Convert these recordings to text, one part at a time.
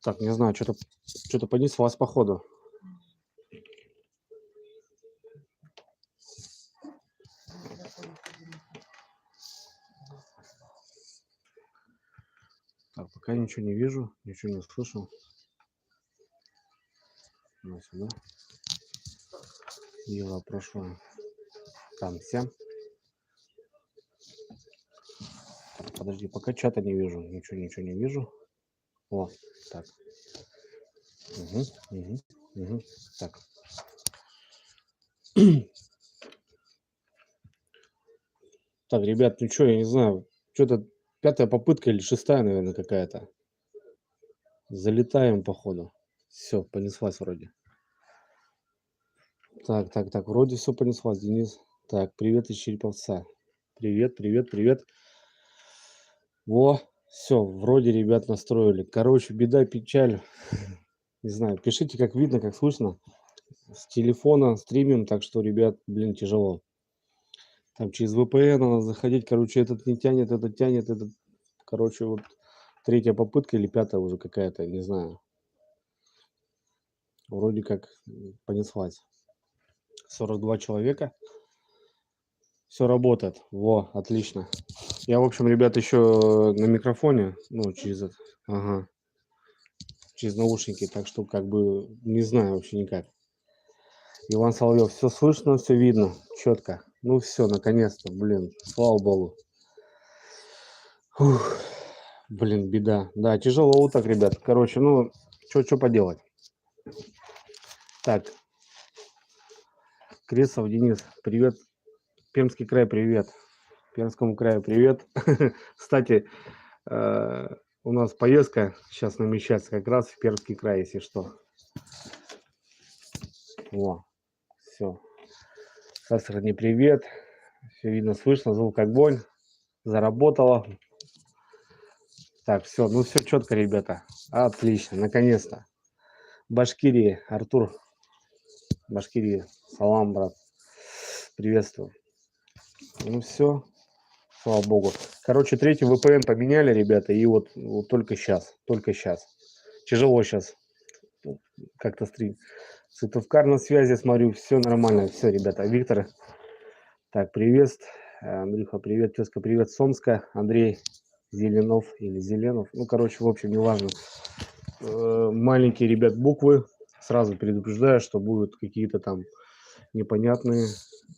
Так, не знаю, что-то понеслась походу. Так, пока ничего не вижу, ничего не слышу. Сюда. Дело прошлое. Там 7. Подожди, пока чата не вижу. Ничего не вижу. О, так. Угу. Так. Так, ребят, ну что, я не знаю. Что-то 5-я попытка или 6-я, наверное, какая-то. Залетаем, походу. Все, понеслась вроде. Так, вроде все понеслась, Денис. Так, привет из Череповца. Привет. Во, все, вроде ребят настроили. Короче, беда, печаль. Не знаю, пишите, как видно, как слышно. С телефона стримим, так что, ребят, блин, тяжело. Там через VPN надо заходить, короче, этот не тянет, этот тянет, этот... Короче, вот 3-я попытка или 5-я уже какая-то, не знаю. Вроде как понеслась. 42 человека. Все работает. Во, отлично. Я, в общем, ребят, еще на микрофоне, ну, через это, ага, через наушники, так что как бы не знаю вообще никак. Иван Соловьев, все слышно, все видно, четко. Ну все, наконец-то, блин, слава богу. Фух, блин, беда. Да, тяжело вот так, ребят. Короче, ну, что поделать. Так, Кресов Денис, привет. Пермский край, привет. Пермскому краю, привет. Кстати, у нас поездка сейчас намечается как раз в Пермский край, если что. Во, все. Сасрани, привет. Все видно, слышно, звук огонь. Заработало. Так, все, ну все четко, ребята. Отлично, наконец-то. Башкирия, Артур. Башкирия, салам, брат. Приветствую. Ну все, слава богу. Короче, 3-й VPN поменяли, ребята, и вот только сейчас. Тяжело сейчас. Как-то стрим. Сыктывкар на связи, смотрю, все нормально. Все, ребята. Виктор, так, привет. Андрюха, привет. Тезка, привет. Сомска, Андрей Зеленов или Зеленов. Ну, короче, в общем, неважно. Маленькие, ребят, буквы. Сразу предупреждаю, что будут какие-то там непонятные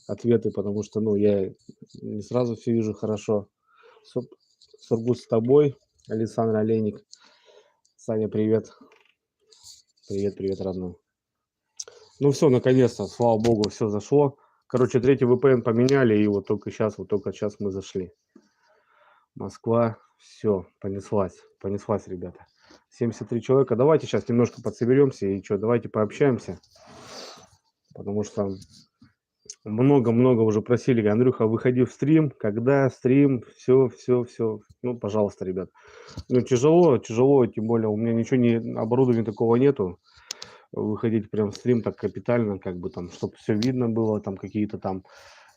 ответы, потому что, ну, я не сразу все вижу хорошо. Сургут с тобой, Александр Олейник. Саня, привет. Привет, родной. Ну все, наконец-то, слава богу, все зашло. Короче, 3-й VPN поменяли, и вот только сейчас мы зашли. Москва, все, понеслась, ребята. 73 человека. Давайте сейчас немножко подсоберемся и что, давайте пообщаемся. Потому что много уже просили, Андрюха, выходи в стрим, когда стрим, все. Ну, пожалуйста, ребят. Ну, тяжело, тем более у меня оборудования такого нету. Выходить прям в стрим так капитально, как бы там, чтобы все видно было, там какие-то там,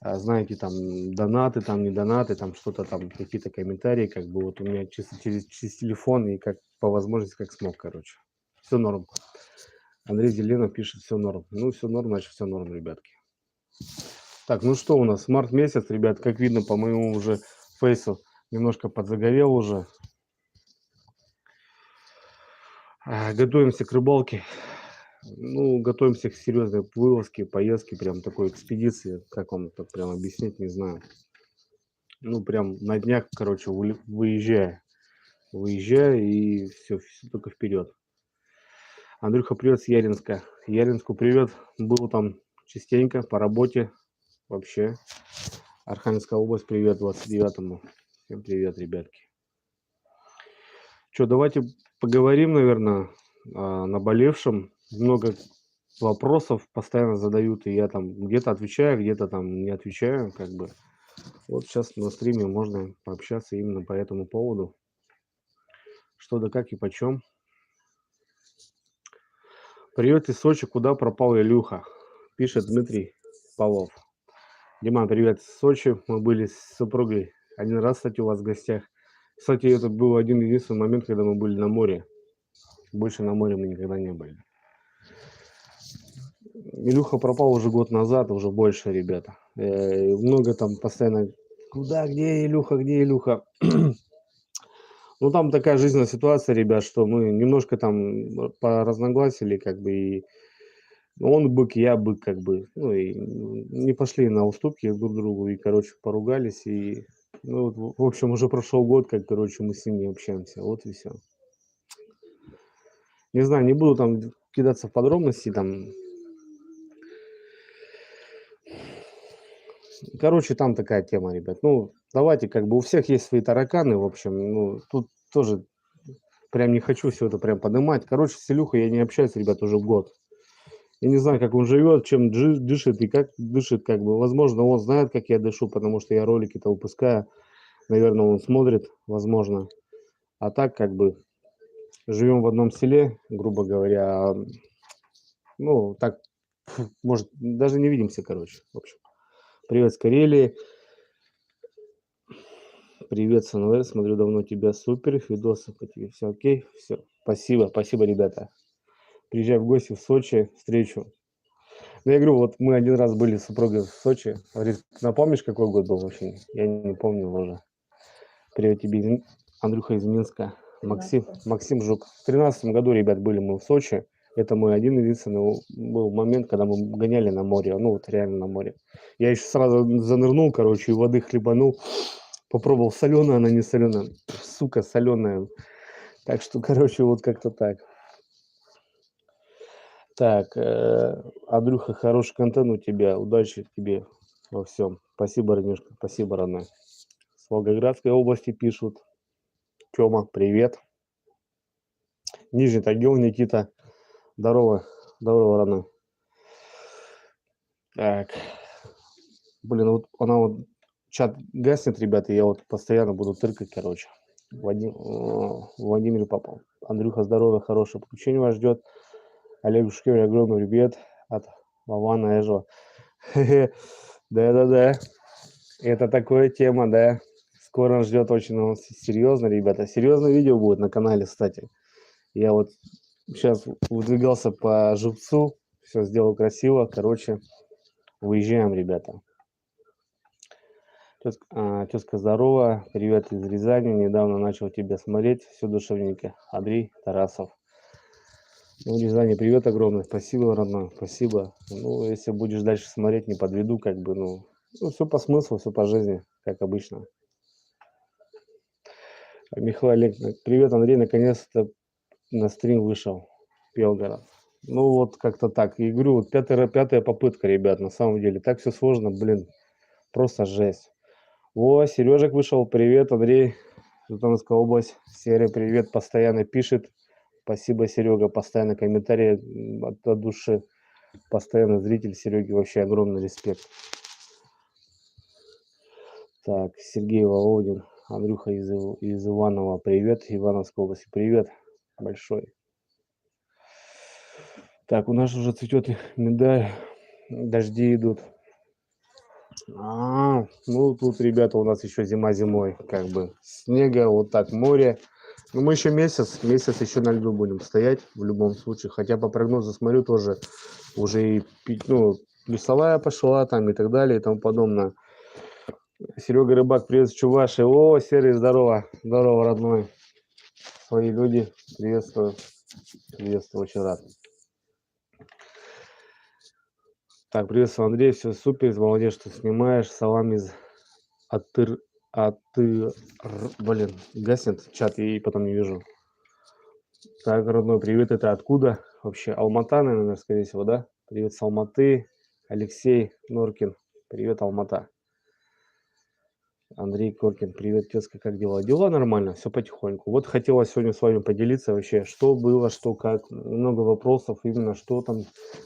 знаете, там донаты, там не донаты, там что-то там, какие-то комментарии, как бы вот у меня чисто через телефон и как по возможности, как смог, короче. Все норм. Андрей Зеленов пишет, все норм. Ну, все норм, значит, все норм, ребятки. Так, ну что у нас, март месяц, ребят, как видно по моему уже фейсу, немножко подзагорел уже. Готовимся к рыбалке. Ну, готовимся к серьезной вылазке, поездке, прям такой экспедиции, как вам так прям объяснить, не знаю. Ну, прям на днях, короче, выезжаю и все только вперед. Андрюха, привет с Яринска. Яринску привет, был там частенько по работе вообще. Архангельская область, привет 29-му. Всем привет, ребятки. Что, давайте поговорим, наверное, о наболевшем. Много вопросов постоянно задают, и я там где-то отвечаю, где-то там не отвечаю, как бы. Вот сейчас на стриме можно пообщаться именно по этому поводу. Что да как и почем. Привет из Сочи, куда пропал Илюха? Пишет Дмитрий Павлов. Дима, привет из Сочи. Мы были с супругой один раз, кстати, у вас в гостях. Кстати, это был один единственный момент, когда мы были на море. Больше на море мы никогда не были. Илюха пропал уже год назад, уже больше, ребята. Много там постоянно, куда, где Илюха, где Илюха? Ну, там такая жизненная ситуация, ребят, что мы немножко там поразногласили, как бы, и он бык, я бык, как бы, ну, и не пошли на уступки друг другу, и, короче, поругались, и, ну, вот, в общем, уже прошел год, как, короче, мы с ним не общаемся, вот и все. Не знаю, не буду там кидаться в подробности, там, короче, там такая тема, ребят, ну, давайте, как бы, у всех есть свои тараканы, в общем, ну, тут тоже прям не хочу все это прям поднимать, короче, с Илюхой я не общаюсь, ребят, уже год. Я не знаю, как он живет, чем дышит и как дышит, как бы. Возможно, он знает, как я дышу, потому что я ролики-то выпускаю. Наверное, он смотрит, возможно. А так, как бы, живем в одном селе, грубо говоря. Ну, так, может, даже не видимся, короче. В общем, привет с Карелии. Привет, СНВ. Смотрю давно тебя. Супер. Видосы по тебе. Все окей? Все. Спасибо, спасибо, ребята. Приезжай в гости в Сочи, встречу. Ну, я говорю, вот мы один раз были с супругой в Сочи. Говорит, напомнишь, какой год был вообще? Я не помню уже. Привет тебе, Андрюха из Минска. Максим Жук. В 2013 году, ребят, были мы в Сочи. Это мой один единственный был момент, когда мы гоняли на море. Ну, вот реально на море. Я еще сразу занырнул, короче, и воды хлебанул. Попробовал, соленая она, не соленая. Сука, соленая. Так что, короче, вот как-то так. Так, Андрюха, хороший контент у тебя. Удачи тебе во всем. Спасибо, Ранюшка. Спасибо, родной. С Волгоградской области пишут. Тёма, привет. Нижний Тагил, Никита. Здорово. Здорово, родной. Так. Блин, вот она вот... Чат гаснет, ребята, я вот постоянно буду тыркать, короче. Владимир попал. Андрюха, здоровья, хорошее подключение вас ждет. Олег Шкевич, огромный привет от Вована Эжо. Да-да-да. Это такая тема, да. Скоро нас ждет очень серьезно, ребята. Серьезное видео будет на канале, кстати. Я вот сейчас выдвигался по живцу, все сделал красиво. Короче, выезжаем, ребята. Тезка, здорово. Привет из Рязани. Недавно начал тебя смотреть. Все душевненько. Андрей Тарасов. Ну, Рязани, привет огромный. Спасибо, родной. Спасибо. Ну, если будешь дальше смотреть, не подведу, как бы, ну все по смыслу, все по жизни, как обычно. Михаил Олег, привет, Андрей, наконец-то на стрим вышел. Белгород. Ну, вот как-то так. И говорю, вот пятая попытка, ребят, на самом деле. Так все сложно, блин, просто жесть. О, Сережек вышел, привет, Андрей, Житомирская область. Серый, привет, постоянно пишет. Спасибо, Серега, постоянно комментарии от души. Постоянно зритель Сереги, вообще огромный респект. Так, Сергей Володин, Андрюха из Иванова, привет, Ивановской области, привет большой. Так, у нас уже цветет медаль, дожди идут. Ну тут, ребята, у нас еще зима зимой, как бы снега, вот так море. Ну мы еще месяц еще на льду будем стоять в любом случае. Хотя по прогнозу смотрю тоже уже и плюсовая пошла там и так далее и тому подобное. Серега Рыбак, привет, Чуваши. О, Серый, здорово, здорово, родной. Свои люди, приветствую, приветствую, очень рад. Так, приветствую, Андрей, все супер, молодец, что снимаешь. Салам из блин, гаснет чат и потом не вижу. Так, родной, привет, это откуда? Вообще, Алмата, наверное, скорее всего, да? Привет с Алматы, Алексей Норкин, привет, Алмата. Андрей Коркин, привет, тезка, как дела? Дела нормально, все потихоньку. Вот хотела сегодня с вами поделиться вообще, что было, что как. Много вопросов именно, что там,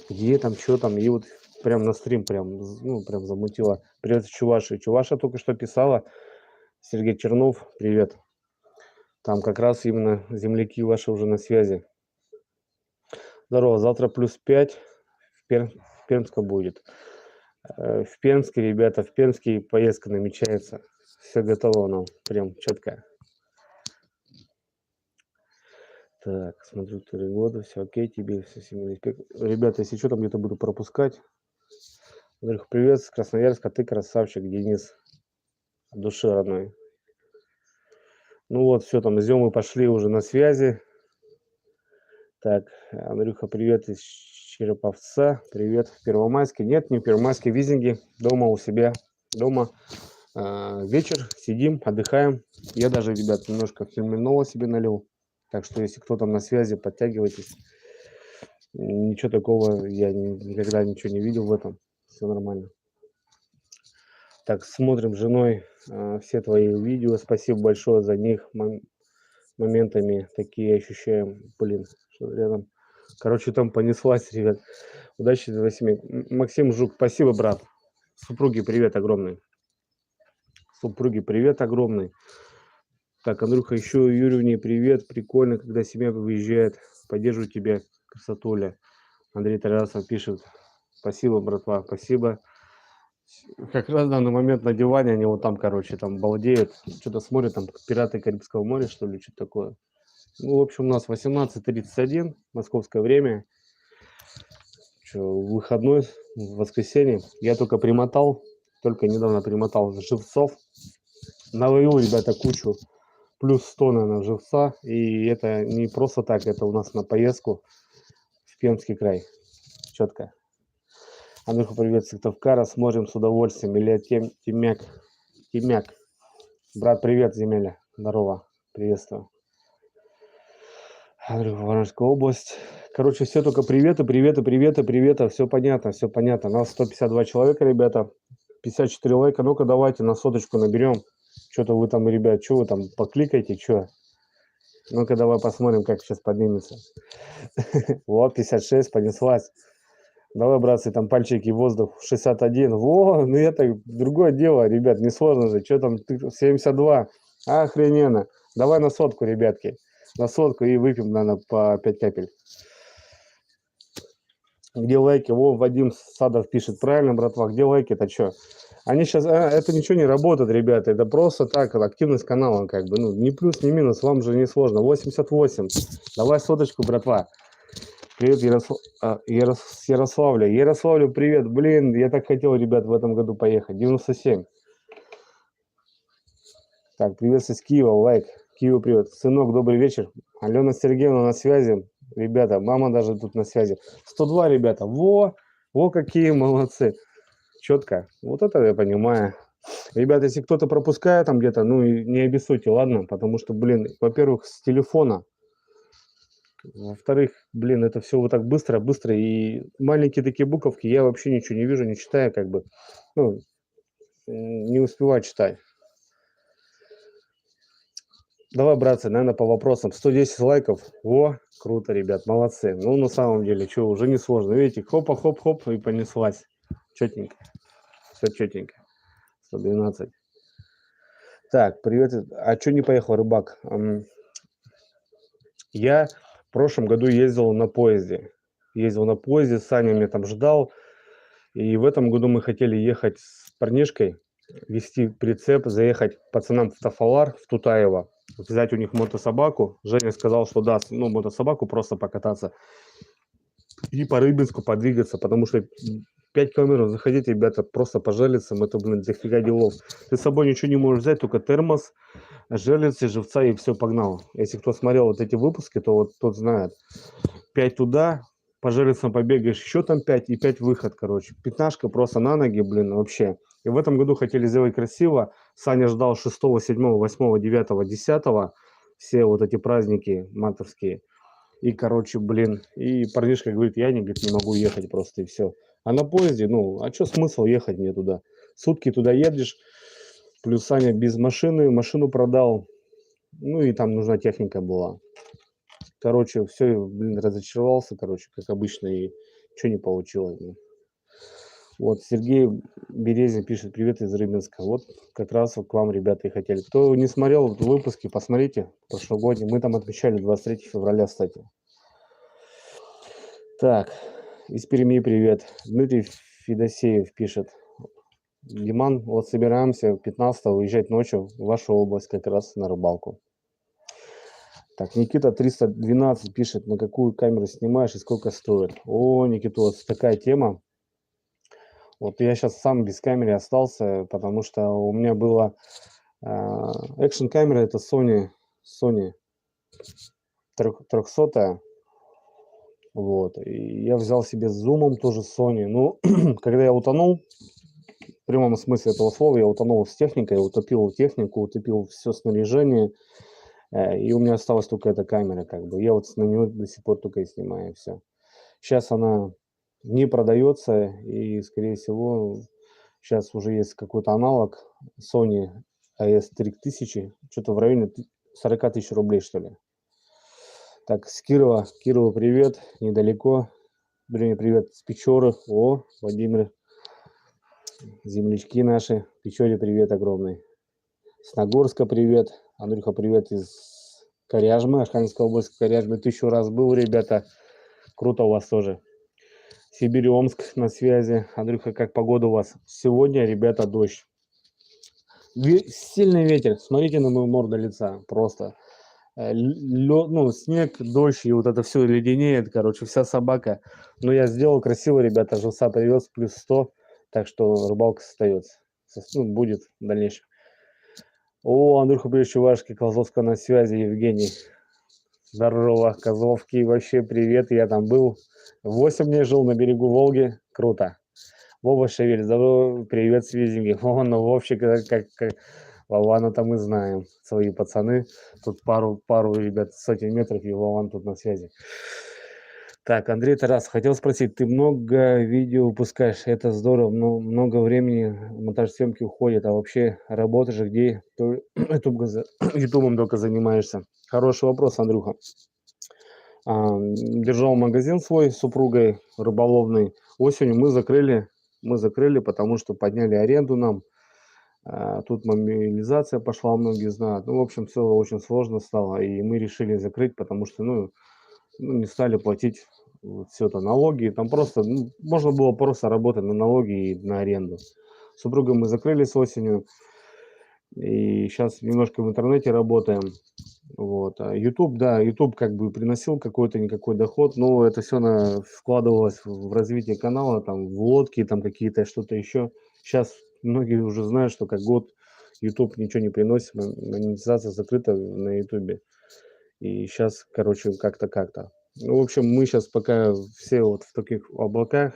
где там, что там. И вот прям на стрим прям замутила. Привет, Чуваши. Чуваша только что писала. Сергей Чернов, привет. Там как раз именно земляки ваши уже на связи. Здорово, завтра +5 в Пермском будет. В Пермске, ребята, в Пермске поездка намечается. Все готово нам, прям четко. Так, смотрю, 4 года, все окей, тебе все семейный спектр. Ребята, если что, там где-то буду пропускать. Андрюха, привет с Красноярска, ты красавчик, Денис. От души родной. Ну вот, все, там, идем, мы пошли уже на связи. Так, Андрюха, привет из Череповца. Привет в Первомайске. Нет, не в Первомайске, в Визинге. Дома у себя. Дома. Вечер, сидим, отдыхаем. Я даже, ребят, немножко хмельного себе налил. Так что, если кто там на связи, подтягивайтесь. Ничего такого, я никогда ничего не видел в этом. Все нормально. Так, смотрим с женой все твои видео. Спасибо большое за них. Моментами такие ощущаем. Блин, что рядом. Короче, там понеслась, ребят. Удачи для семьи. Максим Жук, спасибо, брат. Супруги, привет огромный. Супруги, привет огромный. Так, Андрюха, еще Юрьевне привет. Прикольно, когда семья выезжает. Поддерживаю тебя, красотуля. Андрей Тарасов пишет. Спасибо, братва, спасибо. Как раз в данный момент на диване они вот там, короче, там балдеют. Что-то смотрят, там пираты Карибского моря, что ли, что-то такое. Ну, в общем, у нас 18:31, московское время. Выходной, воскресенье. Я только недавно примотал живцов. Наловил, ребята, кучу. Плюс 100, наверное, живца. И это не просто так, это у нас на поездку в Пермский край. Четко. Андрюха, привет, Сыктывкара. Смотрим с удовольствием. Илья Тимяк. Брат, привет, Земеля. Здорово. Приветствую. Андрюха, Воронежская область. Короче, все только приветы. Все понятно, все понятно. Нас 152 человека, ребята. 54 лайка. Ну-ка, давайте на соточку наберем. Что-то вы там, ребят, что вы там покликайте, что? Ну-ка, давай посмотрим, как сейчас поднимется. Вот, 56, понеслась. Давай, братцы, там пальчики в воздух. 61. Во, ну это другое дело, ребят, несложно же. Что там, 72. Охрененно. Давай на сотку, ребятки. На сотку и выпьем, наверное, по 5 капель. Где лайки? Во, Вадим Садов пишет. Правильно, братва, где лайки? Это что? Они сейчас... это ничего не работает, ребята. Это просто так, активность канала, как бы. Ну, ни плюс, ни минус, вам же не сложно. 88. Давай соточку, братва. Привет, Ярославля. Ярославлю, привет. Блин, я так хотел, ребят, в этом году поехать. 97. Так, привет из Киева, лайк. Киеву привет. Сынок, добрый вечер. Алена Сергеевна на связи. Ребята, мама даже тут на связи. 102, ребята. Во какие молодцы. Четко. Вот это я понимаю. Ребята, если кто-то пропускает там где-то, ну не обессудьте, ладно? Потому что, блин, во-первых, с телефона. Во-вторых, блин, это все вот так быстро, и маленькие такие буковки, я вообще ничего не вижу, не читаю, как бы, ну, не успеваю читать. Давай, братцы, наверное, по вопросам. 110 лайков. Во, круто, ребят, молодцы. Ну, на самом деле, что, уже не сложно. Видите, хопа-хоп-хоп, и понеслась. Четенько. Все четенько. 112. Так, привет. А что не поехал, рыбак? Я в прошлом году ездил на поезде. Саня меня там ждал. И в этом году мы хотели ехать с парнишкой, вести прицеп, заехать пацанам в Тафалар, в Тутаево, взять у них мотособаку. Женя сказал, что даст, ну, мотособаку просто покататься. И по Рыбинску подвигаться, потому что 5 километров заходить, ребята, просто по железам, это, блин, дофига делов. Ты с собой ничего не можешь взять, только термос, железы, живца и все, погнал. Если кто смотрел вот эти выпуски, то вот тот знает. 5 туда, по железам побегаешь, еще там 5 и 5 выход, короче. Пятнашка просто на ноги, блин, вообще. И в этом году хотели сделать красиво. Саня ждал 6, 7, 8, 9, 10, все вот эти праздники матовские. И, короче, блин, и парнишка говорит, я не могу ехать просто, и все. А на поезде, ну, а что смысл ехать мне туда? Сутки туда едешь, плюс Саня без машины, машину продал, ну, и там нужна техника была. Короче, все, блин, разочаровался, короче, как обычно, и ничего не получилось. Ну. Вот, Сергей Березин пишет, привет из Рыбинска. Вот, как раз вот к вам, ребята, и хотели. Кто не смотрел выпуски, посмотрите, прошлогодний. Мы там отмечали 23 февраля, кстати. Так, из Перми привет. Дмитрий Федосеев пишет. Диман, вот собираемся 15-го уезжать ночью в вашу область как раз на рыбалку. Так, Никита 312 пишет, на какую камеру снимаешь и сколько стоит. О, Никита, вот такая тема. Вот я сейчас сам без камеры остался, потому что у меня была экшн-камера, это Sony 300. Вот, и я взял себе с зумом тоже Sony. Ну, когда я утонул, в прямом смысле этого слова, я утонул с техникой, утопил технику, утопил все снаряжение, и у меня осталась только эта камера, как бы. Я вот на нее до сих пор только и снимаю, все. Сейчас она не продается, и, скорее всего, сейчас уже есть какой-то аналог Sony AS3000, что-то в районе 40 тысяч рублей, что ли. Так, с Кирова. Кирова, привет, недалеко. Блин, привет с Печоры. О, Владимир, землячки наши. Печоре привет огромный. С Нагорска привет. Андрюха, привет из Коряжмы, Архангельская область, Коряжмы. 1000 раз был, ребята. Круто у вас тоже. Сибирь, Омск на связи. Андрюха, как погода у вас? Сегодня, ребята, дождь. Сильный ветер. Смотрите на мою морду лица. Просто. Ну, снег, дождь, и вот это все леденеет, короче, вся собака. Но я сделал красиво, ребята, живца привез, плюс 100, так что рыбалка остается. Ну, будет в дальнейшем. О, Андрюха, привет, Чувашки, Козловска на связи, Евгений. Здорово, Козловки, вообще привет, я там был. 8 дней жил на берегу Волги, круто. Вова Шевель, здорово, привет, связинги. О, ну, Вовчик, как Вована-то мы знаем, свои пацаны. Тут пару ребят, сотен метров, и Вован тут на связи. Так, Андрей Тарас, хотел спросить, ты много видео выпускаешь, это здорово, но много времени монтаж съемки уходит, а вообще работаешь где? Ютубом только занимаешься? Хороший вопрос, Андрюха. Держал магазин свой с супругой рыболовный. Осенью мы закрыли, потому что подняли аренду нам. Тут мобилизация пошла, многие знают. Ну, в общем, все очень сложно стало, и мы решили закрыть, потому что, не стали платить вот все это налоги. Там просто, можно было просто работать на налоги и на аренду. С супругой мы закрылись осенью, и сейчас немножко в интернете работаем. Вот. А YouTube, да, YouTube как бы приносил какой-то никакой доход, но это все вкладывалось в развитие канала, там, в лодки, там какие-то что-то еще. Сейчас многие уже знают, что как год YouTube ничего не приносит, монетизация закрыта на YouTube. И сейчас, короче, как-то. Ну, в общем, мы сейчас пока все вот в таких облаках,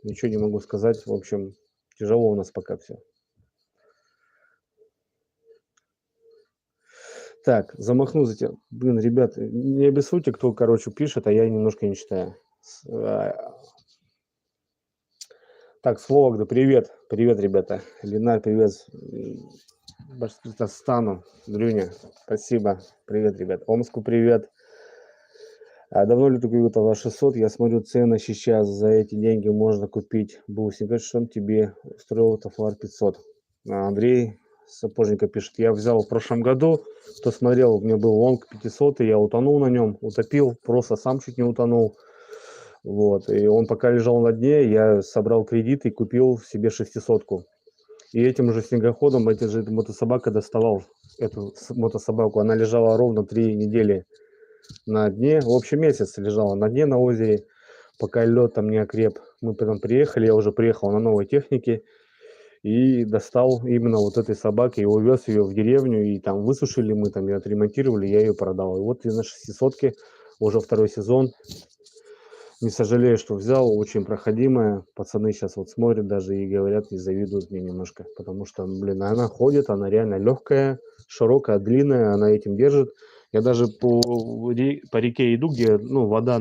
ничего не могу сказать. В общем, тяжело у нас пока все. Так, замахну за тебя. Блин, ребят, не обессудьте, кто, короче, пишет, а я немножко не читаю. Так, с Вологды, привет. Привет, ребята. Ленар, привет. Башкортостану. Дрюня, спасибо. Привет, ребят. Омску привет. Давно ли ты купил товар 600? Я смотрю, цены сейчас за эти деньги можно купить бусинка, что тебе устроил товар 500. Андрей Сапожника пишет, я взял в прошлом году, кто смотрел, у меня был лонг 500, и я утонул на нем, утопил, просто сам чуть не утонул. Вот, и он пока лежал на дне, я собрал кредит и купил себе 600-ку. И этим же снегоходом, эта же мотособака доставал эту мотособаку, она лежала ровно 3 недели на дне, в общем месяц лежала на дне на озере, пока лед там не окреп. Мы потом приехали, я уже приехал на новой технике и достал именно вот этой собаки и увез ее в деревню, и там высушили мы, там ее отремонтировали, я ее продал. И вот и на 600-ке уже второй сезон. Не сожалею, что взял, очень проходимая. Пацаны сейчас вот смотрят даже и говорят, и завидуют мне немножко, потому что, блин, она ходит, она реально легкая, широкая, длинная, она этим держит. Я даже по реке иду, где, вода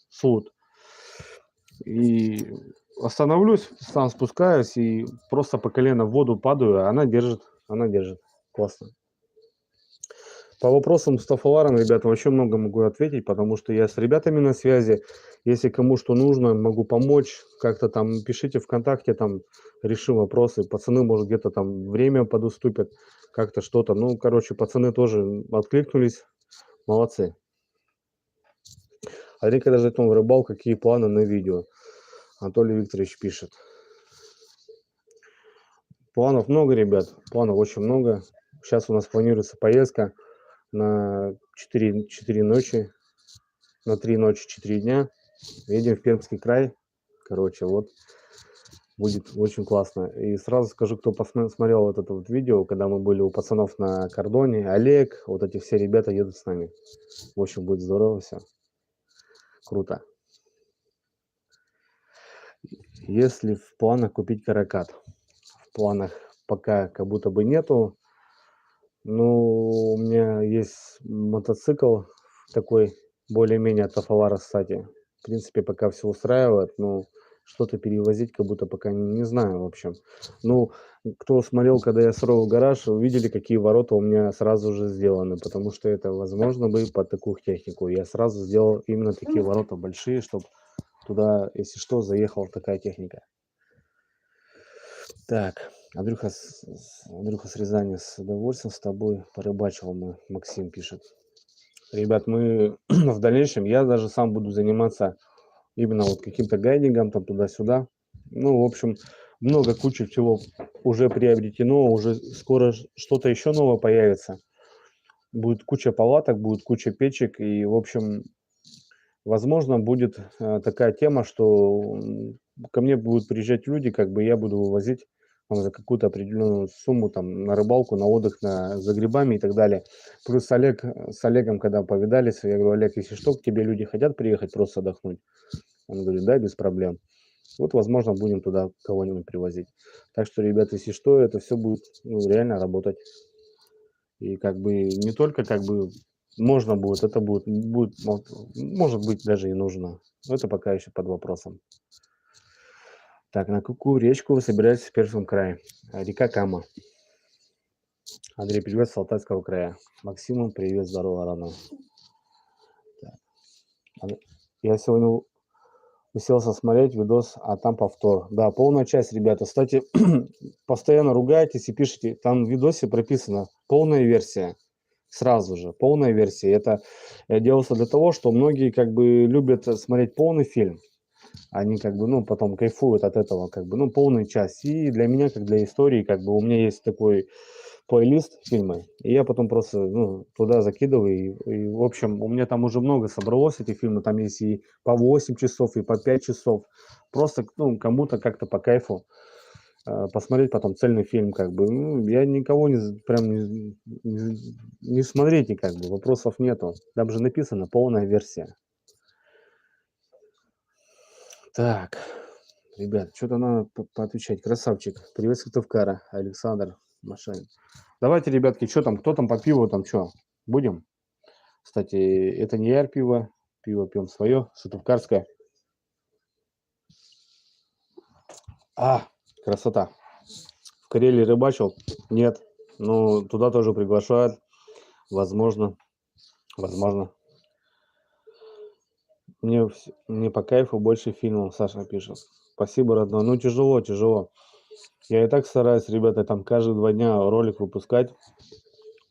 суд, и остановлюсь, сам спускаюсь и просто по колено в воду падаю, а она держит. Классно. По вопросам с Тафаларом, ребята, вообще много могу ответить, потому что я с ребятами на связи. Если кому что нужно, могу помочь. Как-то там пишите ВКонтакте, там решим вопросы. Пацаны, может, где-то там время подуступят, как-то что-то. Пацаны тоже откликнулись. Молодцы. Андрей, когда ждет новую рыбалку, какие планы на видео? Анатолий Викторович пишет. Планов много, ребят, планов очень много. Сейчас у нас планируется поездка на 4 ночи, на 3 ночи, 4 дня. Едем в Пермский край. Короче, вот будет очень классно. И сразу скажу, кто посмотрел вот это вот видео, когда мы были у пацанов на кордоне. Олег, вот эти все ребята едут с нами. В общем, будет здорово все. Круто. Если в планах купить каракат? В планах пока как будто бы нету. Ну, у меня есть мотоцикл такой, более-менее от Афалара, кстати. В принципе, пока все устраивает, но что-то перевозить как будто пока не знаю, в общем. Ну, кто смотрел, когда я строил гараж, увидели, какие ворота у меня сразу же сделаны, потому что это возможно бы под такую технику. Я сразу сделал именно такие ворота большие, чтобы туда, если что, заехала такая техника. Так, Андрюха с Рязани, с удовольствием с тобой порыбачил мы, Максим пишет. Ребят, мы в дальнейшем, я даже сам буду заниматься именно вот каким-то гайдингом, там туда-сюда. Ну, в общем, куча всего уже приобретено, уже скоро что-то еще новое появится. Будет куча палаток, будет куча печек, и, в общем, возможно, будет такая тема, что ко мне будут приезжать люди, как бы я буду вывозить за какую-то определенную сумму там на рыбалку, на отдых, за грибами и так далее. Плюс с Олегом, когда повидались, я говорю: Олег, если что, к тебе люди хотят приехать просто отдохнуть? Он говорит: да, без проблем. Вот, возможно, будем туда кого-нибудь привозить. Так что, ребята, если что, это все будет реально работать. И как бы не только как бы можно будет, это будет, может быть, даже и нужно. Но это пока еще под вопросом. Так, на какую речку вы собираетесь в Пермском крае? Река Кама. Андрей, привет с Алтайского края. Максимум, привет, здорово, рано. Я сегодня уселся смотреть видос, а там повтор. Да, полная часть, ребята. Кстати, постоянно ругаетесь и пишите, там в видосе прописано полная версия. Сразу же, полная версия. Это делается для того, что многие как бы любят смотреть полный фильм. Они как бы, ну, потом кайфуют от этого, как бы, ну, полная часть. И для меня, как для истории, как бы у меня есть такой плейлист фильмы, и я потом просто, ну, туда закидываю, и, в общем, у меня там уже много собралось этих фильмов, там есть и по 8 часов, и по 5 часов, просто, ну, кому-то как-то по кайфу посмотреть потом цельный фильм, как бы, ну, я никого не смотрите, как бы, вопросов нету, там же написано полная версия. Так, ребят, что-то надо поотвечать. Красавчик. Привет, Сыктывкара. Александр Машин. Давайте, ребятки, что там, кто там по пиву, там что? Будем? Кстати, это не яр пиво. Пиво пьем свое, сыктывкарское. Красота. В Карелии рыбачил? Нет. Ну, туда тоже приглашают. Возможно. Возможно. Мне по кайфу больше фильмов, Саша пишет. Спасибо, родной. Ну, тяжело, тяжело. Я и так стараюсь, ребята, там каждые 2 дня ролик выпускать.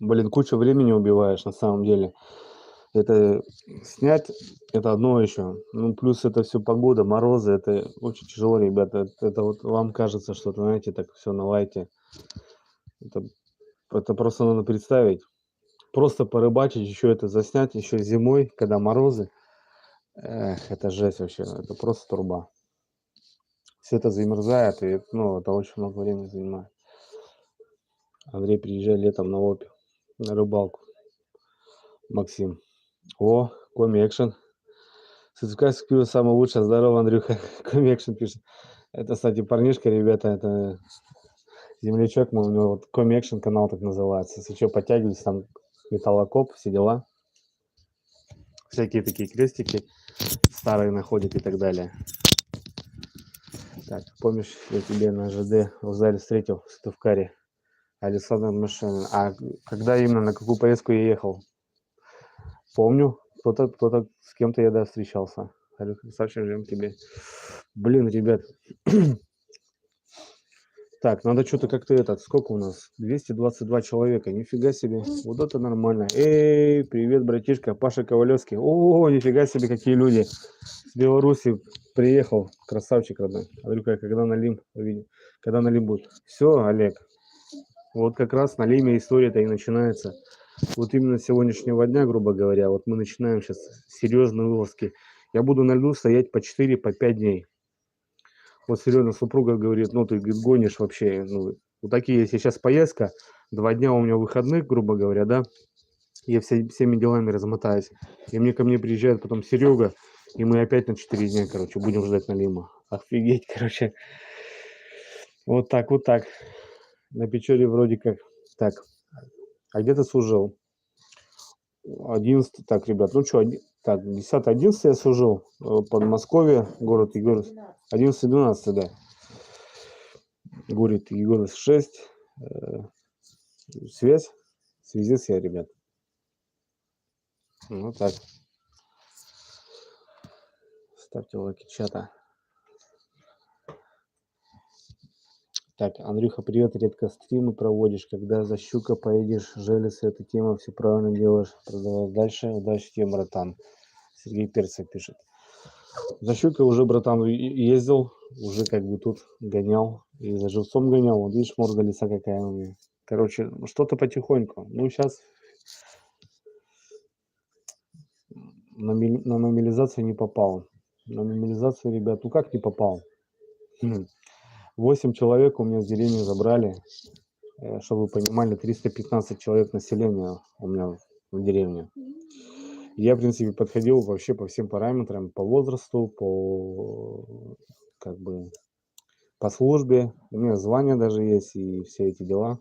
Блин, кучу времени убиваешь на самом деле. Это снять, это одно еще. Ну, плюс это все погода, морозы, это очень тяжело, ребята. Это вот вам кажется, что, знаете, так все на лайте. Это, это просто надо представить. Просто порыбачить, еще это заснять, еще зимой, когда морозы. Эх, это жесть вообще, это просто турба. Все это замерзает, и, ну, это очень много времени занимает. Андрей, приезжай летом на Обь, на рыбалку. Максим. О, коми-экшен. Сыктывкарское пиво самое лучшее. Здорово, Андрюха. Коми-экшен пишет. Это, кстати, парнишка, ребята, это землячок мой, у него вот коми-экшен канал так называется. Если что, подтягивайтесь, там металлокоп, все дела. Всякие такие крестики старые находят и так далее. Так, помнишь, я тебе на ЖД в зале встретил в Сыктывкаре? Александр Машин. А когда именно, на какую поездку я ехал? Помню, кто-то с кем-то я, да, встречался. Алёха, красавчик, ждем тебе. Блин, ребят, Так, надо что-то как-то сколько у нас? 222 человека, нифига себе, вот это нормально. Эй, привет, братишка, Паша Ковалевский. О, нифига себе, какие люди. С Беларуси приехал, красавчик родной. Андрюха, когда налим, увидим, когда налим будет. Все, Олег, вот как раз на Лиме история-то и начинается. Вот именно с сегодняшнего дня, грубо говоря, вот мы начинаем сейчас серьезные вылазки. Я буду на льду стоять по 4, по 5 дней. Вот серьезно, супруга говорит, ну ты говорит, гонишь вообще. Ну, вот такие, если сейчас поездка, 2 дня у меня выходных, грубо говоря, да, я всеми делами размотаюсь. И ко мне приезжает потом Серега, и мы опять на 4 дня, короче, будем ждать Налима. Офигеть, короче. Вот так, вот так. На Печоре вроде как. Так, а где ты служил? 11, так, ребят, ну что, так, 10-11 я служил, Подмосковье, город Егоров, 11-12, да, город Егоров 6, связист я, ребят, ну так, ставьте лайки чата. Так, Андрюха, привет, редко стримы проводишь, когда за щука поедешь, Железы, эта тема, все правильно делаешь, продавай дальше, удачи тебе, братан. Сергей Перцев пишет. За щукой уже, братан, ездил, уже как бы тут гонял, и за живцом гонял, вот видишь, морда лиса какая у меня. Короче, что-то потихоньку. Ну, сейчас на мобилизацию не попал. На мобилизацию, ребят, ну как не попал? 8 человек у меня с деревни забрали, чтобы вы понимали, 315 человек населения у меня в деревне. Я, в принципе, подходил вообще по всем параметрам, по возрасту, по как бы по службе. У меня звание даже есть и все эти дела.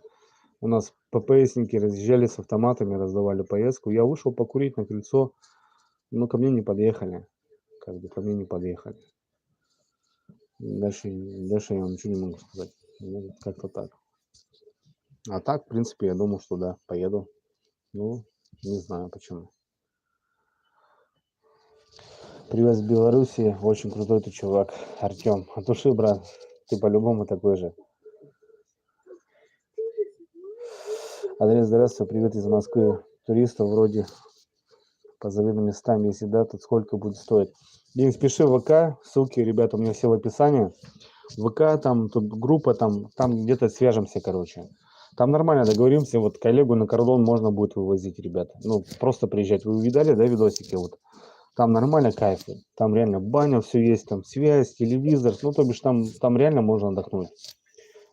У нас ППСники разъезжали с автоматами, раздавали поездку. Я вышел покурить на крыльцо, но ко мне не подъехали. Как бы ко мне не подъехали. Дальше я вам ничего не могу сказать. Ну, как-то так. А так, в принципе, я думал, что да, поеду. Ну, не знаю почему. Привет с Беларуси. Очень крутой ты чувак. Артем. От души, брат. Ты по-любому такой же. Андрей, здравствуй. Привет из Москвы. Туристов вроде по заветным местам. Если да, то сколько будет стоить? День, спеши в ВК. Ссылки, ребята, у меня все в описании. ВК, там, тут группа, там где-то свяжемся, короче. Там нормально договоримся. Вот коллегу на кордон можно будет вывозить, ребята. Ну, просто приезжать. Вы видали, да, видосики? Вот. Там нормально кайф. Там реально баня, все есть, там связь, телевизор. Ну, то бишь, там реально можно отдохнуть.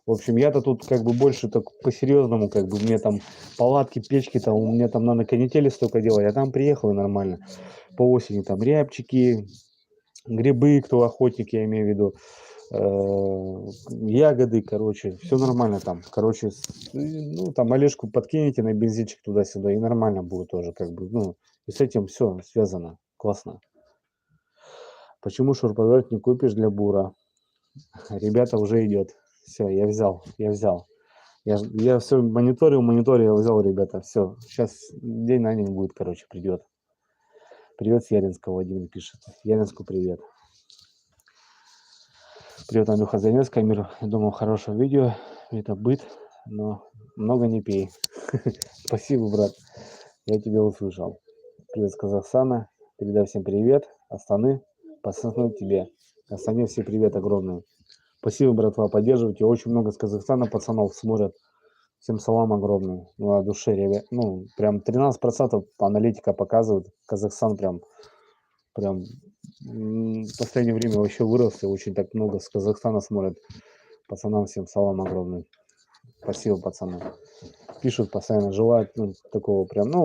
В общем, я-то тут как бы больше так по-серьезному, как бы мне там палатки, печки, там у меня там надо канители столько делать, а там приехал и нормально. По осени там рябчики, грибы, кто охотник, я имею в виду, ягоды, короче, все нормально там. Короче, ну там Олежку подкинете на бензинчик туда-сюда, и нормально будет тоже, как бы, ну, и с этим все связано. Классно. Почему шуруповерт не купишь для бура? Ребята, уже идет. Все, я взял. Я все мониторил, я взял, ребята. Все, сейчас день на день будет, короче, придет. Привет с Яринского, Владимир пишет. Яринску привет. Привет, Андрюха, занес камеру. Я думал, хорошее видео. Это быт, но много не пей. Спасибо, брат. Я тебя услышал. Привет с Казахстана. Передай всем привет. Астаны. Пацаны тебе. Астане все привет огромный. Спасибо, братва, поддерживайте. Очень много с Казахстана пацанов смотрят. Всем салам огромный. Ну, о душе, ребят. Ну, прям 13% аналитика показывает. Казахстан прям в последнее время вообще вырос. И очень так много с Казахстана смотрят. Пацанам всем салам огромный. Спасибо, пацаны. Пишут постоянно, желают, ну, такого прям, ну,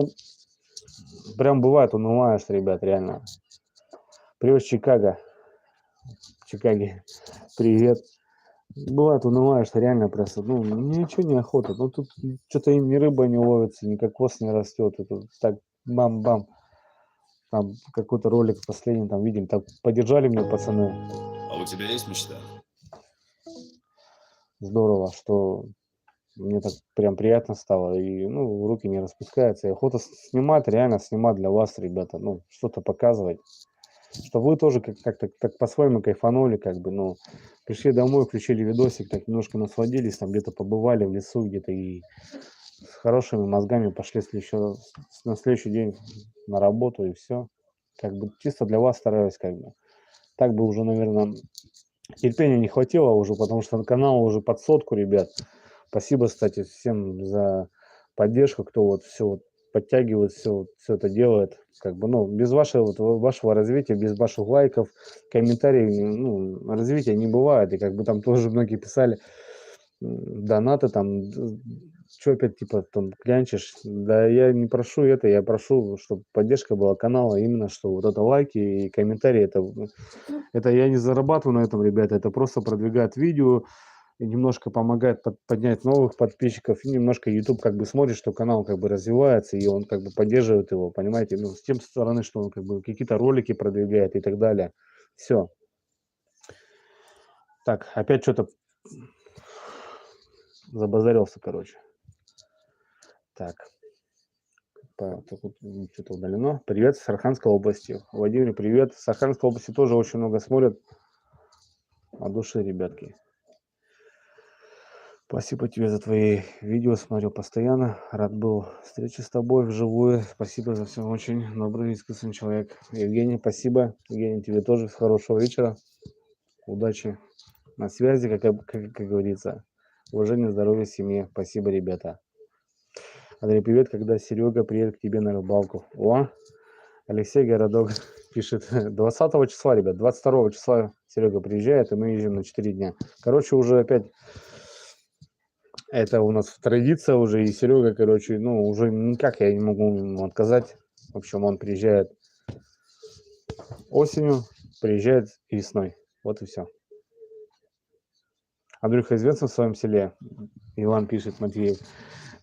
прям бывает, унываешь, ребят, реально. Привет, Чикаго. Чикаго. Привет. Бывает, унываешь, реально просто, ну, ничего не охота. Ну, тут что-то им ни рыба не ловится, ни кокос не растет. И тут так бам-бам. Там какой-то ролик последний там видим. Так поддержали меня пацаны. А у тебя есть мечта? Здорово, что мне так прям приятно стало. И, ну, руки не распускаются. И охота снимать, реально снимать для вас, ребята. Ну, что-то показывать. что вы тоже как-то так по-своему кайфанули, как бы, ну, пришли домой, включили видосик, так немножко насладились, там где-то побывали в лесу где-то и с хорошими мозгами пошли на следующий день на работу и все. Как бы чисто для вас стараюсь, как бы. Так бы уже, наверное, терпения не хватило уже, потому что канал уже под 100, ребят. Спасибо, кстати, всем за поддержку, кто вот все вот подтягивает, все это делает. Как бы, ну, без вашего развития, без ваших лайков, комментариев, ну, развития не бывает. И как бы там тоже многие писали донаты, там, что опять, типа, там, клянчишь. Да я не прошу это, я прошу, чтобы поддержка была канала, именно, что вот это лайки и комментарии, это я не зарабатываю на этом, ребята, это просто продвигает видео, и немножко помогает поднять новых подписчиков, и немножко YouTube как бы смотрит, что канал как бы развивается, и он как бы поддерживает его, понимаете, ну, с тем стороны, что он как бы какие-то ролики продвигает и так далее. Все. Так, опять что-то забазарился, короче. Так, что-то удалено. Привет с Архангельской области. Владимир, привет. С Архангельской области тоже очень много смотрят. От души, ребятки. Спасибо тебе за твои видео, смотрю постоянно. Рад был встрече с тобой вживую. Спасибо за все, очень добрый, искренний человек. Евгений, спасибо. Евгений, тебе тоже хорошего вечера. Удачи на связи, как говорится. Уважение, здоровья, семье. Спасибо, ребята. Андрей, привет, когда Серега приедет к тебе на рыбалку. О, Алексей Городок пишет 20 числа, ребят, 22 числа Серега приезжает, и мы едем на 4 дня. Короче, уже опять это у нас традиция уже, и Серега, короче, ну, уже никак я не могу ему отказать. В общем, он приезжает осенью, приезжает весной. Вот и все. Андрюха известен в своем селе? Иван пишет, Матвеев.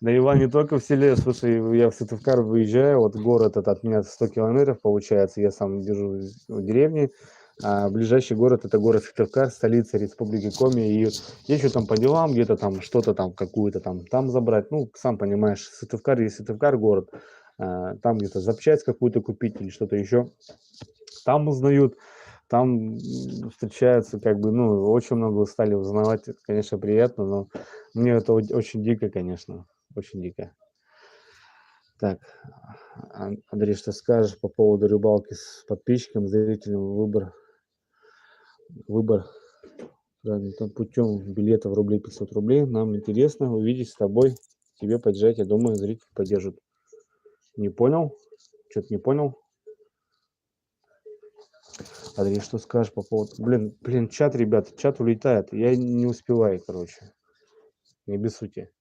Да, Иван не только в селе, слушай, я в Сыктывкар выезжаю, вот город этот от меня 100 километров получается, я сам держу в деревне, а ближайший город это город Сыктывкар, столица Республики Коми, и езжу там по делам, где-то там что-то там, какую-то там забрать, ну, сам понимаешь, Сыктывкар есть Сыктывкар город, там где-то запчасть какую-то купить или что-то еще, там узнают, там встречаются, как бы, ну, очень много стали узнавать, это, конечно, приятно, но мне это очень дико, конечно, очень дико. Так, Андрей, что скажешь по поводу рыбалки с подписчиком, зрителем, выбор путем билетов рублей 500 рублей. Нам интересно увидеть с тобой, тебе поддержать, я думаю, зрители поддержат. Не понял? Что-то не понял? Андрей, что скажешь по поводу... Блин, чат, ребята, чат улетает. Я не успеваю, короче. Не обессудьте.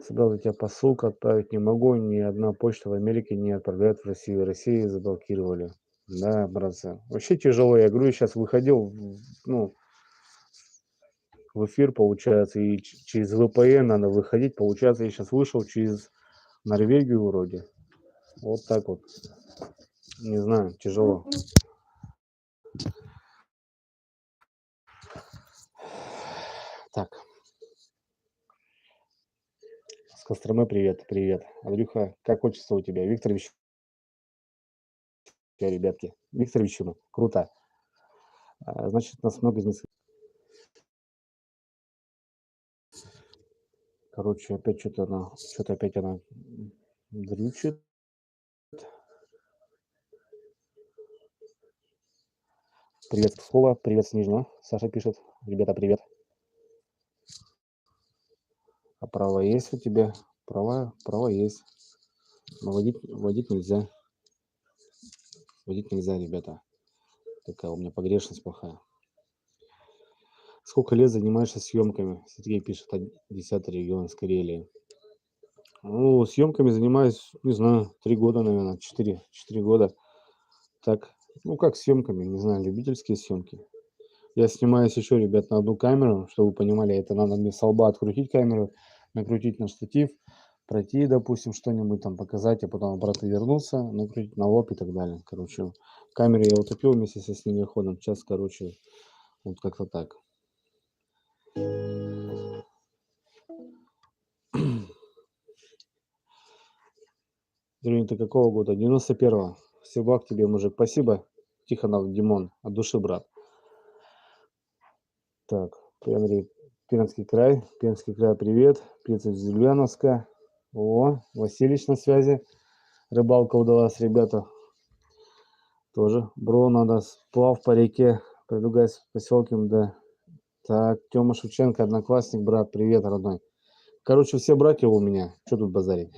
Собрал я тебя посылку, отправить не могу. Ни одна почта в Америке не отправляет в Россию. России заблокировали. Да, братцы. Вообще тяжело. Я говорю, сейчас выходил, ну, в эфир, получается, и через VPN надо выходить. Получается, я сейчас вышел через Норвегию вроде. Вот так вот. Не знаю, тяжело. Так. С Костромы привет, привет. Андрюха, как отчество у тебя? Викторович, ребятки. Викторович, круто. Значит, нас много из них. Короче, опять что-то опять она дрючит. Привет, Пскова, привет, Снежина. Саша пишет. Ребята, привет. А права есть у тебя? Права есть. Но водить нельзя. Водить нельзя, ребята. Такая у меня погрешность плохая. Сколько лет занимаешься съемками? Сергей пишет, 10-й регион с Карелии. Ну, съемками занимаюсь, не знаю, 3 года, наверное, 4 года. Так, ну как съемками, не знаю, любительские съемки. Я снимаюсь еще, ребят, на одну камеру, чтобы вы понимали, это надо мне с лба открутить камеру, накрутить на штатив, пройти, допустим, что-нибудь там показать, а потом обратно вернуться, накрутить на лоб и так далее. Короче, камеру я утопил вместе со снегоходом. Сейчас, короче, вот как-то так. Дрюня, ты какого года? 91-го. Все благ тебе, мужик. Спасибо, Тихонов Димон, от души, брат. Так, Андрей, Пермский край, привет. Птица из Ульяновска. О, Василич на связи. Рыбалка удалась, ребята. Тоже. Бро, надо сплав по реке. Предлагаю с поселком, да. Так, Тёма Шевченко, одноклассник, брат, привет, родной. Короче, все братья у меня. Что тут базарить?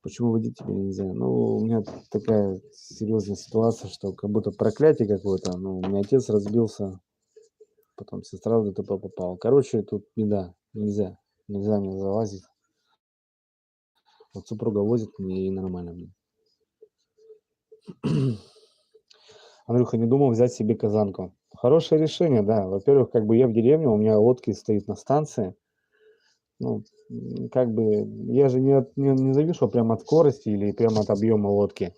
Почему водить тебе нельзя? Ну, у меня такая серьезная ситуация, что как будто проклятие какое-то. Ну, у меня отец разбился, потом сестра в ДТП попала. Короче, тут беда. Нельзя мне залазить. Вот супруга возит мне и нормально мне. Андрюха, не думал взять себе казанку. Хорошее решение, да. Во-первых, как бы я в деревне, у меня лодки стоит на станции. Ну, как бы я же не завишу прямо от скорости или прямо от объема лодки.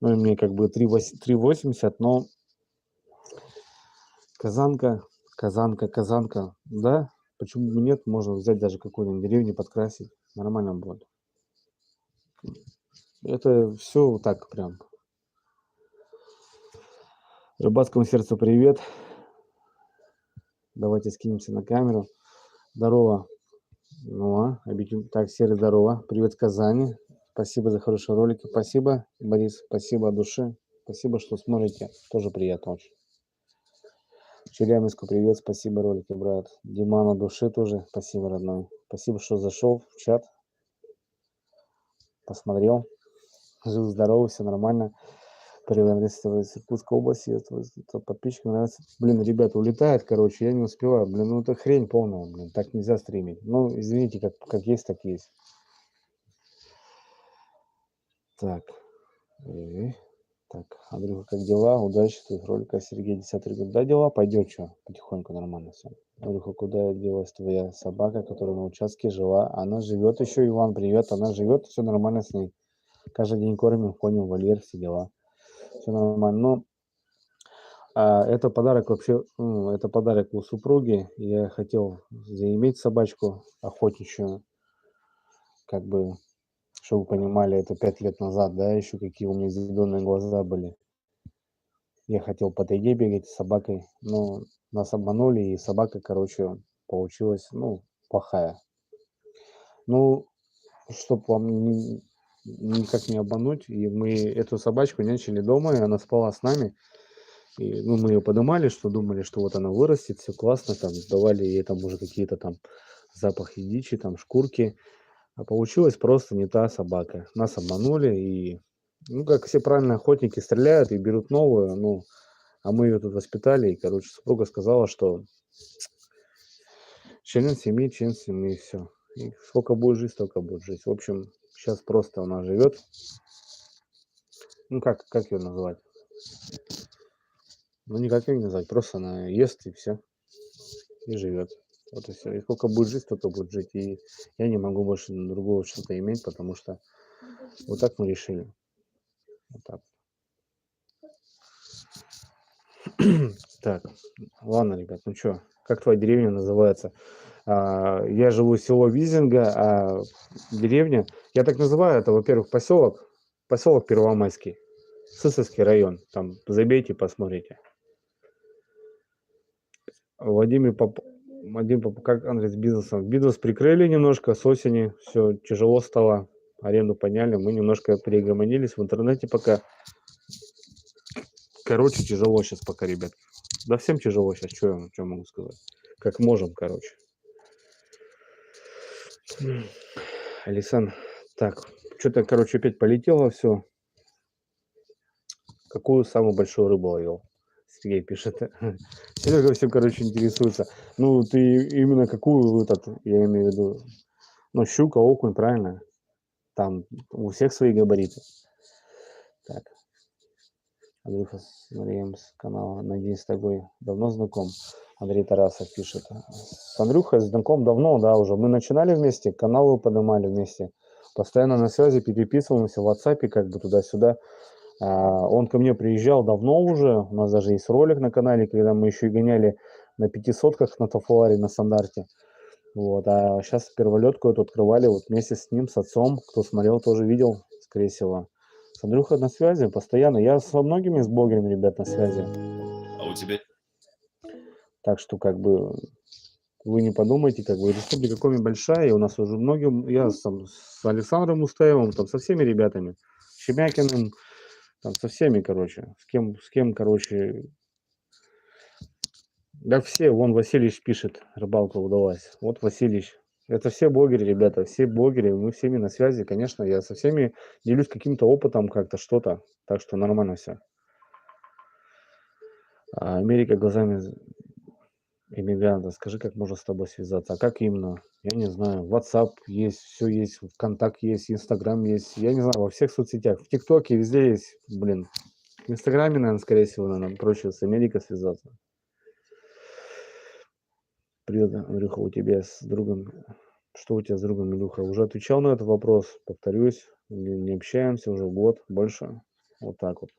Ну, и мне как бы 3,80, но казанка, да? Почему бы нет? Можно взять даже какую-нибудь деревню, подкрасить. Нормально будет. Это все так прям. Рыбацкому сердцу привет. Давайте скинемся на камеру. Здорово. Ну, так, Серый, здорово. Привет, Казани. Спасибо за хорошие ролики. Спасибо, Борис. Спасибо от души. Спасибо, что смотрите. Тоже приятно очень. Челябинску привет. Спасибо, ролики, брат. Диман от души тоже. Спасибо, родной. Спасибо, что зашел в чат. Посмотрел. Жив, здоров, все нормально. Привет, Андрей, из Иркутской области. Это подписчикам нравится. Блин, ребята, улетает, короче, я не успеваю. Блин, ну это хрень полная, блин, так нельзя стримить. Ну, извините, как есть, так есть. Так. Так, Андрюха, как дела? Удачи в твоих роликах, Сергей, 10-й год. Да, дела, пойдет, что, потихоньку нормально все. Андрюха, куда делась твоя собака, которая на участке жила? Она живет еще, Иван, привет, она живет, все нормально с ней. Каждый день кормим, ходим в вольер, все дела. Все нормально. Но это подарок вообще, это подарок у супруги. Я хотел заиметь собачку охотничью, как бы, чтобы вы понимали, это 5 лет назад, да, еще какие у меня зеленые глаза были. Я хотел по тайге бегать с собакой, но нас обманули, и собака, короче, получилась, ну, плохая. Ну, чтобы вам никак не обмануть, и мы эту собачку нянчили дома, и она спала с нами. И, ну, мы ее поднимали, что думали, что вот она вырастет, все классно, там, сдавали ей там уже какие-то там запахи дичи, там, шкурки. А получилась просто не та собака. Нас обманули, и, ну, как все правильные охотники стреляют и берут новую, ну, а мы ее тут воспитали, и, короче, супруга сказала, что член семьи, и все. И сколько будет жить, столько будет жить. В общем, сейчас просто она живет. Ну, как ее называть? Ну, никак ее не назвать, просто она ест, и все, и живет. Вот и все. И сколько будет жить, столько будет жить. И я не могу больше другого что-то иметь, потому что вот так мы решили. Вот так. Так, ладно, ребят, ну что, как твоя деревня называется? Я живу в село Визинга, а деревня, я так называю, это, во-первых, поселок Первомайский, Сысоцкий район. Там забейте, посмотрите. Вадим, как Андрей с бизнесом? Бизнес прикрыли немножко с осени, все тяжело стало, аренду подняли, мы немножко перегомонились в интернете пока. Короче, тяжело сейчас пока, ребят. Да всем тяжело сейчас, что я могу сказать. Как можем, короче. Алисан, так, что-то, короче, опять полетело все. Какую самую большую рыбу ловил? Сергей пишет. Серега всем, короче, интересуется. Ну, ты именно какую, я имею в виду, ну, щука, окунь, правильно? Там у всех свои габариты. Так. Андрюха с Андреем с канала «Надеюсь, с тобой давно знаком». Андрей Тарасов пишет. С Андрюхой знаком давно, да, уже. Мы начинали вместе, каналы поднимали вместе. Постоянно на связи, переписываемся в WhatsApp, как бы туда-сюда. Он ко мне приезжал давно уже. У нас даже есть ролик на канале, когда мы еще и гоняли на 500-ках на Тафуаре, на стандарте. Вот. А сейчас перволетку эту открывали вот вместе с ним, с отцом. Кто смотрел, тоже видел, скорее всего. С Андрюхой на связи постоянно. Я со многими с блогерами, ребят, на связи. А у тебя... Так что, как бы, вы не подумайте, как бы, республика Коми большая, и у нас уже многим, я сам с Александром Устаевым, там, со всеми ребятами, Щемякиным, там, со всеми, короче, с кем, короче, да все, вон Васильевич пишет, рыбалка удалась. Вот Васильевич. Это все блогеры, ребята, все блогеры, мы всеми на связи, конечно, я со всеми делюсь каким-то опытом, как-то что-то, так что нормально все. А Америка глазами иммигранта, скажи, как можно с тобой связаться, а как именно? Я не знаю, WhatsApp есть, все есть, ВКонтакт есть, Инстаграм есть, я не знаю, во всех соцсетях, в ТикТоке, везде есть, блин. В Инстаграме, наверное, скорее всего, наверное, проще с Америкой связаться. Привет, Андрюха, у тебя с другом... Что у тебя с другом, Илюха? Уже отвечал на этот вопрос, повторюсь. Не общаемся уже год, больше. Вот так вот.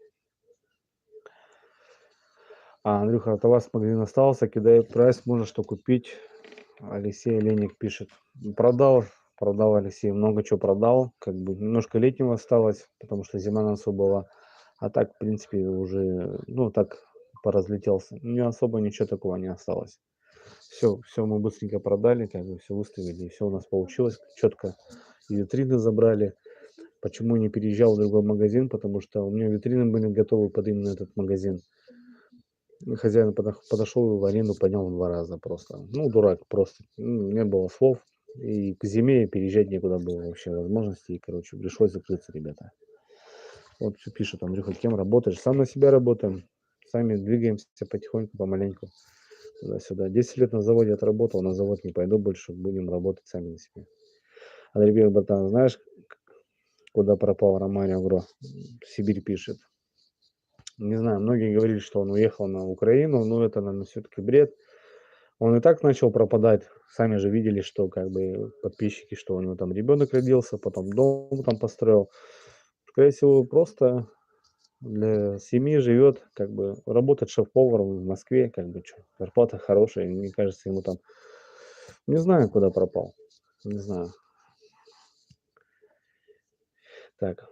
Андрюха, от вас магазин остался, кидай прайс, можно что купить. Алексей Леник пишет. Продал Алексей, много чего продал. Как бы немножко летнего осталось, потому что зима на носу была. А так, в принципе, уже, ну, так поразлетелся. Не особо ничего такого не осталось. Все мы быстренько продали, как бы все выставили, и все у нас получилось четко. И витрины забрали. Почему не переезжал в другой магазин? Потому что у меня витрины были готовы под именно этот магазин. И хозяин подошел и в аренду поднял в 2 раза просто. Ну, дурак просто. Не было слов. И к зиме переезжать некуда было вообще возможности. И, короче, пришлось закрыться, ребята. Вот что пишет Андрюха, кем работаешь? Сам на себя работаем. Сами двигаемся потихоньку, помаленьку. Туда-сюда. 10 лет на заводе отработал, на завод не пойду больше, будем работать сами на себе. Андрей, братан, знаешь, куда пропал Ромарио Гро? Сибирь пишет. Не знаю, многие говорили, что он уехал на Украину, но это, наверное, все-таки бред. Он и так начал пропадать. Сами же видели, что как бы подписчики, что у него там ребенок родился, потом дом там построил. Скорее всего, просто для семьи живет, как бы работает шеф-поваром в Москве, как бы что, зарплата хорошая, мне кажется, ему там, не знаю, куда пропал, не знаю. Так,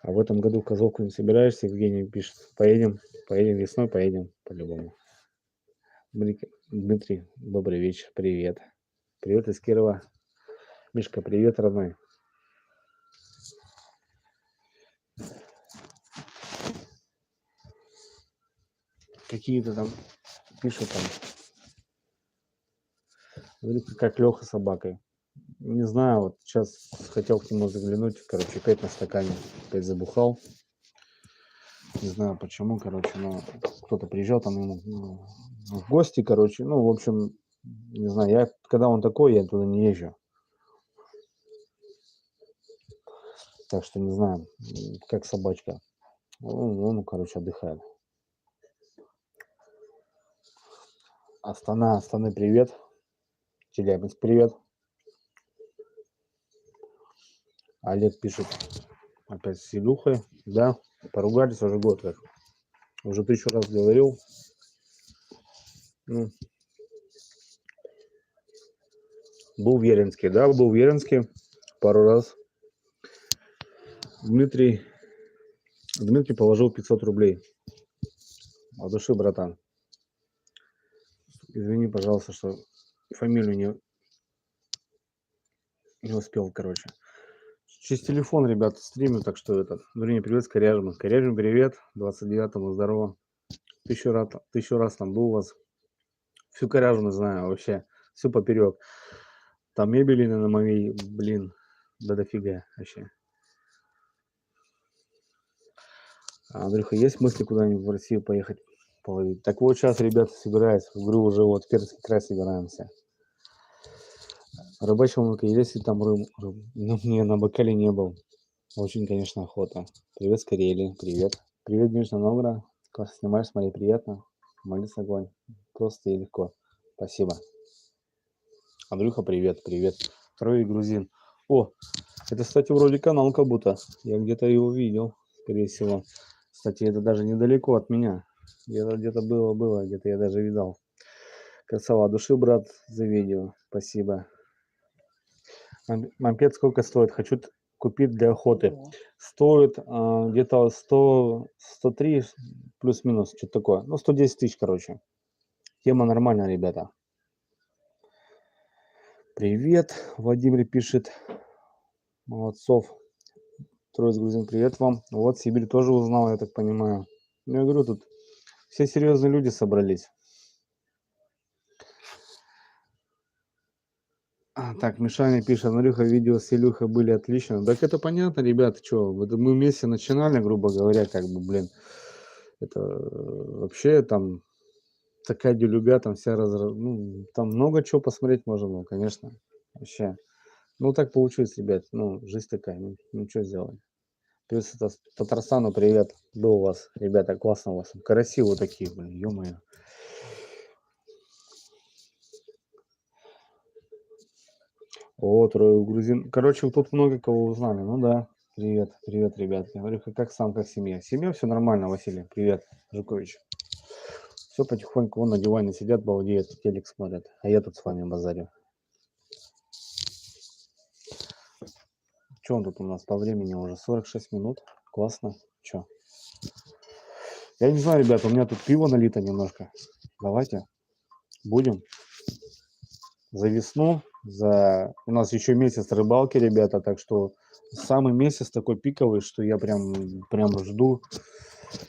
а в этом году в Козовку не собираешься? Евгений пишет, поедем весной, поедем по-любому. Дмитрий, добрый вечер, привет. Привет из Кирова. Мишка, привет, родной. Какие-то там пишут там. Говорит, как Леха с собакой. Не знаю, вот сейчас хотел к нему заглянуть, короче, опять на стакане, опять забухал. Не знаю почему, короче, но кто-то приезжал там ему в гости, короче, ну, в общем, не знаю, я, когда он такой, я туда не езжу. Так что не знаю, как собачка. Он, короче, отдыхает. Астана, привет. Челябинск, привет. Олег пишет, опять с Илюхой, да, поругались уже год как. Уже 1000 раз говорил. Ну, был в Еринске, да, был в Еринске пару раз. Дмитрий положил 500 рублей. От души, братан. Извини, пожалуйста, что фамилию не успел, короче. Через телефон, ребята, стримю, так что это. Вернее, привет с Коряжма. Коряжма, привет. 29-му, здорово. 1000 раз там был у вас. Всю Коряжму знаю вообще. Всю поперек. Там мебели на моей, блин, да дофига вообще. Андрюха, есть мысли куда-нибудь в Россию поехать половить? Так вот, сейчас ребята собираются. Говорю, уже вот в Пермский край собираемся. Рыбачьего лука, если там ну, мне на Бакале не был. Очень, конечно, охота. Привет с Карелии, привет. Привет, Нижнего Новгорода. Классно снимаешь, смотри, приятно. Молись огонь. Просто и легко. Спасибо. Андрюха, привет, привет. Второй грузин. О, это, кстати, вроде канал как будто. Я где-то его видел, скорее всего. Кстати, это даже недалеко от меня. Где-то было, где-то я даже видал. Красава души, брат, за видео. Спасибо. Мопед сколько стоит? Хочу купить для охоты. Стоит где-то 100, 103 плюс-минус, что-то такое. Ну, 110 тысяч, короче. Тема нормальная, ребята. Привет, Владимир пишет. Молодцов. Трое из грузин, привет вам. Вот Сибирь тоже узнал, я так понимаю. Ну, я говорю, тут все серьезные люди собрались. Так, Мишаня пишет, Андрюха, видео с Илюхой были отлично. Так это понятно, ребята, что, мы вместе начинали, грубо говоря, как бы, блин, это вообще там такая делюга, там вся ну, там много чего посмотреть можно было, конечно, вообще. Ну, так получилось, ребят, ну, жизнь такая, ну что сделать. Плюс это Татарстану привет, был у вас, ребята, классно у вас, красивые такие, блин, ё-моё. О, трое грузин. Короче, тут много кого узнали. Ну да. Привет, привет, ребят. Я говорю, как сам, как семья. Семья все нормально, Василий. Привет, Жукович. Все потихоньку вон на диване сидят, балдеют, телек смотрят. А я тут с вами базарю. Что он тут у нас по времени уже? 46 минут. Классно. Че? Я не знаю, ребята, у меня тут пиво налито немножко. Давайте. Будем. За весну, у нас еще месяц рыбалки, ребята, так что самый месяц такой пиковый, что я прям жду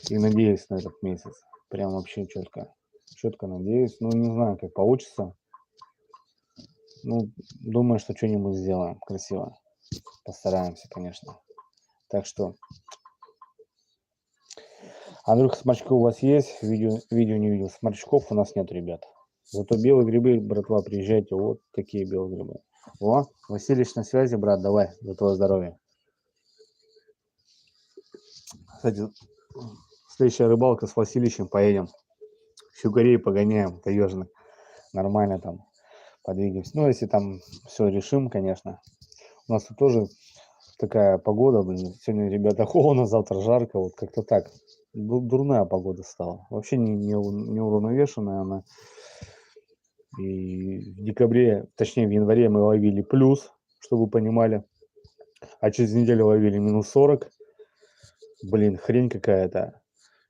и надеюсь на этот месяц. Прям вообще четко надеюсь. Ну, не знаю, как получится. Ну, думаю, что что-нибудь сделаем красиво. Постараемся, конечно. Так что, Андрюха, сморчков у вас есть? Видео не видел. Сморчков у нас нет, ребят. Зато белые грибы, братва, приезжайте. Вот такие белые грибы. О, Василич на связи, брат, давай, за твое здоровье. Кстати, следующая рыбалка с Василичем, поедем. Щукарей погоняем, таежных. Нормально там подвигаемся. Ну, если там все решим, конечно. У нас тут тоже такая погода, блин. Сегодня, ребята, холодно, завтра жарко. Вот как-то так. Дурная погода стала. Вообще не уравновешенная она. И в декабре, точнее в январе мы ловили плюс, чтобы вы понимали. А через неделю ловили минус 40. Блин, хрень какая-то.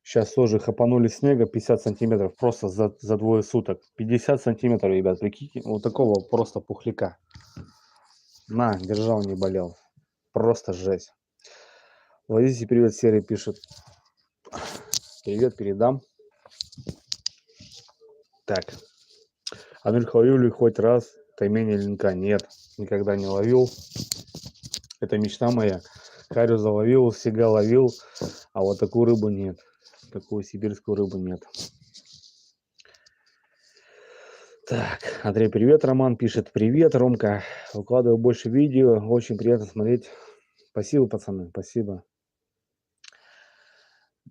Сейчас тоже хапанули снега 50 сантиметров просто за двое суток. 50 сантиметров, ребят, прикиньте. Вот такого просто пухляка. На, держал, не болел. Просто жесть. Владимир, привет, Серый пишет. Привет, передам. Так. Андрюха, ловил ли хоть раз тайменя линка? Нет, никогда не ловил. Это мечта моя. Харю заловил, сега ловил, а вот такую рыбу нет. Такую сибирскую рыбу нет. Так, Андрей, привет, Роман пишет. Привет, Ромка. Выкладываю больше видео. Очень приятно смотреть. Спасибо, пацаны, спасибо.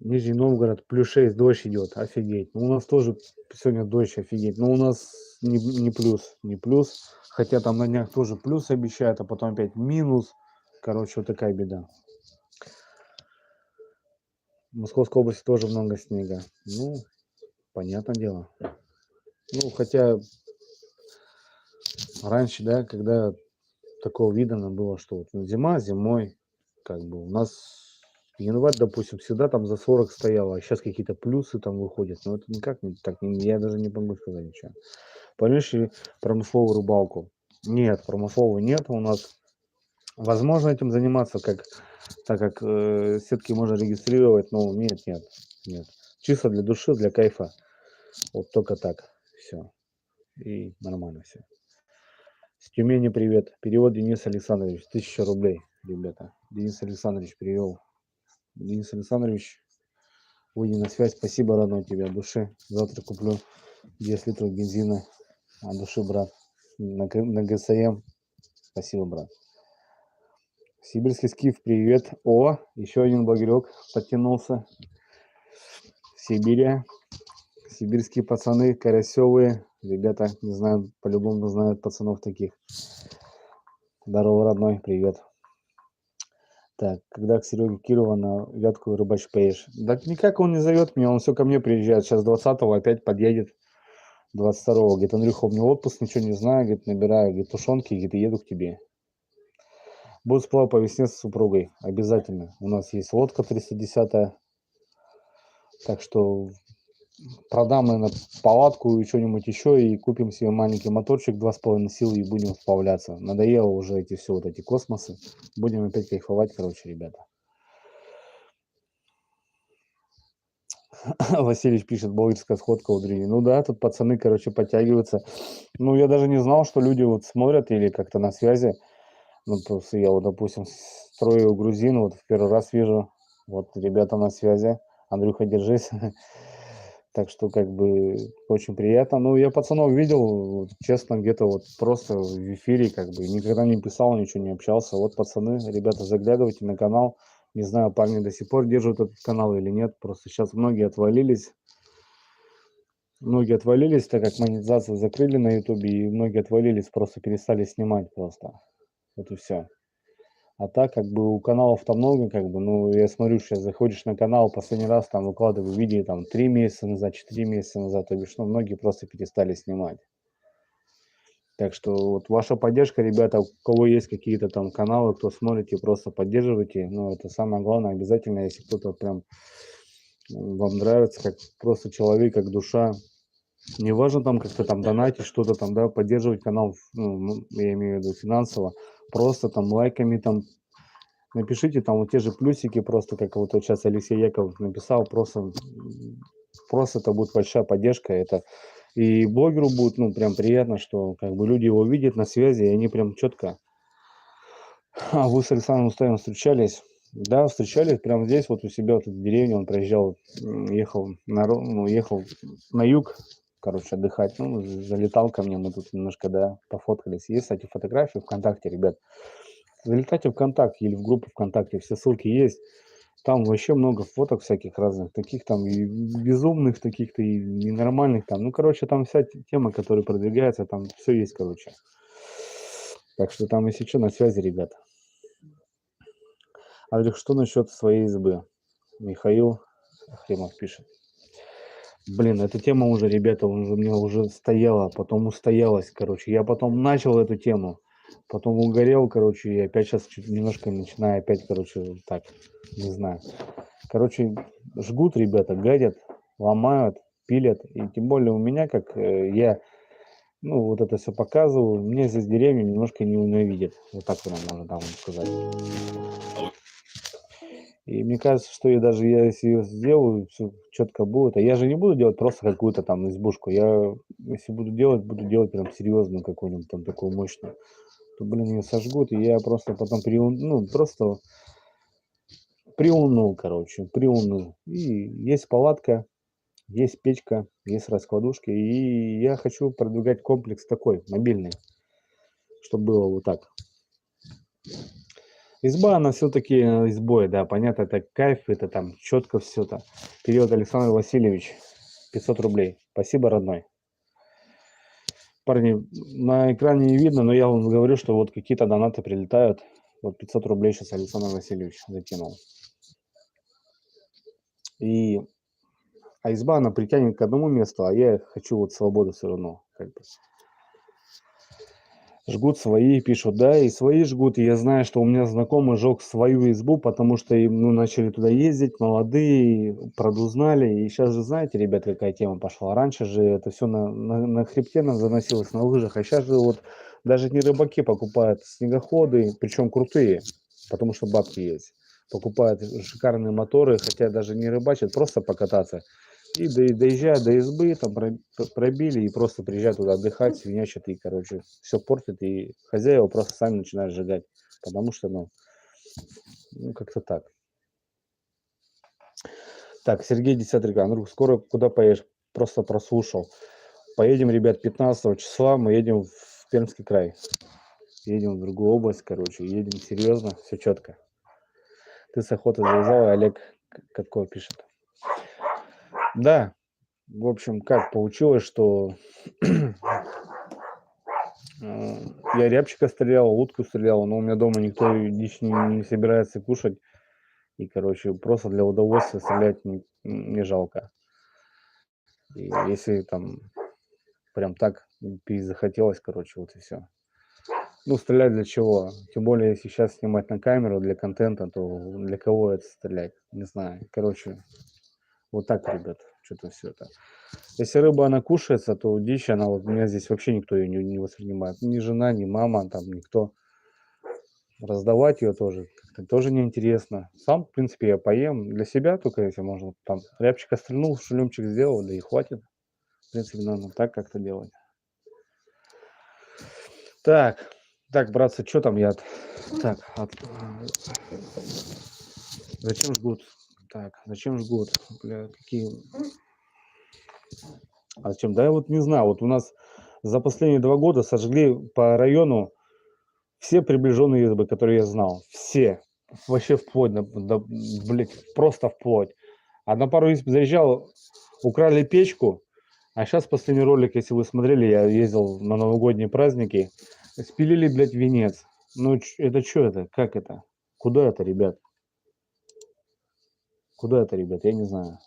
Нижний Новгород, плюс 6, дождь идет. Офигеть. Ну, у нас тоже сегодня дождь, офигеть. Но у нас не плюс. Хотя там на днях тоже плюс обещают, а потом опять минус. Короче, вот такая беда. В Московской области тоже много снега. Ну, понятное дело. Ну, хотя раньше, да, когда такого видано было, что вот зима зимой, как бы у нас январь, допустим, всегда там за 40 стояло, а сейчас какие-то плюсы там выходят. Но это никак не так, я даже не могу сказать ничего. Понимаешь, промысловую рыбалку? Нет, промысловой нет у нас. Возможно этим заниматься, так как сетки можно регистрировать, но нет. Чисто для души, для кайфа. Вот только так. Все. И нормально все. С Тюмени привет. Перевод Денис Александрович. 1000 рублей, ребята. Денис Александрович перевел. Денис Александрович, выйди на связь. Спасибо, родной тебе, от души. Завтра куплю 10 литров бензина от души, брат. На ГСМ. Спасибо, брат. Сибирский скиф, привет. О, еще один багрек подтянулся. Сибиря. Сибирские пацаны, карасевые. Ребята, не знаю, по-любому знают пацанов таких. Здорово, родной, привет. Так, когда к Сереге Кирова на вятку рыбачь поедешь? Да никак он не зовет меня, он все ко мне приезжает. Сейчас 20-го опять подъедет. 22-го. Говорит, Андрюха, у меня отпуск, ничего не знаю. Говорит, набираю, говорит, тушенки, говорит, и еду к тебе. Будет сплав по весне с супругой. Обязательно. У нас есть лодка 310-я. Так что продам, наверное, палатку и что-нибудь еще, и купим себе маленький моторчик 2,5 силы и будем сплавляться. Надоело уже эти все вот эти космосы. Будем опять кайфовать, короче, ребята. Васильевич пишет, блогерская сходка у Дрини. Ну да, тут пацаны, короче, подтягиваются. Ну, я даже не знал, что люди вот смотрят или как-то на связи. Ну, просто я вот, допустим, строю грузин, вот в первый раз вижу. Вот ребята на связи. Андрюха, держись. Так что, как бы, очень приятно. Ну, я пацанов видел, вот, честно, где-то вот просто в эфире, как бы, никогда не писал, ничего не общался. Вот, пацаны, ребята, заглядывайте на канал. Не знаю, парни до сих пор держат этот канал или нет. Просто сейчас многие отвалились. Многие отвалились, так как монетизацию закрыли на ютубе, и многие отвалились, просто перестали снимать просто. Вот и все. А так, как бы, у каналов-то много, как бы, ну, я смотрю, сейчас заходишь на канал, последний раз там выкладываю видео, там, 3 месяца назад, 4 месяца назад, то бишь, ну, многие просто перестали снимать. Так что вот ваша поддержка, ребята, у кого есть какие-то там каналы, кто смотрите, просто поддерживайте, ну, это самое главное, обязательно, если кто-то прям вам нравится, как просто человек, как душа, не важно там как-то там донатить, что-то там, да, поддерживать канал, ну, я имею в виду финансово, просто там лайками там напишите там вот те же плюсики, просто как вот сейчас Алексей Яковлев написал, просто это будет большая поддержка, это и блогеру будет, ну, прям приятно, что как бы люди его видят на связи, и они прям четко. А вы с Александром Устаевым встречались? Да, встречались прямо здесь, вот у себя, вот в деревне, он приезжал, ехал на юг, короче, отдыхать, ну, залетал ко мне, мы тут немножко, да, пофоткались. Есть, кстати, фотографии ВКонтакте, ребят. Залетайте в ВКонтакте или в группу ВКонтакте, все ссылки есть. Там вообще много фоток всяких разных, таких там и безумных, таких-то и ненормальных там. Ну, короче, там вся тема, которая продвигается, там все есть, короче. Так что там, если что, на связи, ребята. А говорю, что насчет своей избы? Михаил Хремов пишет. Блин, эта тема уже, ребята, уже у меня уже стояла, потом устоялась, короче. Я потом начал эту тему, потом угорел, короче, и опять сейчас чуть немножко начинаю опять, короче, так, не знаю. Короче, жгут, ребята, гадят, ломают, пилят. И тем более у меня, как я, ну, вот это все показываю, мне здесь деревню немножко не ненавидят. Вот так вот можно там сказать. И мне кажется, что я даже если её сделаю, все четко будет. А я же не буду делать просто какую-то там избушку. Я, если буду делать прям серьезную какую-нибудь там такую мощную. То, блин, ее сожгут, и я просто потом ну, просто приуныл, короче, приуныл. И есть палатка, есть печка, есть раскладушки. И я хочу продвигать комплекс такой, мобильный, чтобы было вот так. Изба, она все-таки избой, да, понятно, это кайф, это там четко все это. Период Александр Васильевич, 500 рублей. Спасибо, родной. Парни, на экране не видно, но я вам говорю, что вот какие-то донаты прилетают. Вот 500 рублей сейчас Александр Васильевич закинул. И изба, она притянет к одному месту, а я хочу вот свободу все равно. Как бы. Жгут свои, пишут, да, и свои жгут. И я знаю, что у меня знакомый жег свою избу, потому что ну, начали туда ездить, молодые, продузнали. И сейчас же, знаете, ребят, какая тема пошла. Раньше же это все на хребте нам заносилось, на лыжах. А сейчас же вот даже не рыбаки покупают снегоходы, причем крутые, потому что бабки есть. Покупают шикарные моторы, хотя даже не рыбачат, просто покататься. И доезжая до избы, там пробили и просто приезжают туда отдыхать, свинячат и, короче, все портят, и хозяева просто сами начинают сжигать, потому что, ну как-то так. Так, Сергей Десятрик, Андрюх, скоро куда поедешь? Просто прослушал. Поедем, ребят, 15 числа, мы едем в Пермский край. Едем в другую область, короче, едем серьезно, все четко. Ты с охоты завязал, Олег Катко пишет. Да, в общем, как получилось, что я рябчика стрелял, утку стрелял, но у меня дома никто дичь не собирается кушать. И, короче, просто для удовольствия стрелять не жалко. И если там прям так захотелось, короче, вот и все. Ну, стрелять для чего? Тем более, если сейчас снимать на камеру для контента, то для кого это стрелять? Не знаю. Короче, вот так, ребят, что-то все это. Если рыба, она кушается, то дичь, она вот, у меня здесь вообще никто ее не воспринимает. Ни жена, ни мама, там, никто. Раздавать ее тоже как-то тоже неинтересно. Сам, в принципе, я поем для себя, только если можно, там, рябчика стрельнул, шулемчик сделал, да и хватит. В принципе, надо так как-то делать. Так, так, братцы, что там я... Так, зачем жгут? Так, зачем жгут? Бля, какие... А зачем? Да я вот не знаю, вот у нас за последние 2 года сожгли по району все приближенные избы, которые я знал. Все. Вообще вплоть, блядь, просто вплоть. А на пару изб заезжал, украли печку. А сейчас последний ролик, если вы смотрели, я ездил на новогодние праздники. Спилили, блядь, венец. Ну, это что это? Как это? Куда это, ребят? Куда это, ребят? Я не знаю.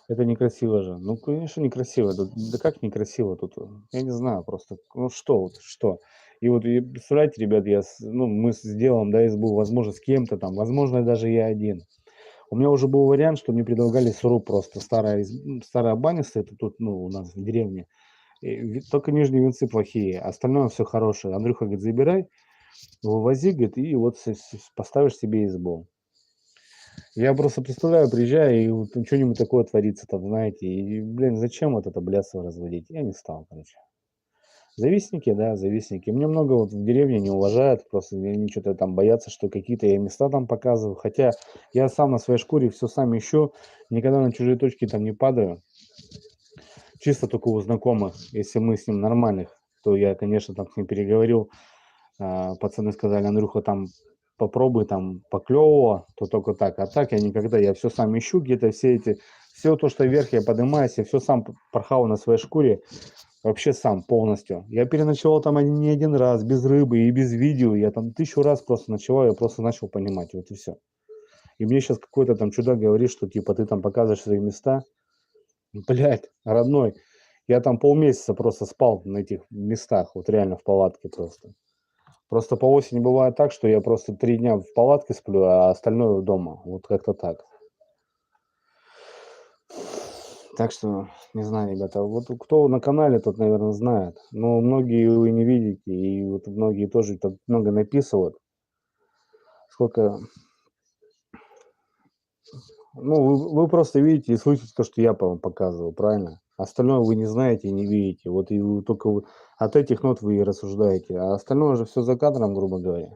Это некрасиво же. Ну, конечно, некрасиво. Да как некрасиво тут? Я не знаю просто. Ну, что вот, что? И вот, и представляете, ребят, ну, мы сделаем, да, избу, возможно, с кем-то там, возможно, даже я один. У меня уже был вариант, что мне предлагали сруб просто. Старая баня стоит тут, ну, у нас в деревне. Только нижние венцы плохие, остальное все хорошее. Андрюха говорит, забирай, вывози, говорит, и вот поставишь себе избу. Я просто представляю, приезжаю, и вот что-нибудь такое творится там, знаете, и, блин, зачем вот это блядство разводить? Я не стал, короче. Завистники, да, завистники. Мне много вот в деревне не уважают, просто они что-то там боятся, что какие-то я места там показываю. Хотя я сам на своей шкуре все сам ищу, никогда на чужие точки там не падаю. Чисто только у знакомых, если мы с ним нормальных, то я, конечно, там с ним переговорил. Пацаны сказали, Андрюха, там попробуй там поклевого, то только так. А так я никогда, я все сам ищу где-то, все то, что вверх я поднимаюсь, я все сам порхал на своей шкуре, вообще сам полностью. Я переночевал там не один раз, без рыбы и без видео, я там 1000 раз просто ночевал, я просто начал понимать, вот и все. И мне сейчас какой-то там чудак говорит, что типа ты там показываешь свои места. Блядь, родной, я там полмесяца просто спал на этих местах, вот реально в палатке просто. Просто по осени бывает так, что я просто 3 дня в палатке сплю, а остальное дома. Вот как-то так. Так что, не знаю, ребята, вот кто на канале, тот, наверное, знает. Но многие вы не видите, и вот многие тоже тут много написывают. Сколько... Ну, вы просто видите и слышите то, что я вам показываю, правильно? Остальное вы не знаете и не видите. Вот и вы только от этих нот вы и рассуждаете. А остальное же все за кадром, грубо говоря.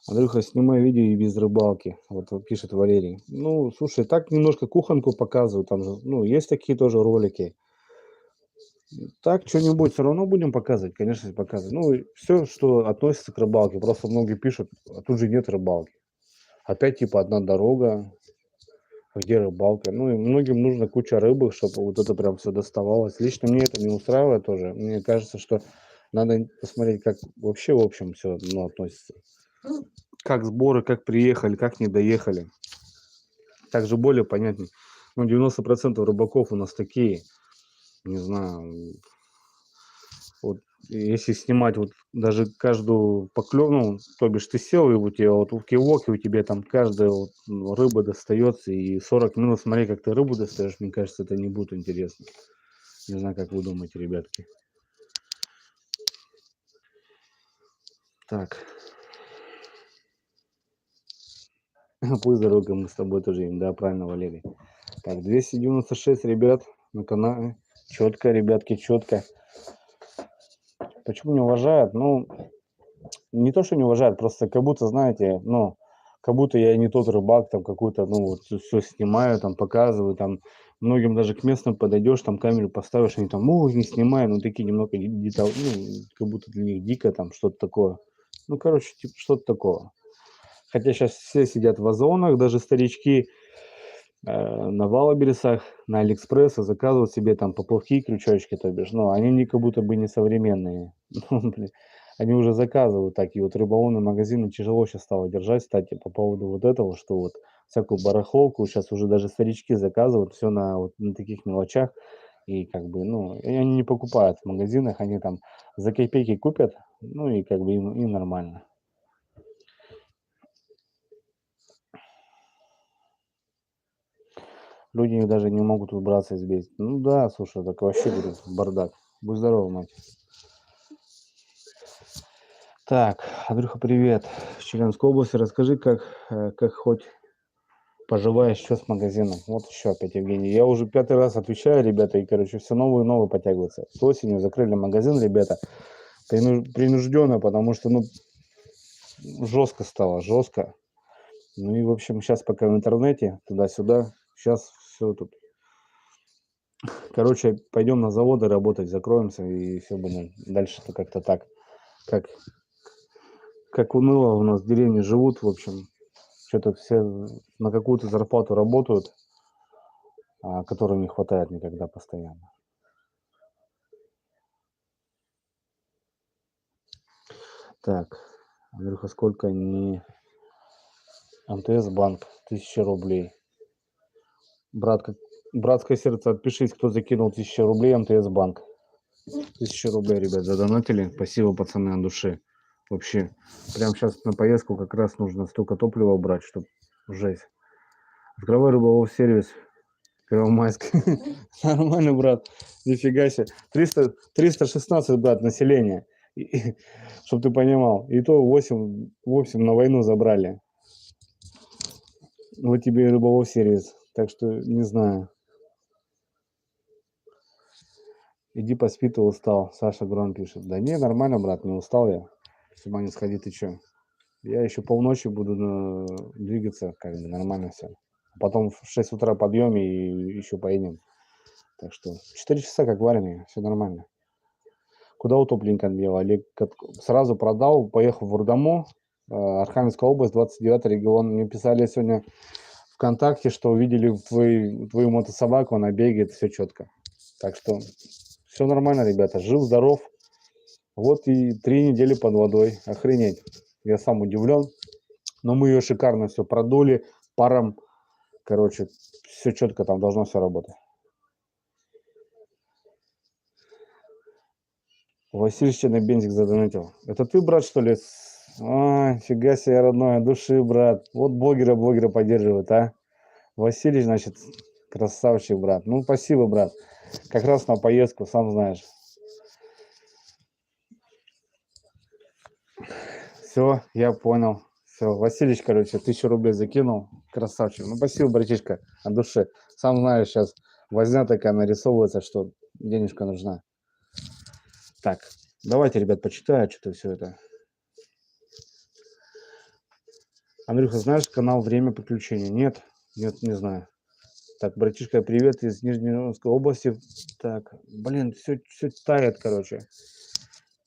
Андрюха, снимай видео и без рыбалки. Вот пишет Валерий. Ну, слушай, так немножко кухонку показываю. Там же, ну, есть такие тоже ролики. Так, что-нибудь все равно будем показывать, конечно, показывать. Ну, все, что относится к рыбалке. Просто многие пишут, а тут же нет рыбалки. Опять типа одна дорога, а где рыбалка? Ну, и многим нужно куча рыбы, чтобы вот это прям все доставалось. Лично мне это не устраивает тоже. Мне кажется, что надо посмотреть, как вообще, в общем, все ну, относится. Как сборы, как приехали, как не доехали. Также более понятнее. Ну, 90% рыбаков у нас такие, не знаю, вот если снимать вот даже каждую поклев, ну, то бишь ты сел, и у тебя вот в кивоке у тебя там каждая вот рыба достается, и 40 минут смотри, как ты рыбу достаешь, мне кажется, это не будет интересно. Не знаю, как вы думаете, ребятки. Так. Пусть дорога, мы с тобой тоже им, да, правильно, Валерий. Так, 296, ребят, на канале. Четко, ребятки, четко. Почему не уважают? Ну, не то, что не уважают, просто как будто, знаете, ну, как будто я не тот рыбак, там, какую-то, ну, вот, все снимаю, там, показываю, там, многим даже к местным подойдешь, там, камеру поставишь, они там, не снимаю, ну, такие немного, ну, как будто для них дико, там, что-то такое. Ну, короче, типа, что-то такого. Хотя сейчас все сидят в озонах, даже старички на Валабересах, на Алиэкспресс заказывают себе там поплавки, крючочки, то бишь, но они не как будто бы не современные. Ну, блин, они уже заказывают так, и вот рыболовные магазины тяжело сейчас стало держать, кстати, по поводу вот этого, что вот всякую барахолку сейчас уже даже старички заказывают, все на, вот, на таких мелочах, И как бы, ну, и они не покупают в магазинах, они там за копейки купят, ну и как бы им нормально. Люди даже не могут убраться из бездны. Ну да, слушай, так вообще, говорю, бардак. Будь здоров, мать. Так, Андрюха, привет. В Челябинской области расскажи, как хоть поживаешь, что с магазином. Вот еще опять, Евгений. Я уже 5-й раз отвечаю, ребята, и, короче, все новые и новые подтягиваются. С осенью закрыли магазин, ребята, принужденно, потому что, ну, жестко стало, жестко. Ну и, в общем, сейчас пока в интернете, туда-сюда, сейчас все тут. Короче, пойдем на заводы работать, закроемся, и все будем дальше-то как-то так. Как уныло у нас в деревне живут, в общем. Что-то все на какую-то зарплату работают, которой не хватает никогда постоянно. Так, Андрюха, сколько не МТС банк? 1000 рублей. Братское сердце, отпишись, кто закинул 1000 рублей МТС банк. 1000 рублей, ребят, задонатили. Спасибо, пацаны, от души. Вообще, прямо сейчас на поездку как раз нужно столько топлива убрать, чтобы жесть. Открывай рыболов сервис. Первомайск. Нормально, брат. Нифига себе. 316, брат, население. Чтобы ты понимал. И то 8 на войну забрали. Вот тебе и рыболов сервис. Так что не знаю. Иди поспи, ты устал. Саша Грон пишет. Да не, нормально, брат, не устал я. С ума не сходи, ты чё? Я еще полночи буду двигаться, как бы нормально все. Потом в 6 утра подъем и еще поедем. Так что 4 часа как вареные, все нормально. Куда утопленник отбил? Олег сразу продал, поехал в Урдаму, Архангельская область, 29-й регион. Мне писали сегодня ВКонтакте, что увидели твою мотособаку, она бегает, все четко. Так что все нормально, ребята. Жив, здоров. Вот и 3 недели под водой. Охренеть. Я сам удивлен. Но мы ее шикарно все продули паром. Короче, все четко, там должно все работать. Василий на бензик задонатил. Это ты, брат, что ли? Фига себе, родной, от души, брат. Вот блогера поддерживает, а? Василий, значит, красавчик, брат. Ну, спасибо, брат. Как раз на поездку, сам знаешь. Все, я понял. Все, Василич, короче, 1000 рублей закинул. Красавчик. Ну, спасибо, братишка, от души. Сам знаешь, сейчас возня такая нарисовывается, что денежка нужна. Так, давайте, ребят, почитаю что-то все это. Андрюха, знаешь канал «Время приключений»? Нет, не знаю. Так, братишка, привет из Нижневартовской области. Так, блин, все тает, короче.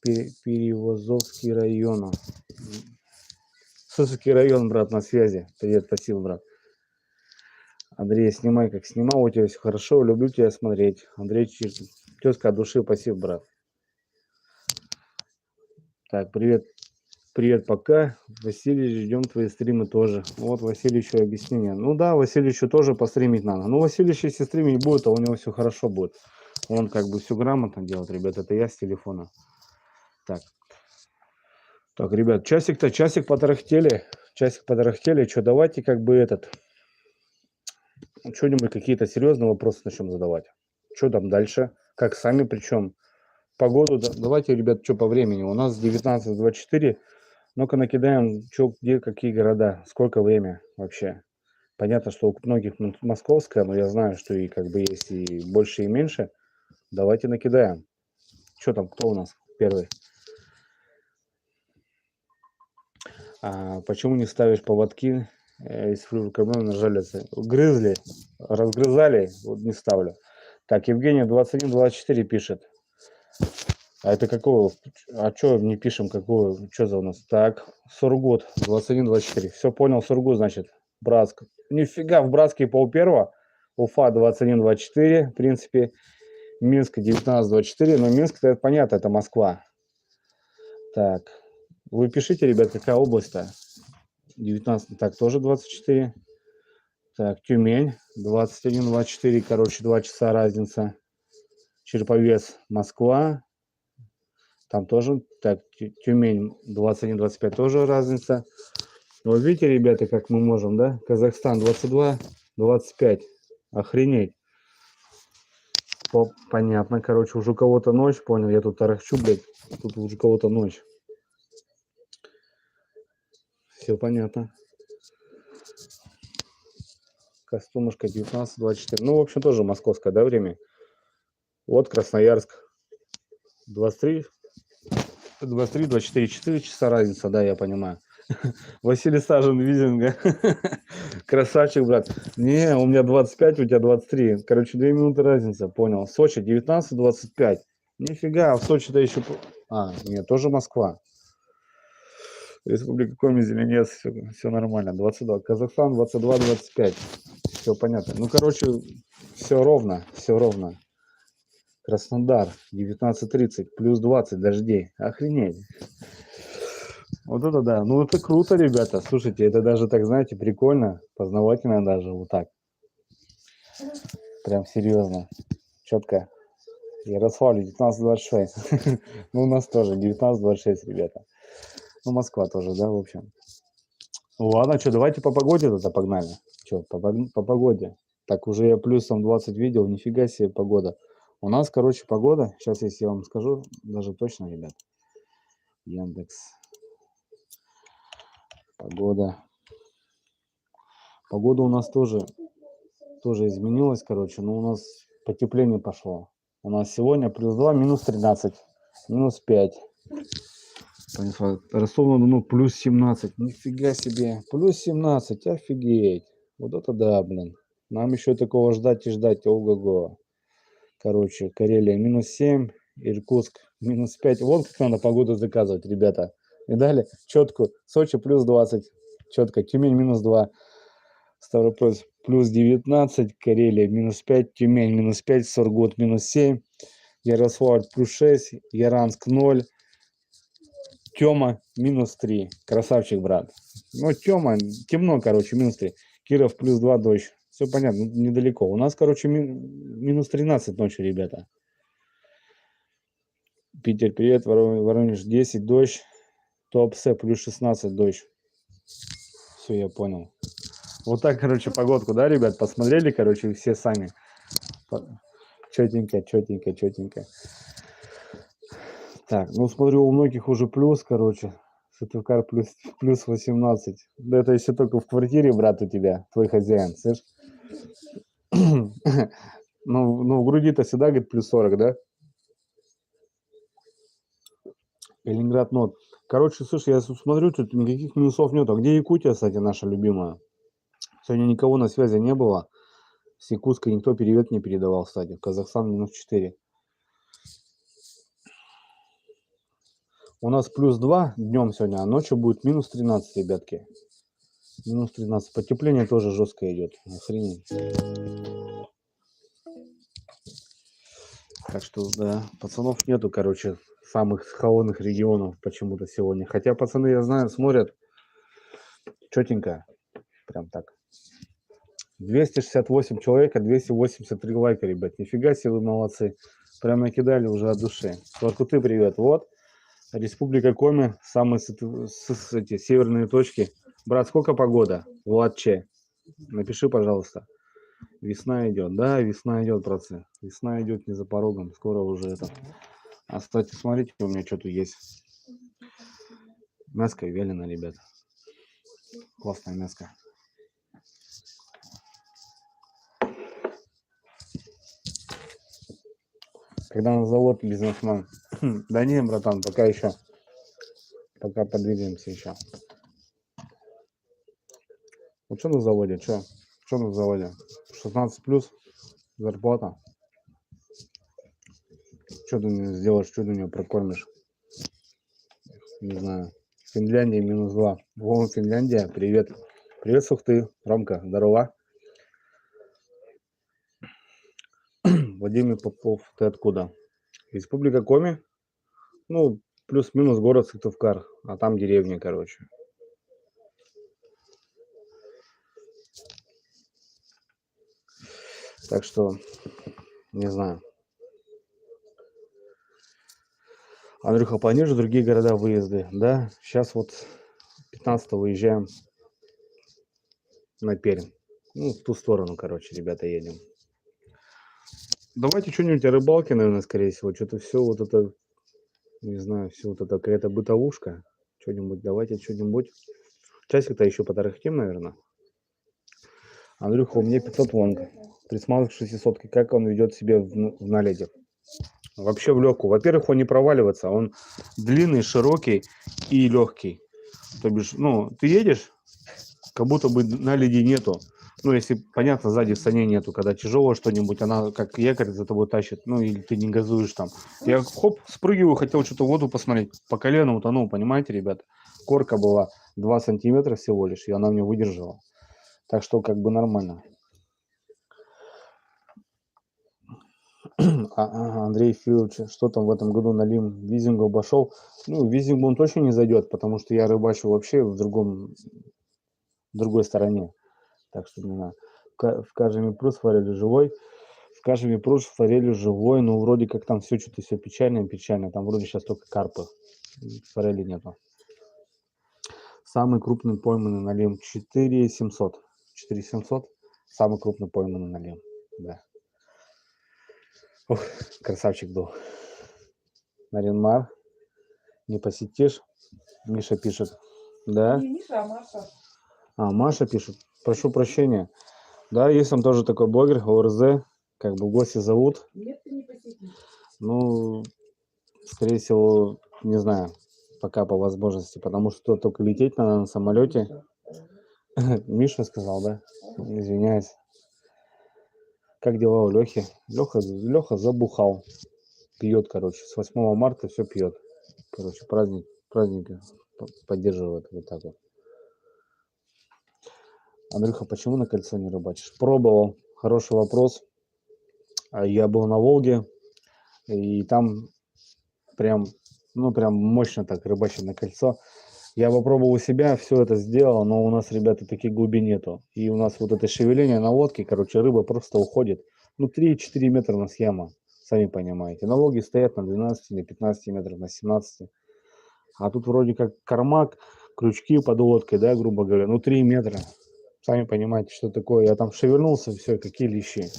Перевозовский район. Сусский район, брат, на связи. Привет, спасибо, брат. Андрей, снимай, как снимал, у тебя все хорошо, люблю тебя смотреть. Андрей Чиркин. Тезка от души, спасибо, брат. Так, привет, пока. Василий, ждем твои стримы тоже. Вот Васильевичу объяснение. Ну да, Васильевичу тоже постримить надо. Ну, Васильевич, если стримить будет, то у него все хорошо будет. Он как бы все грамотно делает, ребят. Это я с телефона. Так, ребят, часик потарахтели. Что, давайте как бы что-нибудь, какие-то серьезные вопросы начнем задавать. Что там дальше? Как сами причем? Погоду, давайте, ребят, что по времени? У нас 19:24. Ну-ка накидаем, что, где, какие города, сколько время вообще. Понятно, что у многих московская, но я знаю, что и как бы есть и больше, и меньше. Давайте накидаем. Что там, кто у нас первый? Почему не ставишь поводки из флюорокарбона на жалице? Грызли, разгрызали, вот не ставлю. Так, Евгения 2124 пишет. А это какого? А что не пишем, какого? Что за у нас? Так, Сургут 2124. Все понял, Сургут, значит. Братск. Нифига, в Братске полперво. Уфа 2124, в принципе. Минск 1924. Но Минск, это понятно, это Москва. Так, вы пишите, ребят, какая область-то? 19, так, тоже 24. Так, Тюмень 21-24, короче, 2 часа разница. Череповец, Москва. Там тоже, так, Тюмень 21-25 тоже разница. Вот видите, ребята, как мы можем, да? Казахстан 22-25. Охренеть. Понятно, короче, уже у кого-то ночь, понял, я тут тарахчу, блядь. Тут уже у кого-то ночь. Все понятно. Костомушка 19-24. Ну, в общем, тоже московское, да, время? Вот Красноярск 23, 23-24, 4 часа разница, да, я понимаю. Василий Сажин, Визинга. Красавчик, брат. Не, у меня 25, у тебя 23. Короче, 2 минуты разница, понял. Сочи 19-25. Нифига, в Сочи-то еще... Нет, тоже Москва. Республика Коми, Зеленец, все нормально. 22. Казахстан 22-25. Все понятно. Ну, короче, все ровно, все ровно. Краснодар 19:30, плюс 20 дождей. Охренеть. Вот это да. Ну, это круто, ребята. Слушайте, это даже так, знаете, прикольно, познавательно даже вот так. Прям серьезно. Четко. Ярославль 19:26. Ну, у нас тоже 19:26, ребята. Ну, Москва тоже, да, в общем. Ну, ладно, что, давайте по погоде тогда погнали. Что, по погоде. Так, уже я плюсом 20 видел, нифига себе погода. У нас, короче, погода. Сейчас, если я вам скажу, даже точно, ребят. Яндекс. Погода. Погода у нас тоже изменилась, короче. Но у нас потепление пошло. У нас сегодня плюс 2, минус 13, минус 5. Ростов-на-Дону плюс 17. Нифига себе. Плюс 17. Офигеть. Вот это да, блин. Нам еще такого ждать и ждать. Ого-го. Короче, Карелия минус 7. Иркутск минус 5. Вот как надо погоду заказывать, ребята. Видали? Четко. Сочи плюс 20. Четко. Тюмень минус 2. Ставрополь плюс 19. Карелия минус 5. Тюмень минус 5. Сургут минус 7. Ярославль плюс 6. Яранск 0. Тёма минус 3. Красавчик, брат. Ну, Тёма, темно, короче, минус 3. Киров плюс 2, дождь. Все понятно, недалеко. У нас, короче, минус 13 ночью, ребята. Питер, привет. Воронеж 10, дождь. Туапсе плюс 16, дождь. Все, я понял. Вот так, короче, погодку, да, ребят? Посмотрели, короче, все сами. Четенько, четенько, четенько. Так, ну смотрю, у многих уже плюс, короче. Сыктывкар плюс 18. Да это если только в квартире, брат, у тебя, твой хозяин, слышь? Ну, в груди-то всегда, говорит, плюс 40, да? Ленинград, нот. Короче, слушай, я смотрю, тут никаких минусов нету. А где Якутия, кстати, наша любимая? Сегодня никого на связи не было. С Якутской никто привет не передавал, кстати. Казахстан минус 4. У нас плюс 2 днем сегодня, а ночью будет минус 13, ребятки. Минус 13. Потепление тоже жестко идет. Охренеть. Так что, да, пацанов нету, короче, самых холодных регионов почему-то сегодня. Хотя пацаны, я знаю, смотрят четенько. Прям так. 268 человек, а 283 лайка, ребят. Нифига себе, вы молодцы. Прям накидали уже от души. Воркуты, привет. Вот. Республика Коми, самые эти северные точки. Брат, сколько погода? Влад Че. Напиши, пожалуйста. Весна идет. Да, весна идет, братцы. Весна идет не за порогом. Скоро уже это. А, кстати, смотрите, у меня что-то есть. Мяско вялено, ребят. Классное мяско. Когда на завод бизнесмен. Да не, братан, пока еще. Пока подвигаемся еще. Вот что на заводе? Что на заводе? 16 плюс зарплата. Что ты мне сделаешь, что ты меня прокормишь? Не знаю. Финляндия минус 2. Вон, Финляндия, привет. Привет, Сухты. Ромка, здорово. Владимир Попов, ты откуда? Республика Коми? Ну, плюс-минус город Сыктывкар, а там деревня, короче. Так что, не знаю. Андрюха, планируешь другие города выезды? Да, сейчас вот 15 выезжаем на Пермь. Ну, в ту сторону, короче, ребята, едем. Давайте что-нибудь о рыбалке, наверное, скорее всего. Что-то все вот это, не знаю, все вот это какая-то бытовушка. Что-нибудь, давайте что-нибудь. Часик-то еще потарахтим, наверное. Андрюха, у меня 500 вон. Присматриваю к 600. Как он ведет себя в налете? Вообще в легкую. Во-первых, он не проваливается. Он длинный, широкий и легкий. То бишь, ну, ты едешь, как будто бы наледи нету. Ну, если, понятно, сзади в сане нету, когда тяжелое что-нибудь, она как якорь за тобой тащит, ну, или ты не газуешь там. Я хоп, спрыгиваю, хотел что-то в воду посмотреть, по колено утонул, понимаете, ребята? Корка была 2 сантиметра всего лишь, и она мне выдержала. Так что как бы нормально. Андрей Филович, что там в этом году на Лим Визингу обошел? Ну, Визингу он точно не зайдет, потому что я рыбачу вообще в другой стороне. Так что не знаю. В Кажеме Прус форелью живой. В Кажеме Прус форелью живой, но вроде как там все что-то все печально. Там вроде сейчас только карпы. Форели нету. Самый крупный пойманный налим 4700. 4700. Самый крупный пойманный налим. Да. Ух, красавчик был. Наринмар. Не посетишь? Миша пишет. Да? Не Миша, а Маша. Маша пишет. Прошу прощения. Да, есть там тоже такой блогер, ОРЗ. Как бы в гости зовут. Нет, ты не посетишь. Ну, скорее всего, не знаю, пока по возможности, потому что только лететь надо на самолете. Миша сказал, да? Извиняюсь. Как дела у Лехи? Леха забухал. Пьет, короче. С 8 марта все пьет. Короче, праздник поддерживает вот так вот. Андрюха, почему на кольцо не рыбачишь? Пробовал. Хороший вопрос. Я был на Волге, и там прям мощно так рыбачить на кольцо. Я попробовал у себя, все это сделал, но у нас, ребята, таких глубин нету. И у нас вот это шевеление на лодке, короче, рыба просто уходит. Ну, 3-4 метра у нас яма, сами понимаете. На Волге стоят на 12, на 15 метров, на 17. А тут вроде как кармак, крючки под лодкой, да, грубо говоря, ну, 3 метра. Сами понимаете, что такое. Я там шевельнулся, все, какие лещи.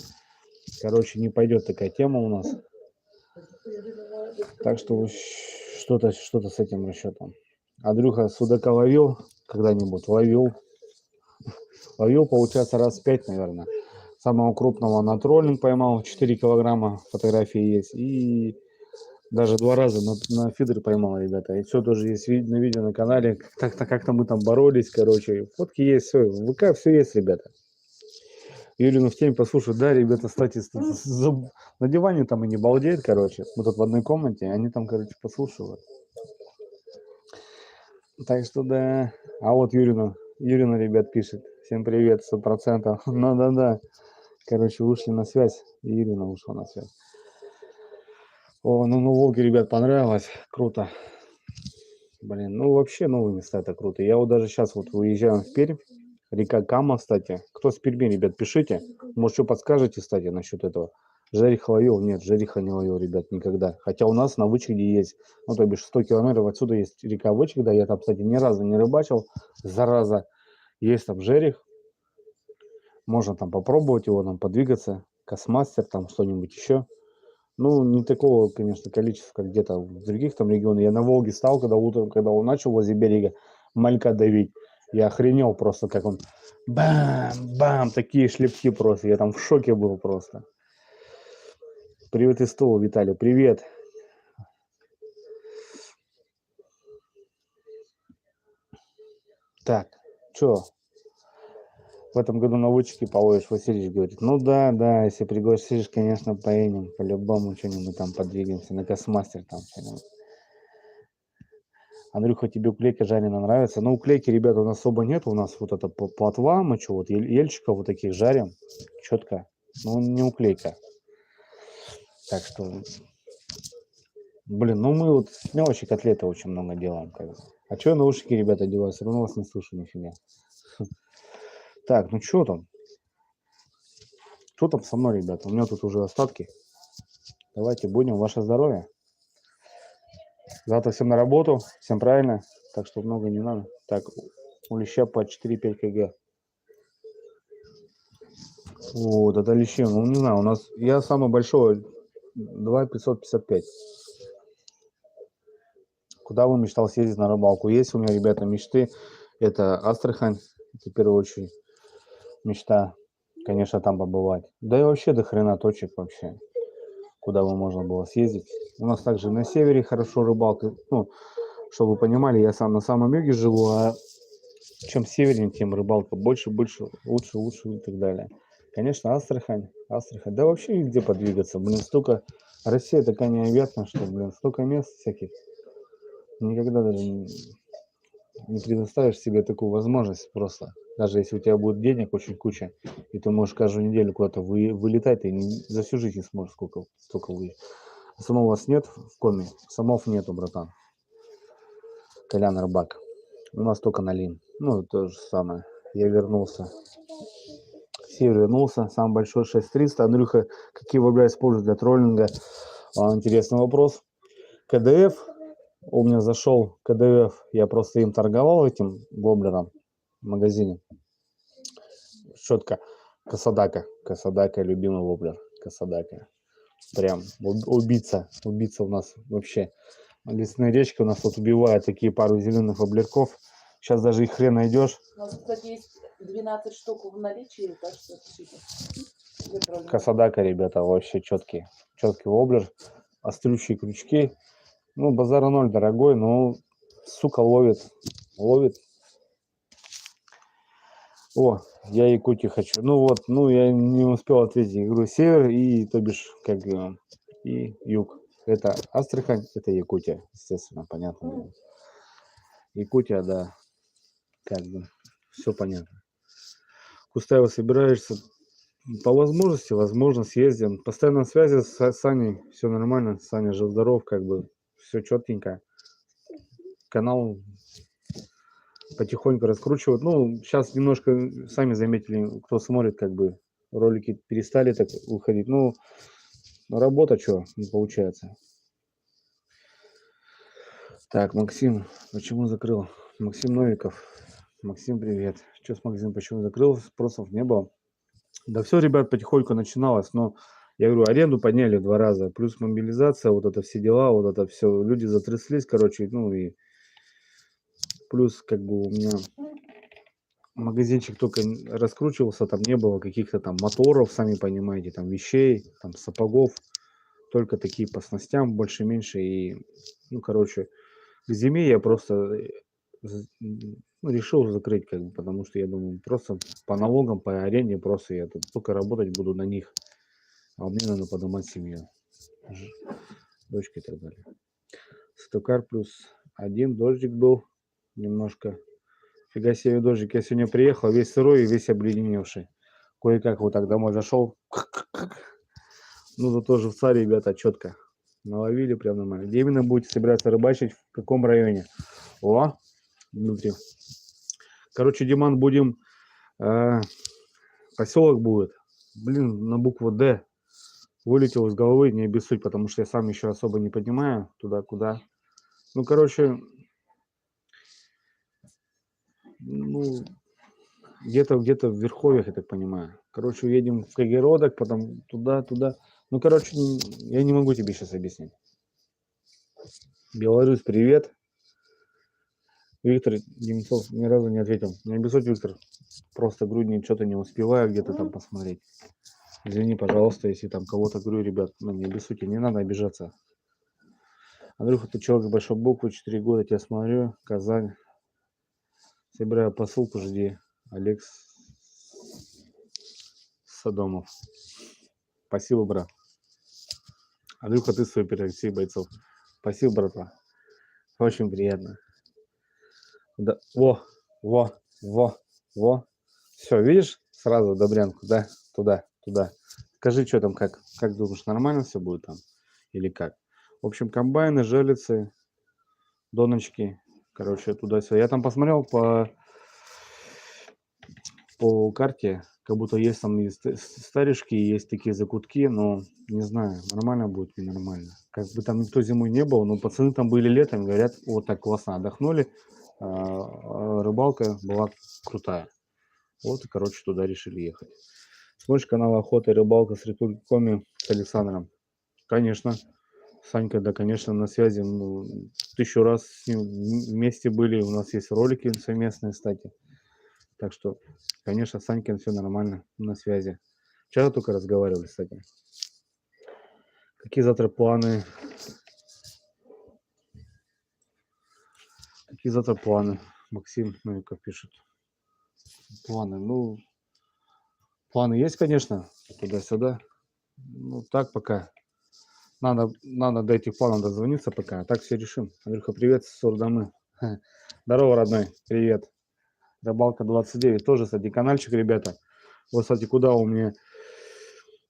Короче, не пойдет такая тема у нас. Так что что-то с этим расчетом. Андрюха судака ловил когда-нибудь? Ловил, получается, раз 5, наверное. Самого крупного на троллинг поймал, 4 килограмма, фотографии есть. И даже 2 раза на фидер поймал, ребята. И все тоже есть на видео на канале. Как-то мы там боролись, короче. Фотки есть, все. В ВК все есть, ребята. Юрину в тень послушать. Да, ребята, кстати, на диване там и не балдеют, короче. Мы тут в одной комнате, они там, короче, послушивают. Так что да. А вот Юрина, ребят, пишет. Всем привет, 100%. Ну да. Короче, вышли на связь. Юрина ушла на связь. О, ну Волге, ребят, понравилось. Круто. Блин, ну вообще новые места это круто. Я вот даже сейчас вот выезжаю в Пермь. Река Кама, кстати. Кто с Перми, ребят, пишите. Может, что подскажете, кстати, насчет этого. Жереха ловил? Нет, жереха не ловил, ребят, никогда. Хотя у нас на Вычегде есть, ну, то бишь 100 километров отсюда есть река Вычегда. Я там, кстати, ни разу не рыбачил, зараза. Есть там жерех. Можно там попробовать его, там подвигаться. Космастер, там что-нибудь еще. Ну, не такого, конечно, количества, как где-то в других там регионах. Я на Волге стал, когда утром, когда он начал возле берега малька давить. Я охренел просто, как он бам-бам, такие шлепки просто. Я там в шоке был просто. Привет из Тула, Виталий, привет. Так, что? В этом году на Вычеге половишь, Васильевич говорит. Ну да, если пригласишь, конечно, поедем. По-любому что-нибудь там подвигаемся. На Космастер там что-нибудь. Андрюха, тебе уклейка жареная нравится? Ну, уклейки, ребята, у нас особо нет. У нас вот это плотва, мы что, вот ельчиков вот таких жарим. Четко. Ну, не уклейка. Так что, блин, ну мы вот мелочи котлеты очень много делаем. Как бы. А что я наушники, ребята, делаю? Все равно вас не слышу нифига. Так, ну что там? Что там со мной, ребята? У меня тут уже остатки. Давайте будем. Ваше здоровье. Завтра всем на работу, всем правильно, так что много не надо. Так, у леща по 4-5 кг. Вот, это лещи, ну не знаю, у нас, я самый большой, 2,555. Куда бы мечтал съездить на рыбалку? Есть у меня, ребята, мечты. Это Астрахань, это в первую очередь мечта, конечно, там побывать. Да и вообще до хрена точек вообще, куда бы можно было съездить. У нас также на севере хорошо рыбалка. Ну, чтобы вы понимали, я сам на самом юге живу, а чем севернее, тем рыбалка больше, лучше, лучше и так далее. Конечно, Астрахань, Астрахань. Да вообще нигде подвигаться. Блин, столько... Россия такая необъятная, что, блин, столько мест всяких. Никогда даже не предоставишь себе такую возможность просто. Даже если у тебя будет денег очень куча, и ты можешь каждую неделю куда-то вылетать, ты за всю жизнь не сможешь столько выехать. А самого у вас нет в коме? Самов нету, братан. Колян Рыбак. У нас только налим. Ну, то же самое. Я вернулся. Север вернулся. Самый большой 6300. Андрюха, какие вобля используют для троллинга? Интересный вопрос. КДФ. У меня зашел КДФ. Я просто им торговал, этим воблером в магазине. Четко. Касадака. Касадака, любимый воблер. Касадака. Прям убийца. Убийца у нас вообще. Лесные речки у нас тут убивают такие пару зеленых воблерков. Сейчас даже их хрен найдешь. У нас, кстати, есть 12 штук в наличии, так что пишите. Касадака, ребята, вообще четкий. Четкий воблер. Острющие крючки. Ну, базара ноль дорогой, но, сука, ловит. Ловит. О, я Якутию хочу. Ну вот, ну я не успел ответить. Я говорю, север и, то бишь, как и юг. Это Астрахань, это Якутия, естественно, понятно. Якутия, да, как бы, все понятно. Кустаева собираешься? По возможности, возможно, съездим. Постоянно на связи с Саней, все нормально, Саня жив-здоров, как бы, все четенько. Канал потихоньку раскручивают. Ну, сейчас немножко, сами заметили, кто смотрит, как бы, ролики перестали так выходить. Ну, работа, что, не получается. Так, Максим, почему закрыл? Максим Новиков. Максим, привет. Что с Максимом, почему закрыл? Спросов не было. Да все, ребят, потихоньку начиналось, но я говорю, аренду подняли 2 раза, плюс мобилизация, вот это все дела, вот это все, люди затряслись, короче, ну и плюс как бы у меня магазинчик только раскручивался, там не было каких-то там моторов, сами понимаете, там вещей, там сапогов, только такие по снастям, больше-меньше, и, ну, короче, к зиме я просто ну, решил закрыть, как бы, потому что я думаю, просто по налогам, по аренде, просто я тут только работать буду на них. А мне надо поднимать семью, дочка и так далее. Стокар +1, дождик был немножко. Фига себе дождик. Я сегодня приехал, весь сырой и весь обледеневший. Кое-как вот так домой зашел. Ну, зато живца, ребята, четко. Наловили прям нормально. Где именно будете собираться рыбачить? В каком районе? О, Дмитрий. Короче, Диман, будем... поселок будет. Блин, на букву Д. Вылетел из головы, не обессудь, потому что я сам еще особо не понимаю, туда-куда. Ну, короче, ну, где-то в Верховьях, я так понимаю. Короче, уедем в Кагеродок, потом туда. Ну, короче, я не могу тебе сейчас объяснить. Беларусь, привет. Виктор Немцов ни разу не ответил. Не обессудь, Виктор. Просто грудни что-то не успеваю где-то там посмотреть. Извини, пожалуйста, если там кого-то говорю, ребят, ну, не обессудьте, не надо обижаться. Андрюха, ты человек большой буквы, 4 года тебя смотрю, Казань. Собираю посылку, жди. Олег Содомов. Спасибо, брат. Андрюха, ты супер, Алексей Бойцов. Спасибо, братва. Очень приятно. Да. Во. Все, видишь? Сразу Добрянку, да? Туда. Скажи, что там, как думаешь, нормально все будет там? Или как? В общем, комбайны, желицы, доночки. Короче, туда-сюда. Я там посмотрел по карте. как будто есть там и старишки, и есть такие закутки, но не знаю, нормально будет, ненормально. Как бы там никто зимой не был, но пацаны там были летом, говорят, вот так классно отдохнули, рыбалка была крутая. Вот и, короче, туда решили ехать. Смотришь канал «Охота и рыбалка» с Ритулькоми, с Александром? Конечно. Санька, да, конечно, на связи. Мы 1000 раз с ним вместе были. У нас есть ролики совместные, кстати. Так что, конечно, с Санькин все нормально, на связи. Вчера только разговаривали, кстати. Какие завтра планы? Какие завтра планы? Максим Новиков пишет. Планы, ну, планы есть, конечно, туда-сюда. Ну, так пока. Надо до этих планов дозвониться пока, а так все решим. Андрюха, привет с Сурдамы. Здорово, родной, привет. Рыбалка 29, тоже, кстати, каналчик, ребята. Вот, кстати, куда у меня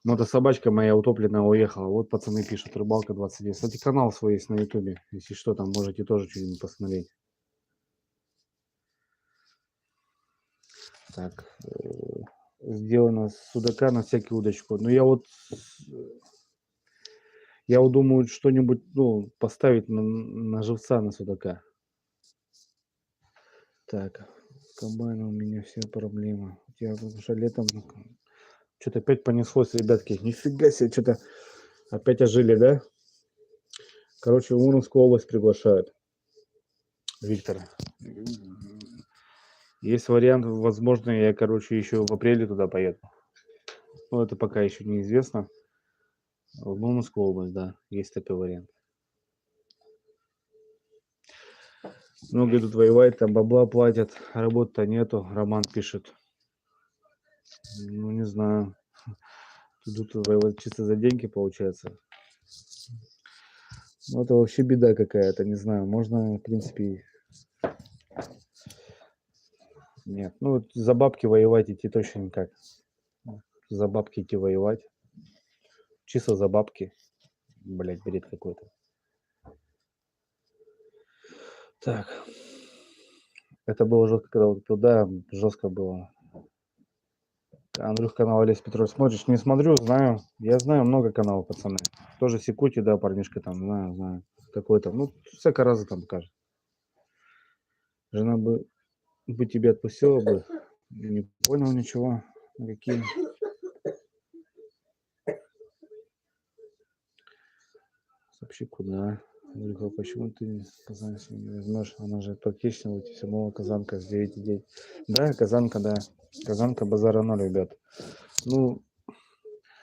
мотособачка моя утопленная уехала. Вот пацаны пишут, Рыбалка 29. Кстати, канал свой есть на ютубе. Если что, там можете тоже что-нибудь посмотреть. Так, сделано с судака на всякую удочку. Но я вот думаю, что-нибудь, ну, поставить на живца, на судака. Так, с комбайном у меня все проблемы. У тебя уже летом что-то опять понеслось, ребятки. Нифига себе, что-то опять ожили, да? Короче, в Мурманскую область приглашают. Виктор. Есть вариант, возможно, я, короче, еще в апреле туда поеду. Но это пока еще неизвестно. В Мурманскую область, да, есть такой вариант. Много идут воевать, там бабла платят, работы-то нету, Роман пишет. Ну, не знаю. Идут воевать чисто за деньги, получается. Ну, это вообще беда какая-то, не знаю. Можно, в принципе... Нет, ну, вот за бабки воевать идти точно никак. За бабки идти воевать. Чисто за бабки. Блять, бред какой-то. Так. Это было жестко, когда вот туда жестко было. Андрюх, канал Олесь Петров смотришь? Не смотрю, знаю. Я знаю много каналов, пацаны. Тоже Секути, да, парнишка там, знаю. Какой-то, ну, всяко раза там покажет. Жена бы тебя отпустила бы. Не понял ничего. Какие? Сообщи, куда? Андрюха, почему ты казанку не возьмешь? Она же практично вот все равно казанка с 9,9. Да, казанка, да. Казанка базара 0, ребят. Ну,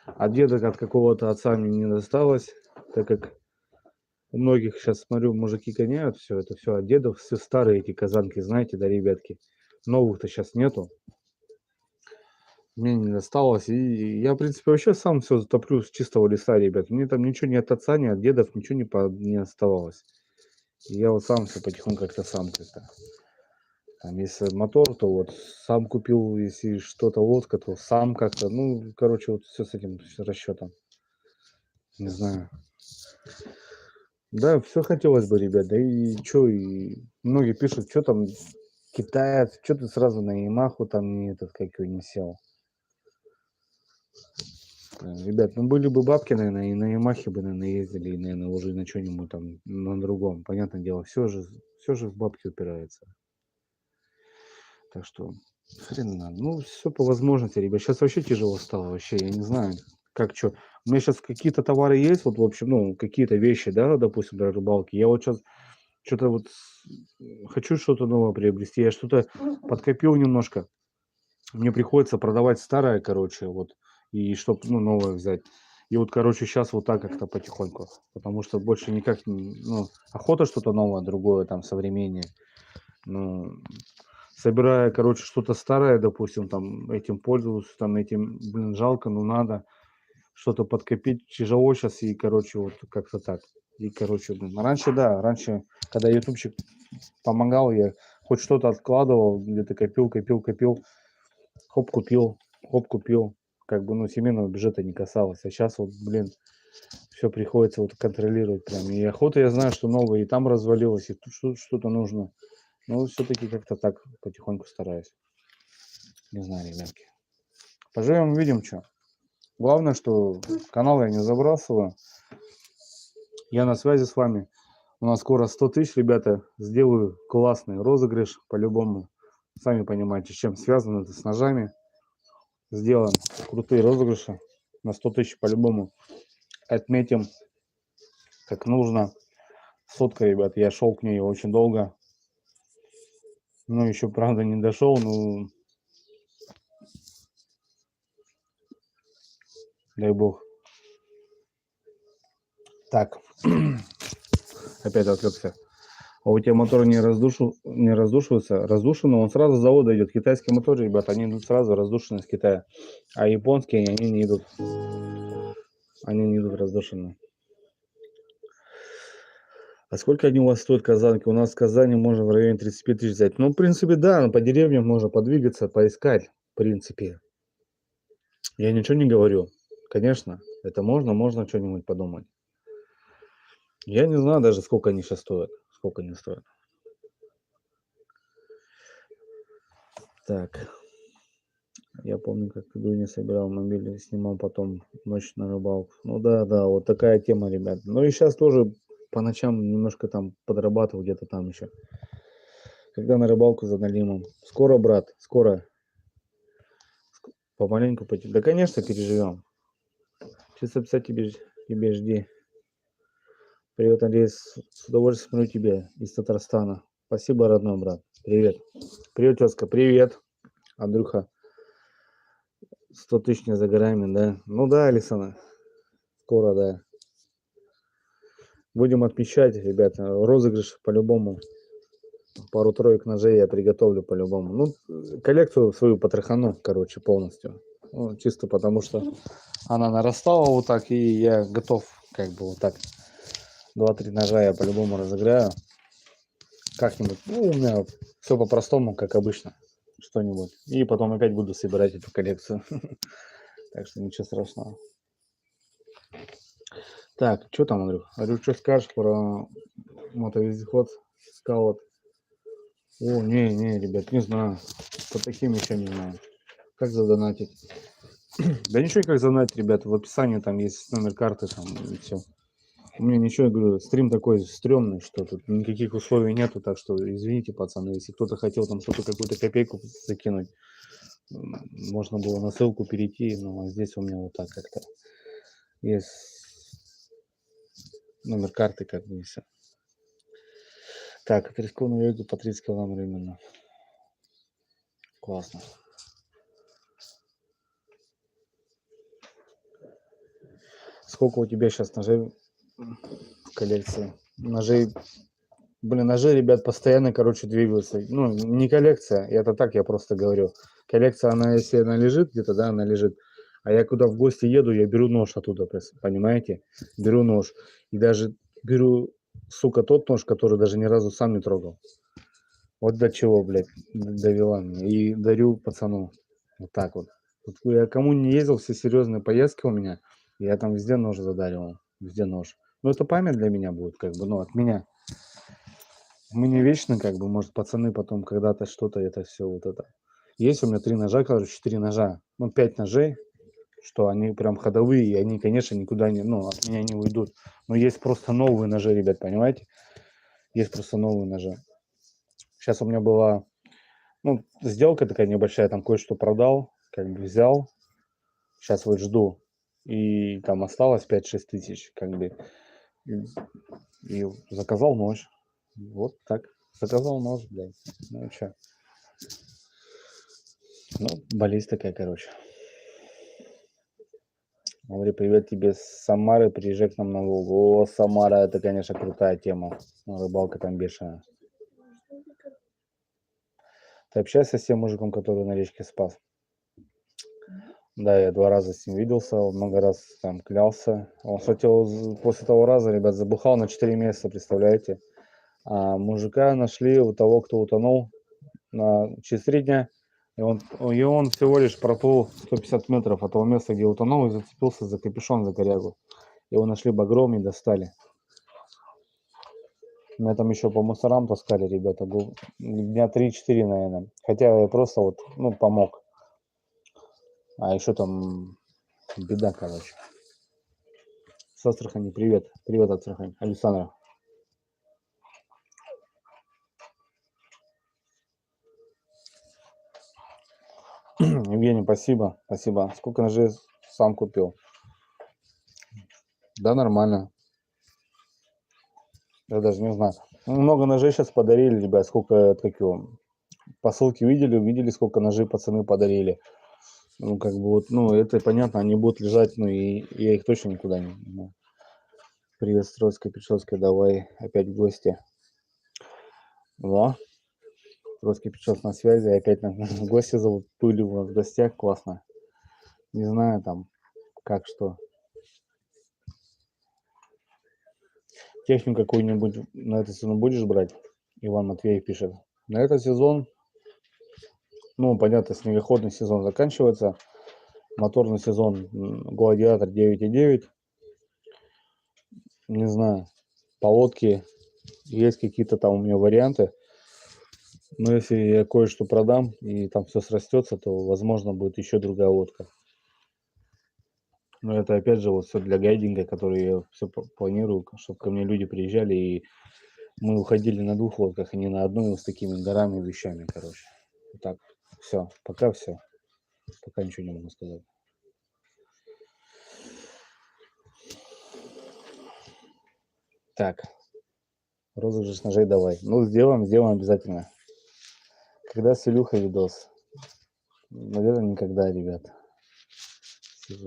от деда от какого-то отца мне не досталось, так как у многих сейчас смотрю, мужики гоняют все, это все от дедов, все старые эти казанки, знаете, да, ребятки. Новых-то сейчас нету. Мне не досталось. И я, в принципе, вообще сам все затоплю с чистого листа, ребят. Мне там ничего ни от отца, ни от дедов, ничего не оставалось. И я вот сам все потихоньку как-то сам как-то. Там, если мотор, то вот сам купил, если что-то лодка, то сам как-то. Ну, короче, вот все с этим расчетом. Не знаю. Да, все хотелось бы, ребят. Да и что, и многие пишут, что там китаец, что ты сразу на Ямаху там не этот, как его, не сел. Ребят, ну были бы бабки, наверное, и на Ямахе бы, наверное, ездили, и, наверное, уже на что-нибудь там, на другом. Понятное дело, все же в бабки упирается. Так что, хрен надо. Ну, все по возможности, ребят. Сейчас вообще тяжело стало, вообще, я не знаю, как что. У меня сейчас какие-то товары есть, вот, в общем, ну, какие-то вещи, да, допустим, для рыбалки. Я вот сейчас что-то вот хочу что-то новое приобрести. Я что-то подкопил немножко. Мне приходится продавать старое, короче, вот, и чтобы, ну, новое взять. И вот, короче, сейчас вот так как-то потихоньку. Потому что больше никак, ну, охота что-то новое, другое, там, современнее. Ну, собирая, короче, что-то старое, допустим, там, этим пользуюсь, там, этим, блин, жалко, но надо что-то подкопить. Тяжело сейчас, и, короче, вот как-то так. И, короче, блин, раньше, да, когда ютубчик помогал, я хоть что-то откладывал, где-то копил, хоп, купил. Как бы, ну, семейного бюджета не касалось. А сейчас вот, блин, все приходится вот контролировать прям. И охота, я знаю, что новое и там развалилось, и тут что-то нужно. Но все-таки как-то так потихоньку стараюсь. Не знаю, ребятки. Поживем, увидим, что. Главное, что канал я не забрасываю. Я на связи с вами. У нас скоро 100 тысяч, ребята. Сделаю классный розыгрыш по-любому. Сами понимаете, с чем связано это, с ножами. Сделаем крутые розыгрыши на 100 тысяч по-любому. Отметим, как нужно. Сотка, ребят, я шел к ней очень долго. Ну, еще, правда, не дошел, но дай бог. Так, опять отвлекся. А у тебя мотор не раздушивается? Раздушенный, он сразу с завода идет. Китайские моторы, ребят, они идут сразу раздушенные с Китая. А японские, они не идут. Они не идут раздушенные. А сколько они у вас стоят, казанки? У нас в Казани можно в районе 35 тысяч взять. Ну, в принципе, да, по деревням можно подвигаться, поискать, в принципе. Я ничего не говорю. Конечно, это можно что-нибудь подумать. Я не знаю даже, сколько они сейчас стоят. Сколько они стоят. Так, я помню, как в Дуне собирал мобильный, снимал потом ночь на рыбалку. Ну да, вот такая тема, ребят. Ну и сейчас тоже по ночам немножко там подрабатывал где-то там еще. Когда на рыбалку за налимом. Скоро, брат, скоро. Помаленьку пойти. Да, конечно, переживем. Чисто писать тебе жди. Привет, Андрей, с удовольствием смотрю тебя из Татарстана. Спасибо, родной брат. Привет. Привет, тезка, привет. Андрюха. 100 тысяч не за горами, да? Ну да, Алисана. Скоро, да. Будем отмечать, ребята, розыгрыш по-любому. Пару-троек ножей я приготовлю по-любому. Ну, коллекцию свою потрахану, короче, полностью. Ну, чисто потому, что она нарастала вот так, и я готов, как бы, вот так. 2-3 ножа я по-любому разыграю. Как-нибудь. Ну, у меня все по-простому, как обычно. Что-нибудь. И потом опять буду собирать эту коллекцию. Так что ничего страшного. Так, что там, Андрюх? Андрюх, что скажешь про мотовездеход Скаут? О, не, ребят, не знаю. По таким еще не знаю. Как задонатить? Да ничего, как задонатить, ребята. В описании там есть номер карты, там и все. У меня ничего, я говорю, стрим такой стрёмный, что тут никаких условий нету, так что извините, пацаны, если кто-то хотел там что-то, какую-то копейку закинуть, можно было на ссылку перейти, но здесь у меня вот так как-то есть номер карты, как бы и все. Так, от рискованного йога по 30 килограмм именно. Классно. Сколько у тебя сейчас ножей в коллекции? Ножей, ножи, ребят, постоянно, короче, двигаются. Ну, не коллекция, это так я просто говорю. Коллекция, она, если она лежит где-то, да, она лежит. А я куда в гости еду, я беру нож оттуда, понимаете? Беру нож. И даже беру, сука, тот нож, который даже ни разу сам не трогал. Вот до чего, блядь, довела меня. И дарю пацану. Вот так вот. Вот я кому не ездил, все серьезные поездки у меня, я там везде нож задаривал. Везде нож. Ну, это память для меня будет, как бы, ну, от меня. Мы не вечно, как бы, может, пацаны потом когда-то что-то, это все вот это. Есть у меня 3 ножа, короче, 4 ножа. Ну, 5 ножей, что они прям ходовые, и они, конечно, никуда не, ну, от меня не уйдут. Но есть просто новые ножи, ребят, понимаете? Есть просто новые ножи. Сейчас у меня была, ну, сделка такая небольшая, там кое-что продал, как бы взял. Сейчас вот жду. И там осталось 5-6 тысяч, как бы. И заказал нож. Вот так. Заказал нож, блядь. Ну, что? Ну, болезнь такая, короче. Говорю, привет тебе с Самары, приезжай к нам на Волгу. О, Самара, это, конечно, крутая тема. Рыбалка там бешеная. Ты общаешься с тем мужиком, который на речке спас? Да, я 2 раза с ним виделся, он много раз там клялся. Он, кстати, после того раза, ребят, забухал на 4 месяца, представляете? А мужика нашли у того, кто утонул через 3 дня. И он всего лишь проплыл 150 метров от того места, где утонул, и зацепился за капюшон, за корягу. Его нашли багром и достали. Меня там еще по мусорам таскали, ребята. Был дня 3-4, наверное. Хотя я просто вот, ну, помог. А еще там беда, короче. С Астрахани привет. Привет, Астрахань. Александра. Евгений, спасибо. Спасибо. Сколько ножей сам купил? Да, нормально. Я даже не знаю. Много ножей сейчас подарили, ребят. Сколько, как его, посылки видели, сколько ножей пацаны подарили. Ну, как бы вот, ну, это понятно, они будут лежать, ну, и я их точно никуда не... Ну. Привет, Стройская, Печорская, давай опять в гости. Во, Стройский, Печорск на связи, опять на гости зовут, были у нас в гостях, классно. Не знаю там, как что. Технику какую-нибудь на этот сезон будешь брать? Иван Матвеев пишет. На этот сезон, ну, понятно, снегоходный сезон заканчивается. Моторный сезон Гладиатор 9.9. Не знаю, по лодке есть какие-то там у меня варианты. Но если я кое-что продам и там все срастется, то возможно будет еще другая лодка. Но это опять же вот все для гайдинга, который я все планирую, чтобы ко мне люди приезжали и мы уходили на 2 лодках, а не на одной с такими горами и вещами, короче. Вот так. Все, пока все. Пока ничего не могу сказать. Так, розыгрыш ножей давай. Ну, сделаем обязательно. Когда с Илюхой видос? Наверное, никогда, ребят.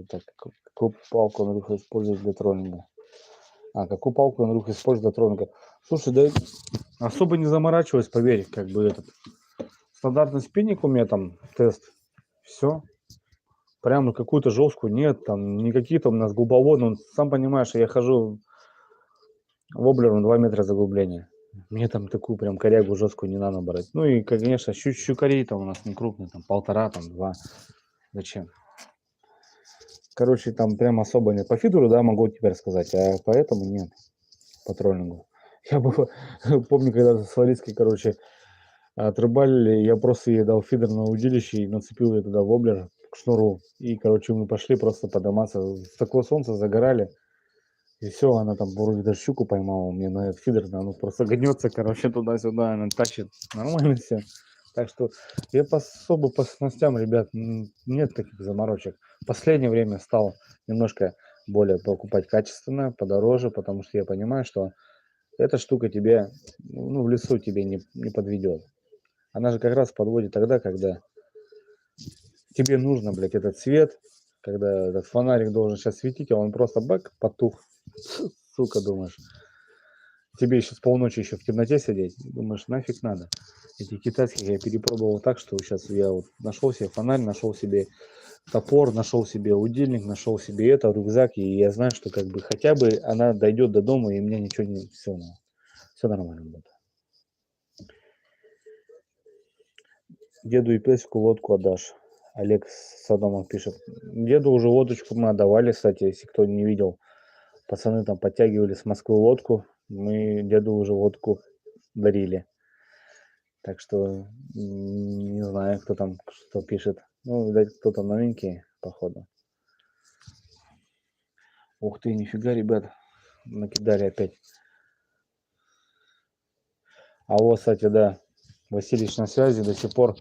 Так, какую палку Андрюха использует для троллинга? Какую палку Андрюха использует для троллинга? Слушай, да особо не заморачиваюсь, поверь, как бы этот стандартный спиннинг у меня там тест. Все. Прям какую-то жесткую нет, там не какие-то у нас глубоководные. Ну, сам понимаешь, я хожу воблером 2 метра заглубления. Мне там такую прям корягу жесткую не надо брать. Ну и, конечно, щукарей там у нас не крупные, там 1,5, там 2. Зачем? Короче, там прям особо нет. По фидеру, да, могу тебе рассказать, а поэтому нет, по троллингу. Я бы помню, когда с Ларицкой, короче, отрыбали, я просто ей дал фидер на удилище и нацепил ее туда воблер к шнуру. И, короче, мы пошли просто подниматься. С такого солнца загорали. И все, она там вроде даже щуку поймала мне на этот фидер, она просто гнется, короче, туда-сюда, она тащит. Нормально все. Так что я особо по снастям, ребят, нет таких заморочек. В последнее время стал немножко более покупать качественно, подороже, потому что я понимаю, что эта штука тебе, ну, в лесу тебе не подведет. Она же как раз подводит тогда, когда тебе нужно, блядь, этот свет, когда этот фонарик должен сейчас светить, а он просто бак, потух. Сука, думаешь. Тебе еще с полночи еще в темноте сидеть, думаешь, нафиг надо. Эти китайские я перепробовал так, что сейчас я вот нашел себе фонарь, нашел себе топор, нашел себе удильник, нашел себе это, рюкзак, и я знаю, что как бы хотя бы она дойдет до дома, и мне ничего не... Все нормально будет. Деду и песику лодку отдашь. Олег Садомов пишет. Деду уже лодочку мы отдавали, кстати, если кто не видел. Пацаны там подтягивали с Москвы лодку. Мы деду уже лодку дарили. Так что не знаю, кто там что пишет. Ну, видать, кто-то новенький, походу. Ух ты, нифига, ребят. Накидали опять. А вот, кстати, да, Васильевич на связи до сих пор.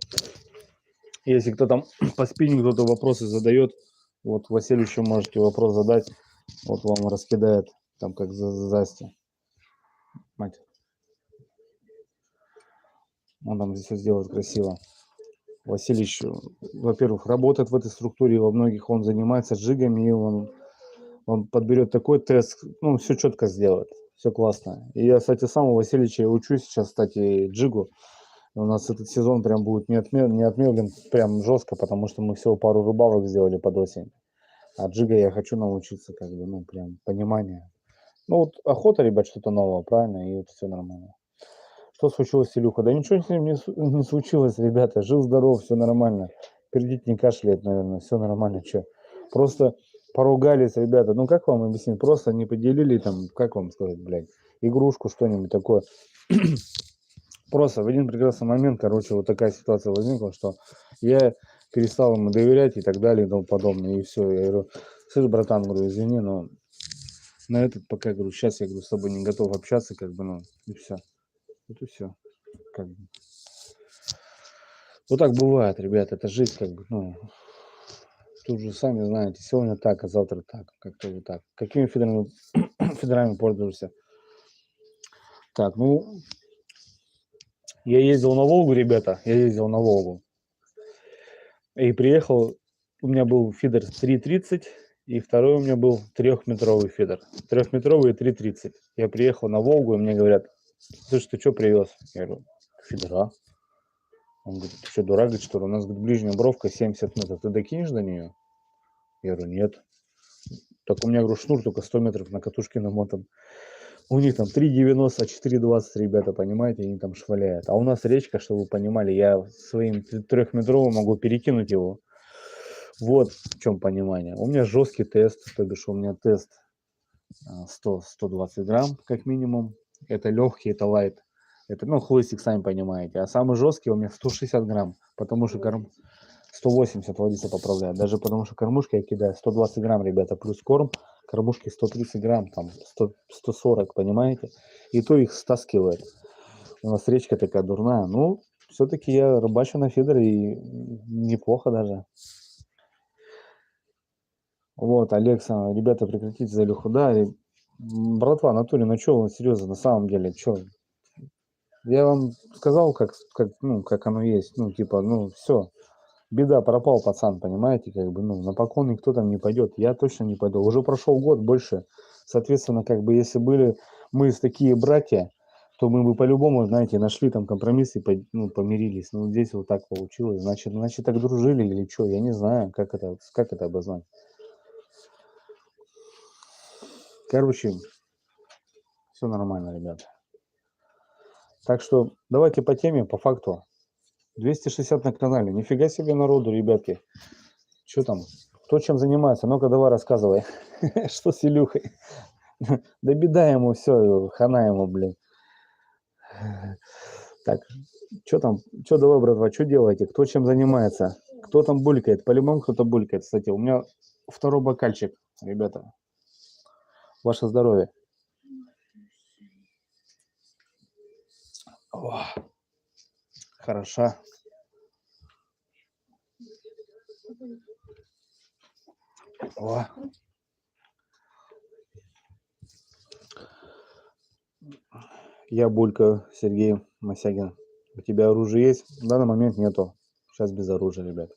Если кто там по спиннингу кто-то вопросы задает, вот Васильевичу можете вопрос задать. Вот вам раскидает, там как засти. Мать. Он там здесь все сделает красиво. Васильевич, во-первых, работает в этой структуре, во многих он занимается джигами, и он подберет такой тест, ну, все четко сделает, все классно. И я, кстати, сам у Васильевича учусь сейчас, кстати, джигу. У нас этот сезон прям будет не отмелен прям жестко, потому что мы всего пару рыбалок сделали под осень. А джига я хочу научиться, как бы, ну, прям понимание. Ну, вот охота, ребят, что-то новое, правильно, и вот все нормально. Что случилось с Илюха? Да ничего с ним не случилось, ребята. Жив-здоров, все нормально. Пердить не кашляет, наверное, все нормально. Че? Просто поругались, ребята. Ну, как вам объяснить? Просто не поделили там, как вам сказать, блядь, игрушку, что-нибудь такое. Просто в один прекрасный момент, короче, вот такая ситуация возникла, что я перестал ему доверять и так далее и тому подобное. И все. Я говорю, слышь, братан, говорю, извини, но на этот пока, говорю, сейчас я, говорю, с тобой не готов общаться, как бы, ну, и все. Вот и все. Как бы. Вот так бывает, ребят, это жизнь, как бы, ну, тут же сами знаете, сегодня так, а завтра так, как-то вот так. Какими фидерами, фидерами пользуешься? Так, ну, я ездил на Волгу, ребята, я ездил на Волгу. И приехал, у меня был фидер 3.30, и второй у меня был 3-метровый фидер. 3-метровый и 3.30. Я приехал на Волгу, и мне говорят, слушай, ты что привез? Я говорю, фидера. Он говорит, ты что, дурак, говорит, что ли? У нас, говорит, ближняя бровка 70 метров. Ты докинешь до нее? Я говорю, нет. Так у меня, говорю, шнур только 100 метров на катушке намотан. У них там 3,90, 4,20, ребята, понимаете, они там шваляют. А у нас речка, чтобы вы понимали, я своим 3-метровым могу перекинуть его. Вот в чем понимание. У меня жесткий тест, то бишь у меня тест 100-120 грамм как минимум. Это легкий, это лайт. Это, ну, хлыстик, сами понимаете. А самый жесткий у меня 160 грамм, потому что 180 водится поправляет. Даже потому что кормушки я кидаю 120 грамм, ребята, плюс корм. Кормушки 130 грамм, там 140, понимаете? И то их стаскивает. У нас речка такая дурная. Ну, все-таки я рыбачу на фидере и неплохо даже. Вот, Алекса, ребята, прекратите за Илюху. Да, братва, Анатолий, ну что, серьезно, на самом деле, что? Я вам сказал, как оно есть. Ну, типа, ну, все. Беда, пропал пацан, понимаете, как бы, ну, на поклон никто там не пойдет. Я точно не пойду. Уже прошел год больше. Соответственно, как бы, если были мы такие братья, то мы бы по-любому, знаете, нашли там компромисс и ну, помирились. Ну, здесь вот так получилось. Значит, так дружили или что, я не знаю, как это обознать. Короче, все нормально, ребята. Так что давайте по теме, по факту. 260 на канале. Нифига себе народу, ребятки. Что там? Кто чем занимается? Ну-ка, давай рассказывай. Что с Илюхой? Да беда ему, все, хана ему, блин. Так, что там? Что давай, братва, что делаете? Кто чем занимается? Кто там булькает? По-любому кто-то булькает. Кстати, у меня второй бокальчик, ребята. Ваше здоровье. О, хороша. О. Я Булька, Сергей Мосягин. У тебя оружие есть? В данный момент нету. Сейчас без оружия, ребят.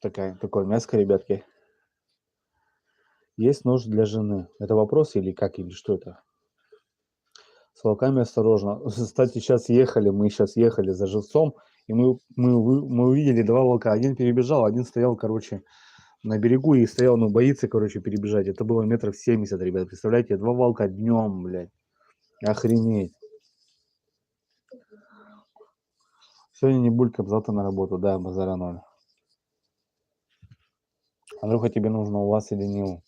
Такое мяско, ребятки. Есть нож для жены. Это вопрос или как, или что это? С волками осторожно. Кстати, мы сейчас ехали за живцом, и мы увидели два волка. Один перебежал, один стоял, короче, на берегу и стоял, ну, боится, короче, перебежать. Это было метров 70, ребят. Представляете, два волка днем, блядь. Охренеть. Сегодня не булькам, завтра на работу. Да, базара ноль. Андрюха, тебе нужно у вас или не у?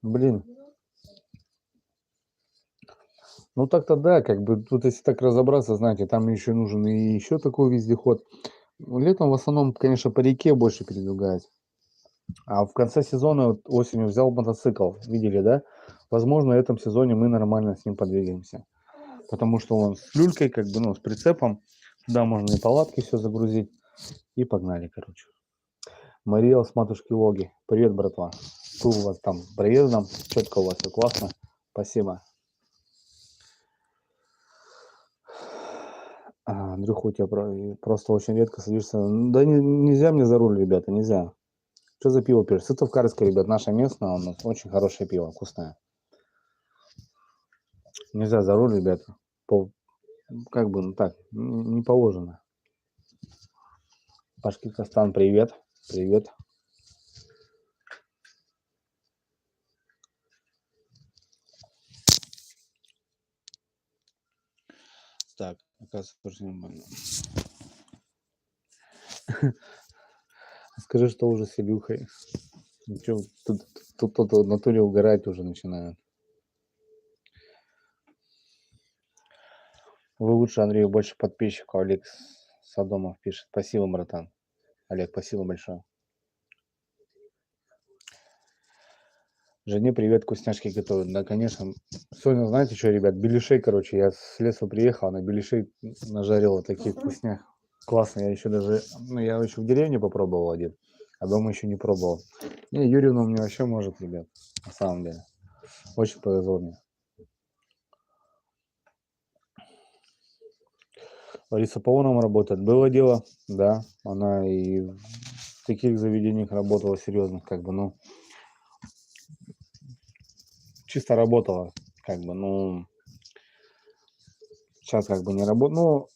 Блин. Ну так-то да, как бы тут если так разобраться, знаете, там еще нужен и еще такой вездеход. Летом в основном, конечно, по реке больше передвигаюсь. А в конце сезона вот осенью взял мотоцикл, видели, да? Возможно, в этом сезоне мы нормально с ним подвигаемся. Потому что он с люлькой, как бы, ну, с прицепом. Туда можно и палатки все загрузить. И погнали, короче. Мария с матушки Логи. Привет, братва. Что у вас там проездом? Четко у вас, все классно. Спасибо. Андрюха, у тебя просто очень редко садишься. Да нельзя мне за руль, ребята, нельзя. Что за пиво пьешь? Сытовкарское, ребят, наше местное, у нас очень хорошее пиво, вкусное. Нельзя за руль, ребята. Как бы, ну так, не положено. Пашки Кастан, привет. Привет. Так, оказывается, тоже нормально. Скажи, что уже с Илюхой. Тут в натуре угорать уже начинают. Вы лучше, Андрей, больше подписчиков. Олег Садомов пишет. Спасибо, братан. Олег, спасибо большое. Жене привет, вкусняшки готовят. Да, конечно. Сегодня, знаете что, ребят, беляшей, короче, я с лесу приехал, она беляшей нажарила такие вкусня. Классно, я еще даже, ну, я еще в деревне попробовал один, а дома еще не пробовал. Не, Юрьевна мне вообще может, ребят, на самом деле. Очень повезло мне. Лариса Павловна работает. Было дело, да, она и в таких заведениях работала серьезных, как бы, ну, чисто работала, как бы, ну, сейчас как бы не работаю. Ну,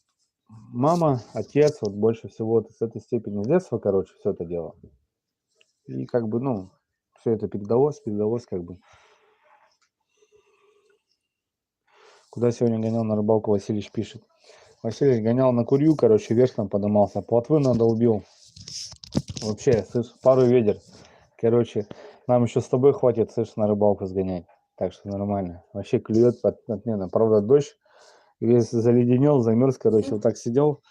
мама, отец, вот больше всего вот с этой степени с детства, короче, все это дело. И как бы, ну, все это передалось, как бы. Куда сегодня гонял на рыбалку, Васильевич пишет. Васильевич гонял на Курью, короче, вверх там подымался. Плотвы надолбил. Вообще, слышь, пару ведер. Короче, нам еще с тобой хватит, слышь, на рыбалку сгонять. Так что нормально. Вообще клюет отменно. Правда, дождь. Весь заледенел, замерз, короче, вот так сидел.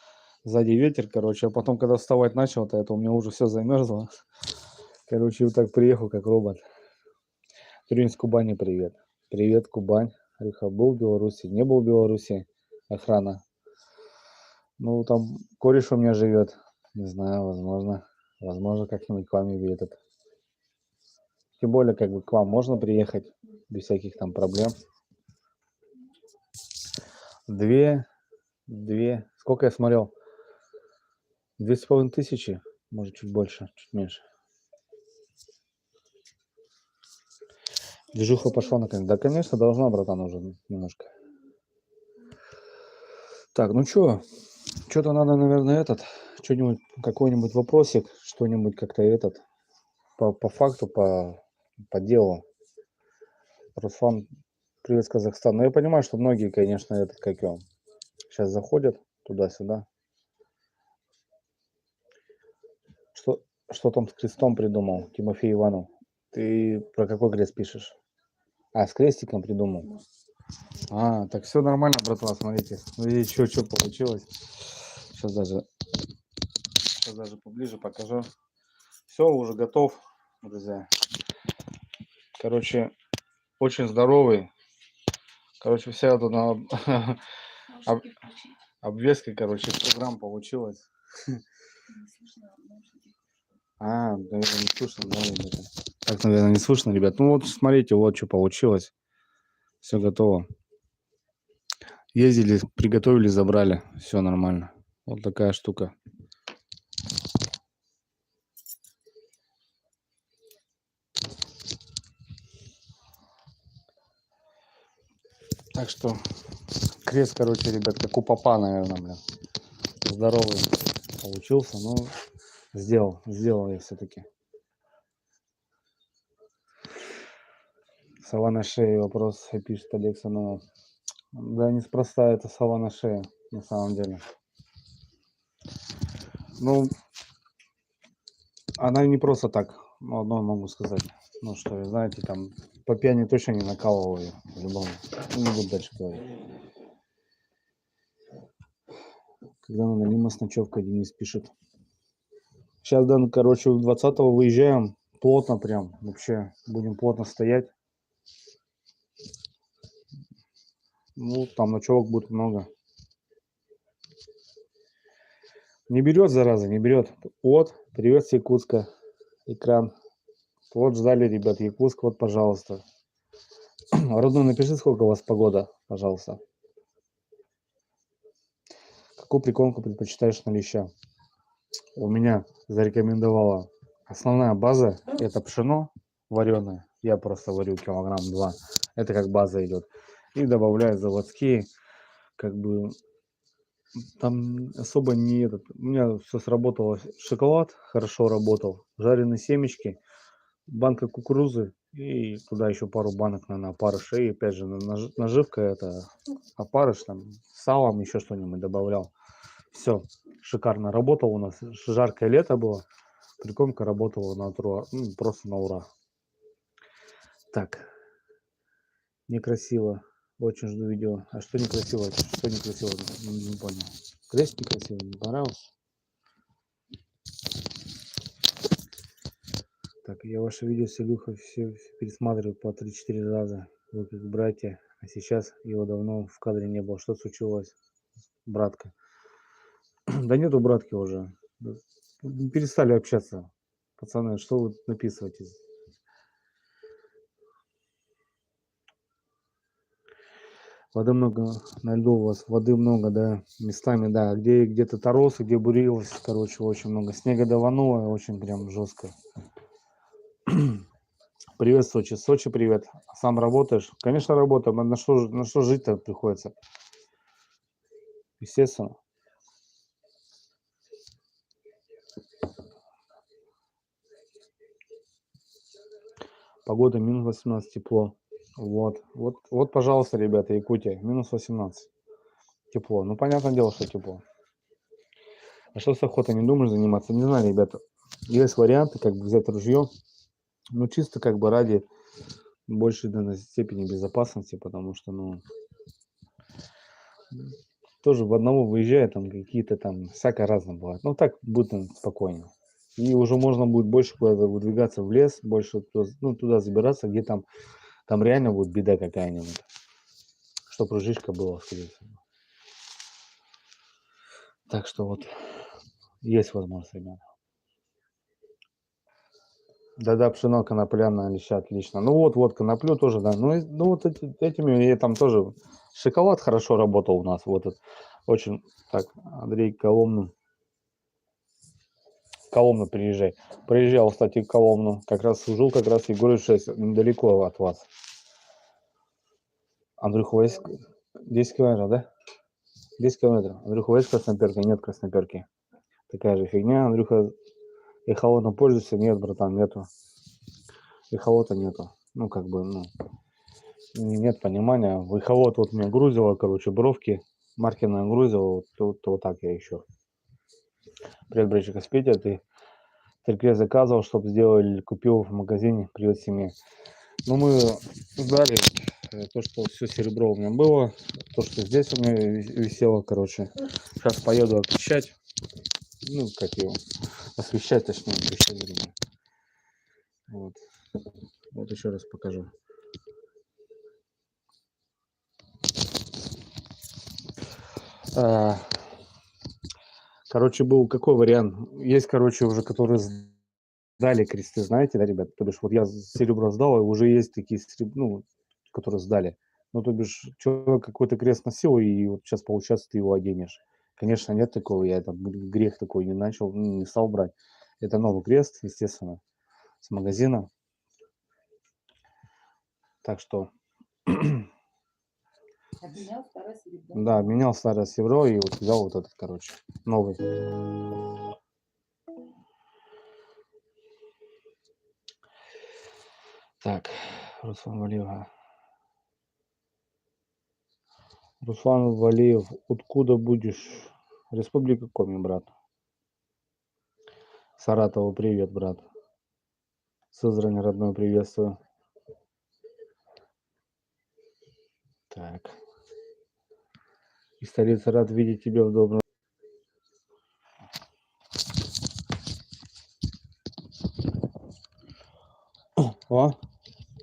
Сзади ветер, короче. А потом, когда вставать начал, то это у меня уже все замерзло. Короче, вот так приехал, как робот. Турин с Кубани, привет. Привет, Кубань. Рыха был в Беларуси, не был в Беларуси. Охрана. Ну, там кореш у меня живет. Не знаю, возможно. Возможно, как-нибудь к вам и этот. Тем более, как бы к вам можно приехать без всяких там проблем. Две. Сколько я смотрел? 2500, может, чуть больше, чуть меньше. Движуха пошла наконец. Да, конечно, должна, братан, уже немножко. Так, ну что? Что-то надо, наверное, что-нибудь, какой-нибудь вопросик, что-нибудь как-то по факту, по делу. Руслан, привет с Казахстана. Ну, я понимаю, что многие, конечно, как его, сейчас заходят туда-сюда. Что там с крестом придумал, Тимофей Иванов? Ты про какой крест пишешь? А, с крестиком придумал. А, так все нормально, братва, смотрите. Ну, видите, что получилось. Сейчас даже поближе покажу. Все, уже готов, друзья. Короче, очень здоровый. Короче, вся эта обвеска, короче, 100 грамм получилось. А, наверное, не слышно, да, ребята? Так, наверное, не слышно, ребят. Ну вот, смотрите, вот что получилось. Все готово. Ездили, приготовили, забрали. Все нормально. Вот такая штука. Так что крест, короче, ребят, как у папа, наверное, блин. Здоровый получился, но сделал я все-таки. Сова на шее, вопрос пишет Олег Санонов. Да, неспроста это сова на шее, на самом деле. Ну, она не просто так, ну, одно могу сказать. Ну, что, знаете, там, по пьяни точно не накалывал ее, по-любому. Ну, не буду дальше говорить. Когда надо Лима с ночевкой, Денис пишет. Сейчас, да, короче, 20-го выезжаем, плотно прям, вообще, будем плотно стоять. Ну, там ночевок будет много. Не берет, зараза, не берет. Вот, привет с Якутска, экран. Вот ждали, ребят, Якутск, вот, пожалуйста. Родной, напиши, сколько у вас погода, пожалуйста. Какую прикормку предпочитаешь на леща? У меня зарекомендовала основная база, это пшено вареное. Я просто варю килограмм 2. Это как база идет. И добавляю заводские, как бы там особо не этот. У меня все сработало. Шоколад хорошо работал, жареные семечки, банка кукурузы и туда еще пару банок, наверное, опарыша. И опять же наживка это опарыш, там с салом еще что-нибудь добавлял. Все, шикарно работал у нас. Жаркое лето было. Прикормка работала на ура, ну, просто на ура. Так, некрасиво. Очень жду видео. А что некрасиво? Что некрасиво? Не понял. Крест некрасиво, не понравился? Так, я ваше видео с Илюхой все пересматриваю по 3-4 раза. Вы как братья. А сейчас его давно в кадре не было. Что случилось, братка? Да нету братки уже. Перестали общаться. Пацаны, что вы написываете? Воды много на льду у вас, воды много, да, местами, да. Где-то торос, где бурилось, короче, очень много. Снега давануло, очень прям жестко. Привет, Сочи. Сочи, привет. Сам работаешь? Конечно, работаю. На что жить-то приходится? Естественно. Погода минус 18, тепло. Вот, пожалуйста, ребята, Якутия, минус 18. Тепло. Ну, понятное дело, что тепло. А что с охотой, не думаешь заниматься? Не знаю, ребята. Есть варианты, как бы взять ружье. Ну, чисто как бы ради большей, наверное, степени безопасности, потому что, ну, тоже в одного выезжая, там какие-то там всякое разное бывает. Ну, так будет спокойнее. И уже можно будет больше куда-то выдвигаться в лес, больше туда забираться, где там реально будет беда какая-нибудь. Чтоб ружишка было, скорее всего. Так что вот, есть возможность, ребята. Да-да, пшено конопляное, леща, отлично. Ну вот, коноплю тоже, да. Ну вот этими, я там тоже, шоколад хорошо работал у нас, вот это, очень, так, Андрей Коломну приезжай. Приезжал, кстати, в Коломну, как раз служил, как раз Егорыч 6, недалеко от вас. Андрюха, есть 10 километров, да? 10 километров. Андрюха, есть красноперки? Нет красноперки. Такая же фигня. Андрюха, эхолотом пользуется? Нет, братан, нету. Эхолота нету. Ну, как бы, ну, нет понимания. В эхолот вот мне грузило, короче, бровки. Маркерное грузило, вот так я еще. Привет, братчик, Петя, ты только заказывал, чтобы сделали, купил в магазине, привет семье. Ну, мы сдали то, что все серебро у меня было, то, что здесь у меня висело, короче. Сейчас поеду освещать, ну, как его, освещать, точнее, освещать, вернее. Вот еще раз покажу. Короче, был какой вариант? Есть, короче, уже, которые сдали кресты, знаете, да, ребят? То бишь, вот я серебро сдал, и уже есть такие, ну, которые сдали. Ну, то бишь, человек какой-то крест носил, и вот сейчас, получается, ты его оденешь. Конечно, нет такого, я там грех такой не начал, не стал брать. Это новый крест, естественно, с магазина. Так что, Обменял старое серебро. да, менял старое серебро и вот взял вот этот, короче, новый. Так, Руслан Валиев. Руслан Валиев, откуда будешь? Республика Коми, брат. Саратову привет, брат. Сызрань родной приветствую. Так. Из столицы рад видеть тебя в добром. О,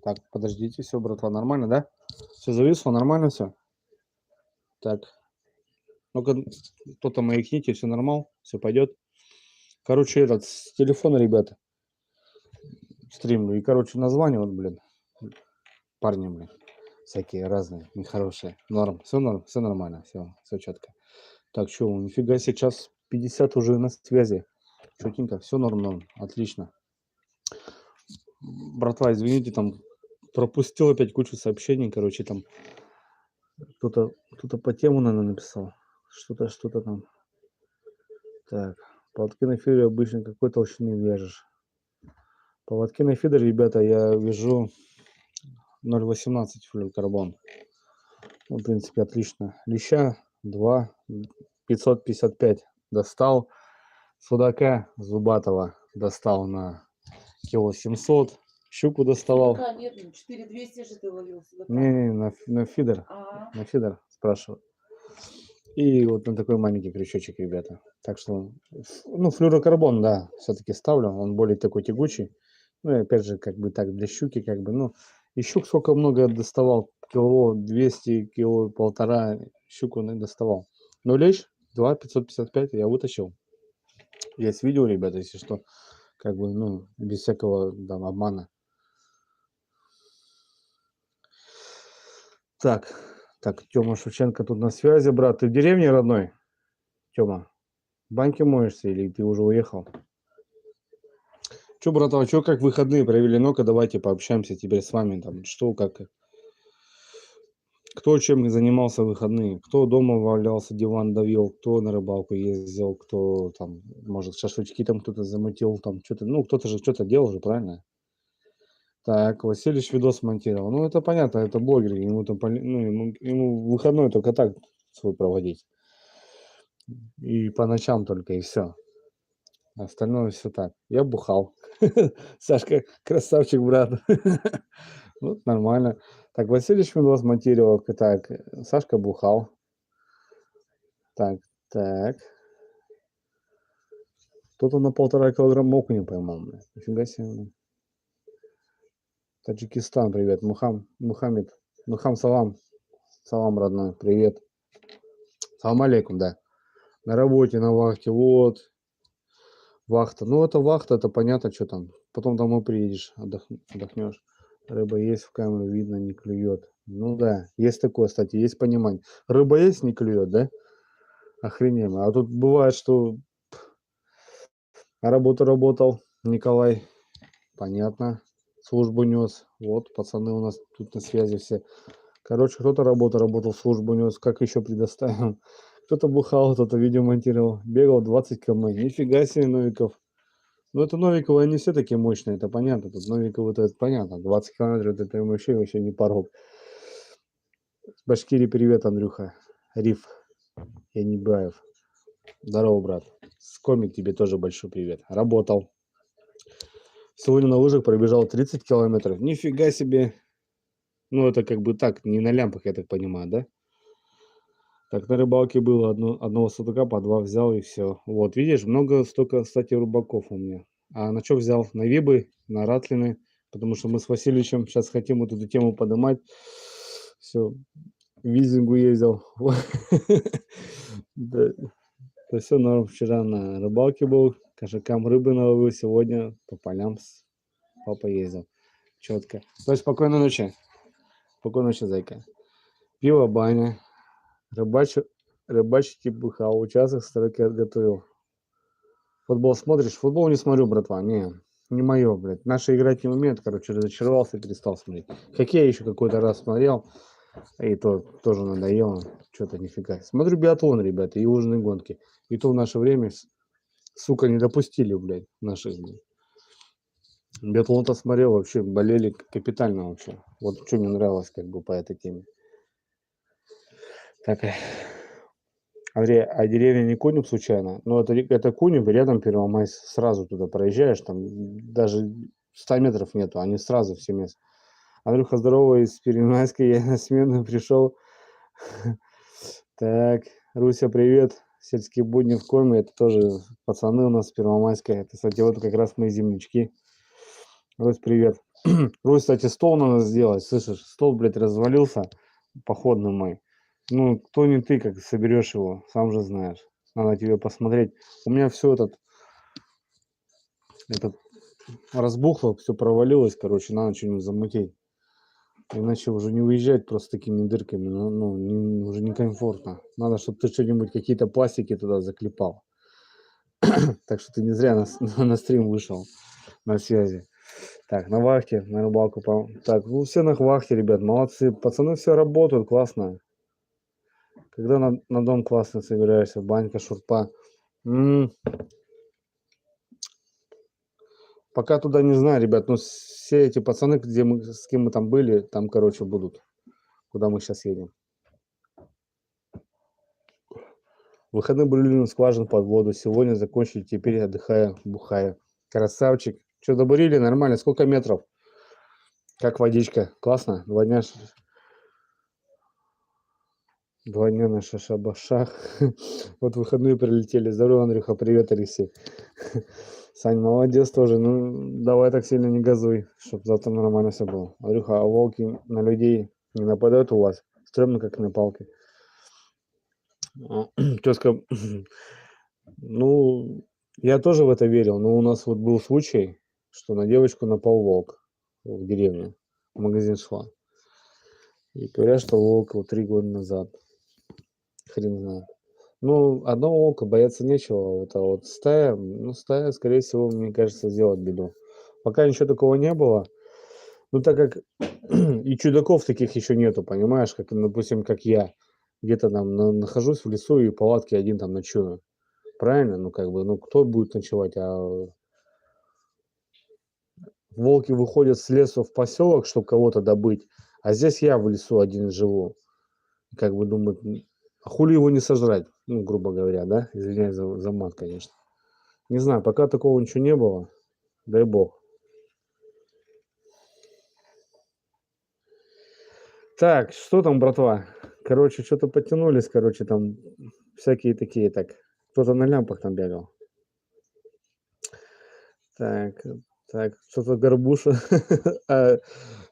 так, подождите, все, братва, нормально, да? Все зависло, нормально все? Так. Ну-ка, кто-то маякните, все нормал, все пойдет. Короче, этот, с телефона, ребята, стримлю. И, короче, название, вот, блин, парни, блин, всякие разные, нехорошие. Норм, все нормально, все четко. Так, что, нифига себе, час 50 уже на связи. Четенько, все норм, отлично. Братва, извините, там пропустил опять кучу сообщений, короче, там кто-то по тему, наверное, написал. Что-то там. Так, поводки на фидере обычно какой толщины вяжешь? Поводки на фидере, ребята, я вяжу 0,18 флюорокарбон. Ну, в принципе, отлично. Леща 2, 555 достал. Судака Зубатова достал на кило 700. Щуку доставал. Судака нет, 4200 же ты ловил судака. Не, на фидер. А, На фидер, спрашиваю. И вот на такой маленький крючочек, ребята. Так что, ну, флюорокарбон, да, все-таки ставлю. Он более такой тягучий. Ну, и опять же, как бы так, для щуки, как бы, ну, и щук сколько много доставал. Кило 200, кило полтора щуку доставал. Но лещ 2 555 я вытащил. Есть видео, ребята, если что, как бы, ну, без всякого там обмана. Так, так, Тёма Шевченко тут на связи, брат. Ты в деревне родной, Тёма? В баньке моешься или ты уже уехал? Чё, братва, чё, как выходные провели? Ну-ка, давайте пообщаемся теперь с вами. Там, что, как, кто чем занимался в выходные? Кто дома валялся, диван давил, кто на рыбалку ездил, кто там, может, шашлычки там кто-то замутил, там, что-то, ну, кто-то же что-то делал же, правильно? Так, Васильевич видос монтировал. Ну, это понятно, это блогер, ему там, ну, ему выходной только так свой проводить. И по ночам только, и все. Остальное все так. Я бухал. Сашка, красавчик, брат. Вот нормально. Так, Васильевич видос монтировал. Так, Сашка бухал. Так, так. Кто-то на 1,5 килограмма окуня поймал, блядь. Нифига себе. Блядь. Таджикистан, привет. Мухаммед. Мухам салам. Салам, родной. Привет. Салам алейкум, да. На работе, на вахте. Вот. Вахта. Ну, это вахта, это понятно, что там. Потом домой приедешь, отдохнешь. Рыба есть, в камеру видно, не клюет. Ну да, есть такое, кстати, есть понимание. Рыба есть, не клюет, да? Охрененно. А тут бывает, что работу работал Николай. Понятно. Службу нес. Вот, пацаны у нас тут на связи все. Короче, кто-то работал, службу нес. Как еще предоставим? Кто-то бухал, кто-то видео монтировал. Бегал 20 км. Нифига себе, Новиков. Ну, это Новиковы, они все такие мощные, это понятно. Тут Новиковы, это понятно. 20 километров, это вообще не порог. С Башкирии привет, Андрюха. Риф. Янибаев. Здорово, брат. С комик тебе тоже большой привет. Работал. Сегодня на лыжах пробежал 30 километров. Нифига себе. Ну, это как бы так, не на лямпах, я так понимаю, да? Так, на рыбалке было одного судака, по два взял и все. Вот, видишь, много столько, кстати, рыбаков у меня. А на что взял? На вибы, на ратлины, потому что мы с Васильевичем сейчас хотим вот эту тему поднимать. Все, в визингу ездил. Да, все норм. Вчера на рыбалке был, кошакам рыбы наловил, сегодня по полям с папой ездил. Четко. То есть спокойной ночи. Спокойной ночи, зайка. Пиво, баня. Рыбачить и бухал. Участок строки готовил. Футбол смотришь? Футбол не смотрю, братва. Не мое, блядь. Наши играть не умеют, короче, разочаровался и перестал смотреть. Хоккей еще какой-то раз смотрел. И то тоже надоело. Что-то нифига. Смотрю биатлон, ребята, и лыжные гонки. И то в наше время, сука, не допустили, блядь, наших, блядь. Биатлон-то смотрел, вообще болели капитально вообще. Вот что мне нравилось как бы по этой теме. Так, Андрей, а деревня не Кунев случайно? Ну, это Кунев, рядом Первомайск. Сразу туда проезжаешь, там даже 100 метров нету, они сразу все места. Андрюха, здорово, из Первомайска я на смену пришел. Так, Руся, привет. Сельские будни в Коме, это тоже пацаны у нас с Первомайска. Это, кстати, вот как раз мои землячки. Русь, привет. Русь, кстати, стол надо сделать, слышишь? Стол, блядь, развалился, походный мой. Ну, кто не ты, как соберешь его, сам же знаешь. Надо тебе посмотреть. У меня все этот разбухло, все провалилось, короче, надо что-нибудь замутить. Иначе уже не уезжать просто такими дырками, уже некомфортно. Надо, чтобы ты что-нибудь, какие-то пластики туда заклепал. Так что ты не зря на стрим вышел, на связи. Так, на вахте, на рыбалку. Так, ну все на вахте, ребят, молодцы. Пацаны все работают, классно. Когда на дом классно собираешься, банька, шурпа. Пока туда не знаю, ребят, но все эти пацаны, с кем мы там были, там, короче, будут. Куда мы сейчас едем. Выходные были на скважин под воду. Сегодня закончили, теперь отдыхаю, бухаю. Красавчик. Что, добурили? Нормально. Сколько метров? Как водичка? Классно? 2 дня на шашабашах. Вот выходные прилетели. Здорово, Андрюха. Привет, Алексей. Сань, молодец тоже. Ну, давай так сильно не газуй, чтобы завтра нормально все было. Андрюха, а волки на людей не нападают у вас? Стремно, как на палке. Тезка, ну, я тоже в это верил, но у нас вот был случай, что на девочку напал волк в деревне. В магазин шла. И говорят, что волк вот 3 года назад. Хрен знает. Ну, одного волка бояться нечего, вот стая, ну, стая, скорее всего, мне кажется, сделает беду. Пока ничего такого не было. Ну, так как и чудаков таких еще нету, понимаешь, как, допустим, как я. Где-то там нахожусь в лесу и в палатке один там ночую. Правильно? Ну, как бы, ну, кто будет ночевать? А волки выходят с лесу в поселок, чтобы кого-то добыть. А здесь я в лесу один живу. Как бы думают, а хули его не сожрать? Ну, грубо говоря, да? Извиняюсь за мат, конечно. Не знаю, пока такого ничего не было. Дай бог. Так, что там, братва? Короче, что-то подтянулись, короче, там всякие такие, так. Кто-то на лямпах там бегал. Так, так, что-то горбуша. А,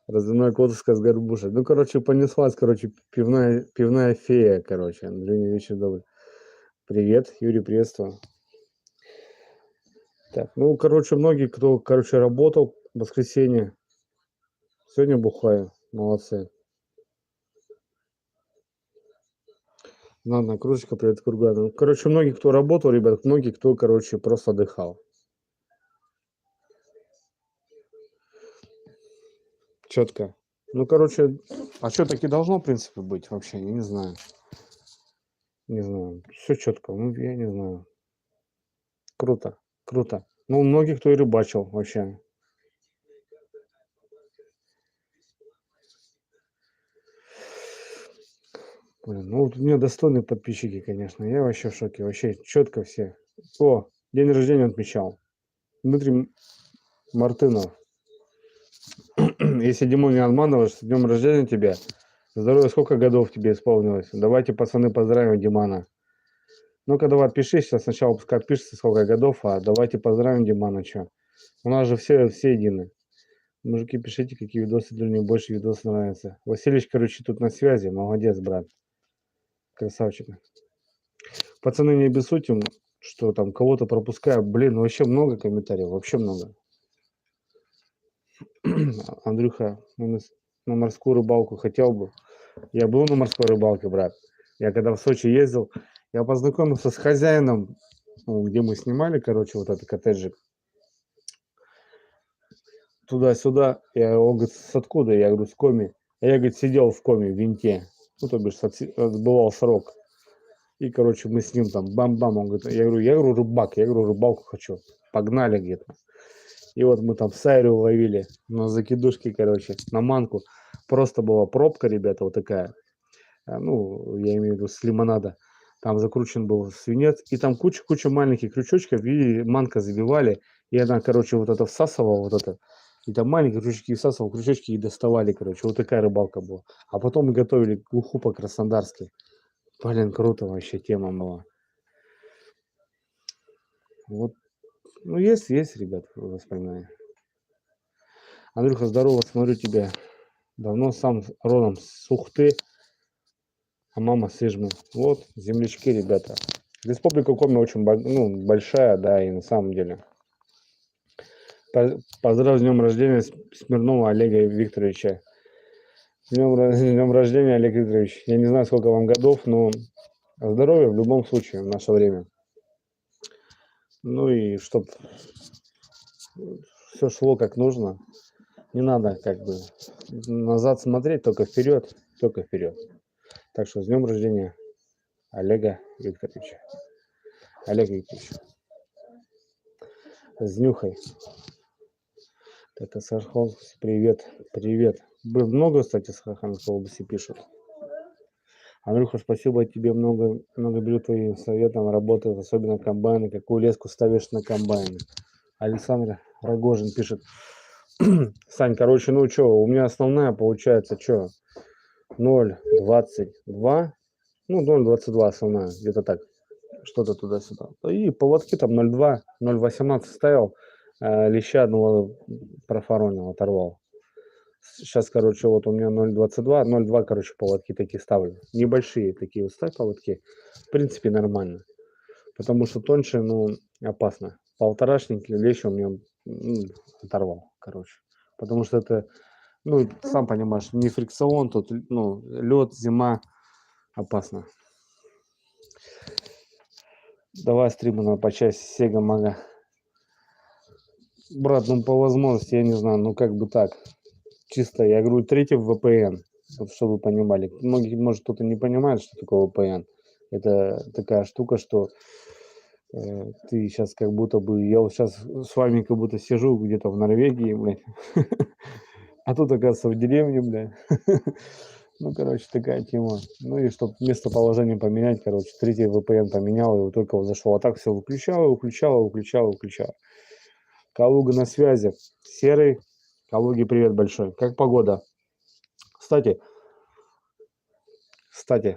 разводной кодовска с горбушей. Ну, короче, понеслась, короче, пивная фея, короче. Андрей, вечер добрый. Привет, Юрий, приветствую. Так, ну, короче, многие, кто, короче, работал в воскресенье, сегодня бухаю. Молодцы. Ладно, кружечка, привет, Кургану. Короче, многие, кто работал, ребят, многие, кто, короче, просто отдыхал. Четко. Ну, короче, а что так и должно, в принципе, быть вообще, я не знаю. Не знаю. Все четко, ну, я не знаю. Круто, круто. Ну, многих, кто и рыбачил вообще. Блин, ну, вот у меня достойные подписчики, конечно. Я вообще в шоке. Вообще четко все. О, день рождения отмечал. Дмитрий Мартынов. Если, Димон, не обманываешь, с днем рождения тебя. Здоровья, сколько годов тебе исполнилось? Давайте, пацаны, поздравим Димана. Ну-ка, давай, отпишись. Сейчас сначала пускай отпишется, сколько годов, а давайте поздравим Димана, что. У нас же все едины. Мужики, пишите, какие видосы для них больше видосов нравятся. Василич, короче, тут на связи. Молодец, брат. Красавчик. Пацаны, не обессудьте, что там кого-то пропускаю. Блин, ну вообще много комментариев, вообще много. Андрюха, на морскую рыбалку хотел бы. Я был на морской рыбалке, брат. Я когда в Сочи ездил, я познакомился с хозяином, ну, где мы снимали, короче, вот этот коттеджик. Туда-сюда. Он говорит, с откуда? Я говорю, с Коми. А я, говорит, сидел в Коми, в винте. Ну, то бишь, отбывал срок. И, короче, мы с ним там бам-бам. Он говорит, я говорю, рыбак, я говорю, рыбалку хочу. Погнали где-то. И вот мы там сайру ловили на закидушке, короче, на манку. Просто была пробка, ребята, вот такая. Ну, я имею в виду с лимонада. Там закручен был свинец. И там куча маленьких крючочков. И манка забивали. И она, короче, вот это всасывала, вот это. И там маленькие крючочки всасывал, крючочки и доставали, короче. Вот такая рыбалка была. А потом мы готовили уху по-краснодарски. Блин, круто вообще тема была. Вот, ну, есть, ребят, воспоминания. Андрюха, здорово, смотрю тебя. Давно сам родом с Ухты, а мама с Ижмы. Вот, землячки, ребята. Республика Коми очень большая, да, и на самом деле. Поздравляю с днем рождения Смирнова Олега Викторовича. С днем рождения, Олег Викторович. Я не знаю, сколько вам годов, но здоровья в любом случае в наше время. Ну и чтоб все шло как нужно. Не надо как бы назад смотреть, только вперед, только вперед. Так что с днем рождения Олега Викторовича. Олег Викторович. С днюхой. Это Сархол, привет, привет. Много, кстати, с Хаханской области пишут. Андрюха, спасибо тебе, много беру твоим советом, работают, особенно комбайны. Какую леску ставишь на комбайны? Александр Рогожин пишет. Сань, короче, ну что, у меня основная получается, что, 0,22, ну, 0,22 основная, где-то так, что-то туда-сюда. И поводки там 0,2, 0,18 ставил, леща одного профоронил, оторвал. Сейчас, короче, вот у меня 0,22, 0,2, короче, поводки такие ставлю. Небольшие такие вот ставь поводки. В принципе, нормально. Потому что тоньше, ну, опасно. Полторашник лещ у меня оторвал, короче. Потому что это, ну, сам понимаешь, не фрикцион, тут, ну, лед, зима, опасно. Давай стримы на по части Сега Мага. Брат, ну по возможности, я не знаю, ну как бы так. Чисто, я говорю, третий VPN, вот чтобы вы понимали. Многие, может, кто-то не понимает, что такое VPN. Это такая штука, что ты сейчас как будто бы, я вот сейчас с вами как будто сижу где-то в Норвегии, блядь, а тут, оказывается, в деревне, блядь. Ну, короче, такая тема. Ну и чтобы местоположение поменять, короче, третий VPN поменял, и вот только вот зашел. А так все выключал, выключал, выключал, выключал. Калуга на связи. Серый. Калуге привет большой. Как погода? Кстати, кстати.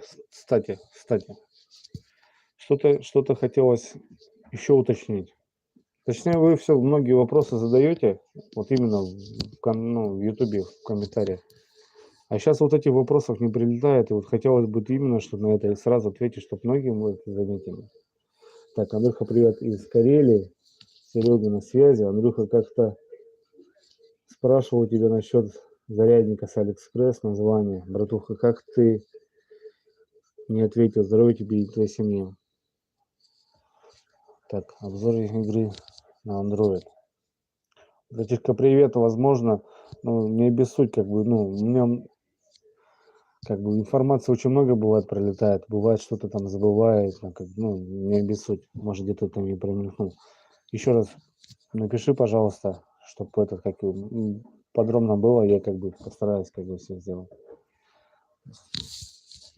Что-то хотелось еще уточнить. Точнее, вы все, многие вопросы задаете, вот именно в Ютубе, в комментариях. А сейчас вот этих вопросов не прилетает, и вот хотелось бы именно, чтобы на это сразу ответить, чтобы многие мы это заметили. Так, Андрюха, привет из Карелии. Серега на связи. Андрюха как-то спрашивал тебя насчет зарядника с Алиэкспресс, название. Братуха, как ты не ответил? Здоровья тебе и твоей семье. Так, обзор игры на Android. Братишка, привет. Возможно, ну, не обессудь, как бы, ну, у меня как бы информации очень много бывает пролетает, бывает что-то там забывает, ну, не обессудь, может где-то там не промелькнул. Еще раз напиши, пожалуйста, чтобы это как подробно было, я как бы постараюсь как бы все сделать.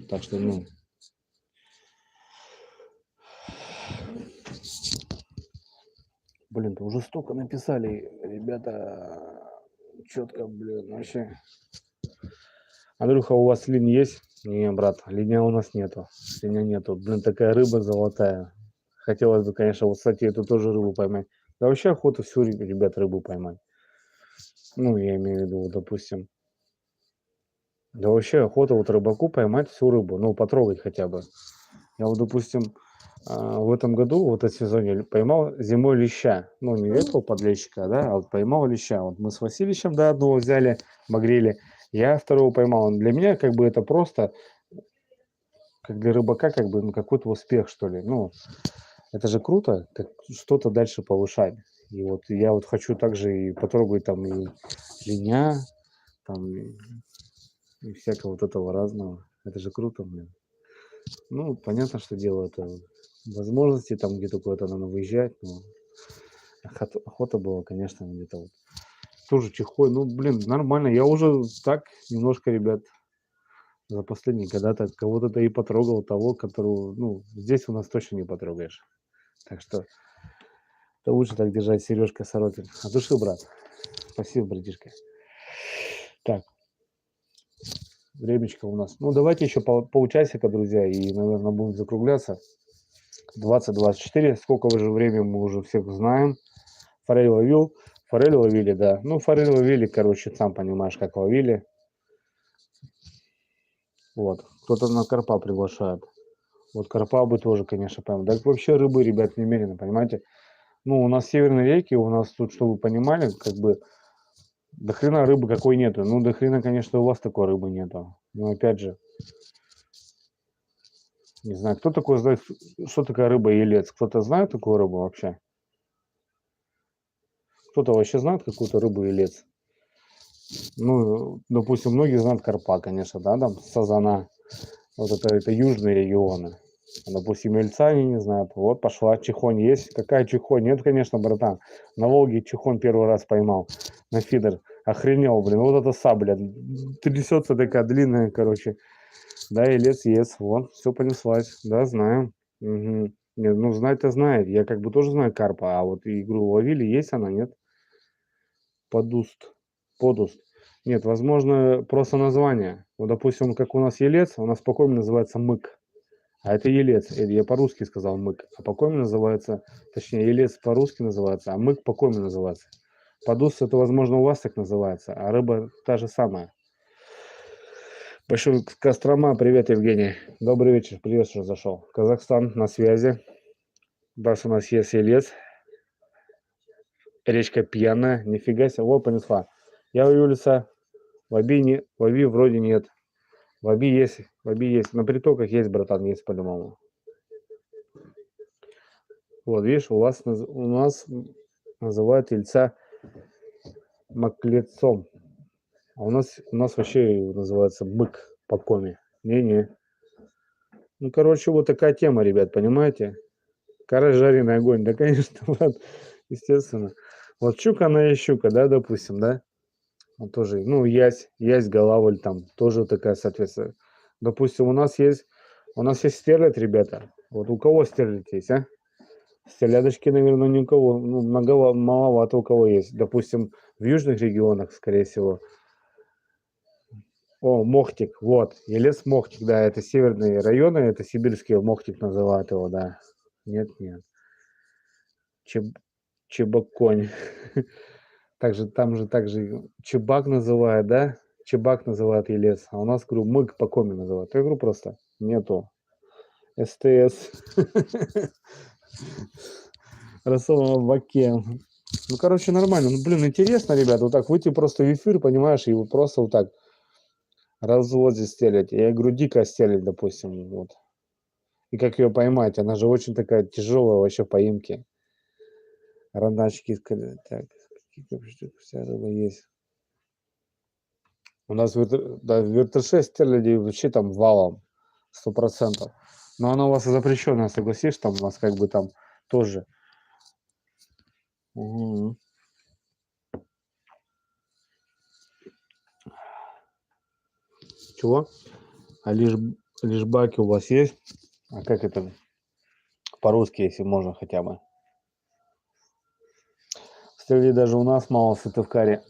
Так что, ну, блин, уже столько написали, ребята, четко, блин, вообще. Андрюха, у вас линь есть? Не, брат, линя у нас нету. Линя нету. Блин, такая рыба золотая. Хотелось бы, конечно, вот, кстати, эту тоже рыбу поймать. Да вообще охота всю, ребят, рыбу поймать. Ну, я имею в виду, вот, допустим. Да вообще охота вот рыбаку поймать всю рыбу. Ну, потрогать хотя бы. Я вот, допустим, в этом году, вот в сезоне, поймал зимой леща. Ну, не этого подлещика, да, а вот поймал леща. Вот мы с Васильевичем, да, одного взяли, багрили. Я второго поймал. Для меня, как бы, это просто, как для рыбака, как бы, ну, какой-то успех, что ли. Ну, это же круто, как что-то дальше повышать. И вот я вот хочу также и потрогать там и линя, там и всякого вот этого разного. Это же круто, блин. Ну, понятно, что дело это возможности, там где-то куда-то надо выезжать, но охота была, конечно, где-то вот. Тоже чехой, ну, блин, нормально. Я уже так немножко, ребят, за последние когда-то кого-то и потрогал того, которого, ну, здесь у нас точно не потрогаешь. Так что это лучше так держать, Сережка Сорокин. От души, брат. Спасибо, братишка. Так, времечко у нас. Ну, давайте еще полчасика, друзья, и, наверное, будем закругляться. 20-24. Сколько уже времени мы уже всех знаем. Форель ловил. Форель ловили, да. Ну, форель ловили, короче, сам понимаешь, как ловили. Вот. Кто-то на карпа приглашает. Вот карпа бы тоже, конечно, поймал. Да вообще рыбы, ребят, немерено, понимаете? Ну, у нас северные реки, у нас тут, чтобы вы понимали, как бы до хрена рыбы какой нету. Ну, до хрена, конечно, у вас такой рыбы нету. Но опять же, не знаю, кто такой знает, что такая рыба-елец? Кто-то знает такую рыбу вообще? Кто-то вообще знает какую-то рыбу-елец? Ну, допустим, многие знают карпа, конечно, да, там сазана. Вот это южные регионы. Допустим, ельца они не знают. Вот пошла, чихонь есть. Какая чихонь? Нет, конечно, братан. На Волге чихонь первый раз поймал. На фидер. Охренел, блин. Вот это сабля. Трясется такая длинная, короче. Да, елец есть. Вот, все понеслась. Да, знаю. Угу. Нет, ну, знать-то знает. Я как бы тоже знаю карпа. А вот игру ловили, есть она, нет? Подуст. Подуст. Нет, возможно, просто название. Вот, допустим, как у нас Елец, у нас по коме называется Мык. А это Елец. Это я по-русски сказал Мык. А по коме называется, точнее, Елец по-русски называется, а Мык по коме называется. Подуст это, возможно, у вас так называется, а рыба та же самая. Большой Кострома, привет, Евгений. Добрый вечер, привет, что зашел. Казахстан на связи. Бас у нас есть Елец. Речка пьяная, нифига себе. Вот понесла. Я у Юлиса, Ваби вроде нет. Ваби есть, Ваби есть. На притоках есть, братан, есть по-любому. Вот, видишь, у нас называют Ильца Маклецом. А у нас вообще называется бык по коме. Не-не. Ну, короче, вот такая тема, ребят, понимаете? Карась, жареный огонь. Да, конечно, брат, естественно. Вот щука, она и щука, да, допустим, да? Вот тоже, ну, ясь, голавль там, тоже такая, соответственно. Допустим, у нас есть стерлядь, ребята. Вот у кого стерлядь есть, а? Стерлядочки, наверное, ни у кого, ну, маловато у кого есть. Допустим, в южных регионах, скорее всего. О, Мохтик, вот, Елец Мохтик, да, это северные районы, это сибирский Мохтик называют его, да. Нет. Чеб- Чебаконь. Также Чебак называют, да? Чебак называют Елец. А у нас, говорю, Мык по коме называют. Я говорю просто, нету. СТС. Рассол в баке. Ну, короче, нормально. Ну, блин, интересно, ребята, вот так выйти просто в эфир, понимаешь, и вот просто вот так развод здесь стелить. Я говорю, дико стелить, допустим, вот. И как ее поймать? Она же очень такая тяжелая вообще в поимке. Рандачки, так, какие-то вся рыба есть. У нас в вертыше стерлядей вообще там валом, 100%. Но она у вас запрещенная, согласись, там у вас как бы там тоже. Мгм. Чего? А лишь баки у вас есть? А как это по-русски, если можно хотя бы? Стерлядей даже у нас мало в Сыктывкаре.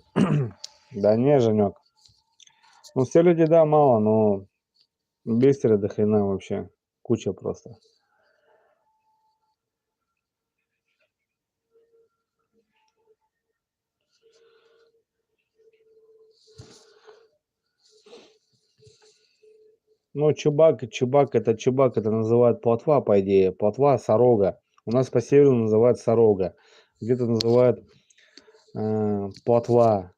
Да не, Женек. Ну, стерлядей, да, мало, но бестеры до хрена вообще. Куча просто. Ну, чебак это называют плотва, по идее. Плотва, сорога. У нас по северу называют сорога. Где-то называют плотва.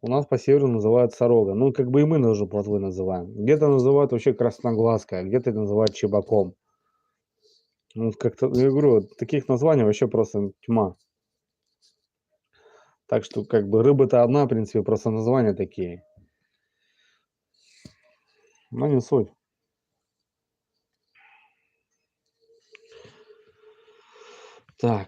У нас по северу называют сорога. Ну, как бы и мы тоже плотвы называем. Где-то называют вообще красноглазка, где-то называют чебаком. Ну, как-то, я говорю, таких названий вообще просто тьма. Так что, как бы, рыба-то одна, в принципе, просто названия такие. Но не суть. Так.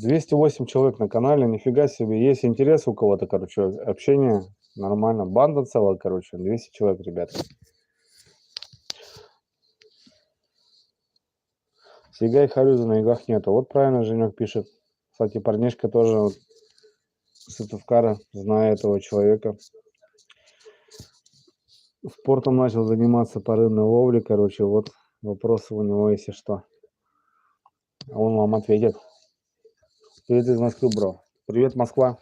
208 человек на канале, нифига себе. Есть интерес у кого-то, короче, общение нормально. Банда целая, короче, 200 человек, ребят. Сига и Харюза на играх нету. Вот правильно Женек пишет. Кстати, парнишка тоже вот, Сыктывкара, зная этого человека. Спортом начал заниматься по рыбной ловле, короче, вот вопросы у него, если что. А он вам ответит. Привет из Москвы, бро. Привет, Москва.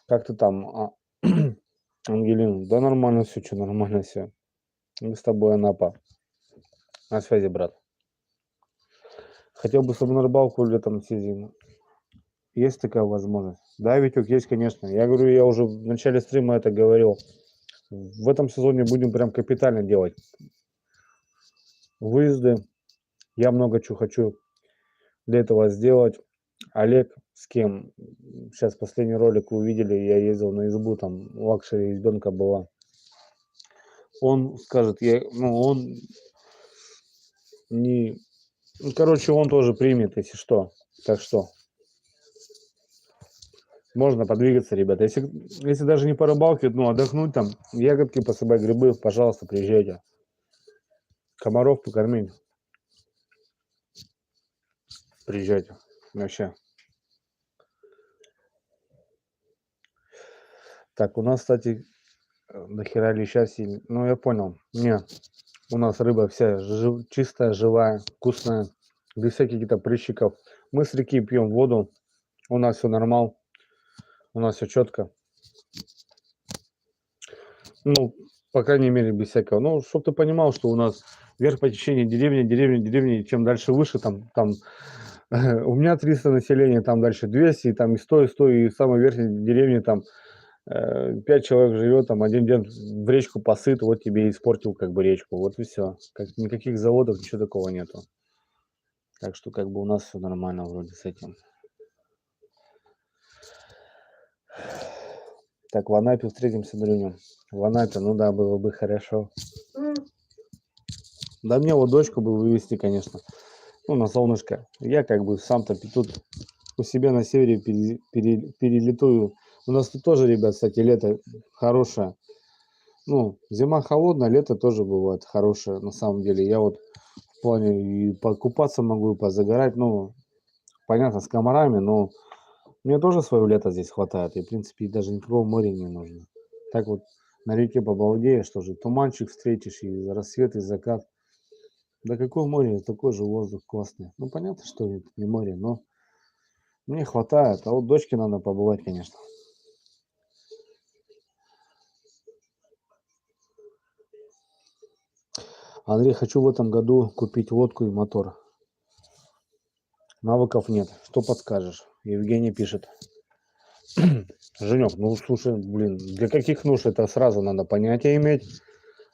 Как ты там, Ангелина? Да нормально все, что нормально все. Мы с тобой, Анапа. На связи, брат. Хотел бы, чтобы на рыбалку летом съездить. Есть такая возможность? Да, Витек, есть, конечно. Я говорю, я уже в начале стрима это говорил. В этом сезоне будем прям капитально делать выезды. Я много чего хочу для этого сделать. Олег, с кем сейчас последний ролик вы увидели, я ездил на избу, там лакшери избенка была. Он скажет, он не... Ну, короче, он тоже примет, если что. Так что можно подвигаться, ребята. Если даже не по рыбалке, ну, отдохнуть там, ягодки пособать, грибы, пожалуйста, приезжайте. Комаров покормить. Приезжайте. Вообще. Так, у нас, кстати, нахера леща сильно. Ну, я понял. Не, у нас рыба вся чистая, живая, вкусная, без всяких каких-то прыщиков. Мы с реки пьем воду, у нас все нормал, у нас все четко. Ну, по крайней мере, без всякого. Ну, чтобы ты понимал, что у нас вверх по течению деревня, и чем дальше выше, там у меня 300 населения, там дальше 200, и там и 100, и в самой верхней деревне там 5 человек живет, там один день в речку посыт, вот тебе и испортил как бы речку, вот и все. Никаких заводов, ничего такого нету. Так что как бы у нас все нормально вроде с этим. Так, в Анапе встретимся, Дрюня. В Анапе, ну да, было бы хорошо. Да мне вот дочку бы вывести, конечно. Ну, на солнышко. Я как бы сам-то тут у себя на севере перелетую. У нас тут тоже, ребят, кстати, лето хорошее. Ну, зима холодная, лето тоже бывает хорошее, на самом деле. Я вот в плане и покупаться могу, и позагорать. Ну, понятно, с комарами, но мне тоже своего лета здесь хватает. И, в принципе, даже никакого моря не нужно. Так вот, на реке побалдеешь, тоже туманчик встретишь, и рассвет, и закат. Да какое море, такой же воздух классный. Ну, понятно, что это не море, но мне хватает. А вот дочке надо побывать, конечно. Андрей, хочу в этом году купить лодку и мотор. Навыков нет. Что подскажешь? Евгений пишет. Женек, ну слушай, блин, для каких нужд это сразу надо понятие иметь,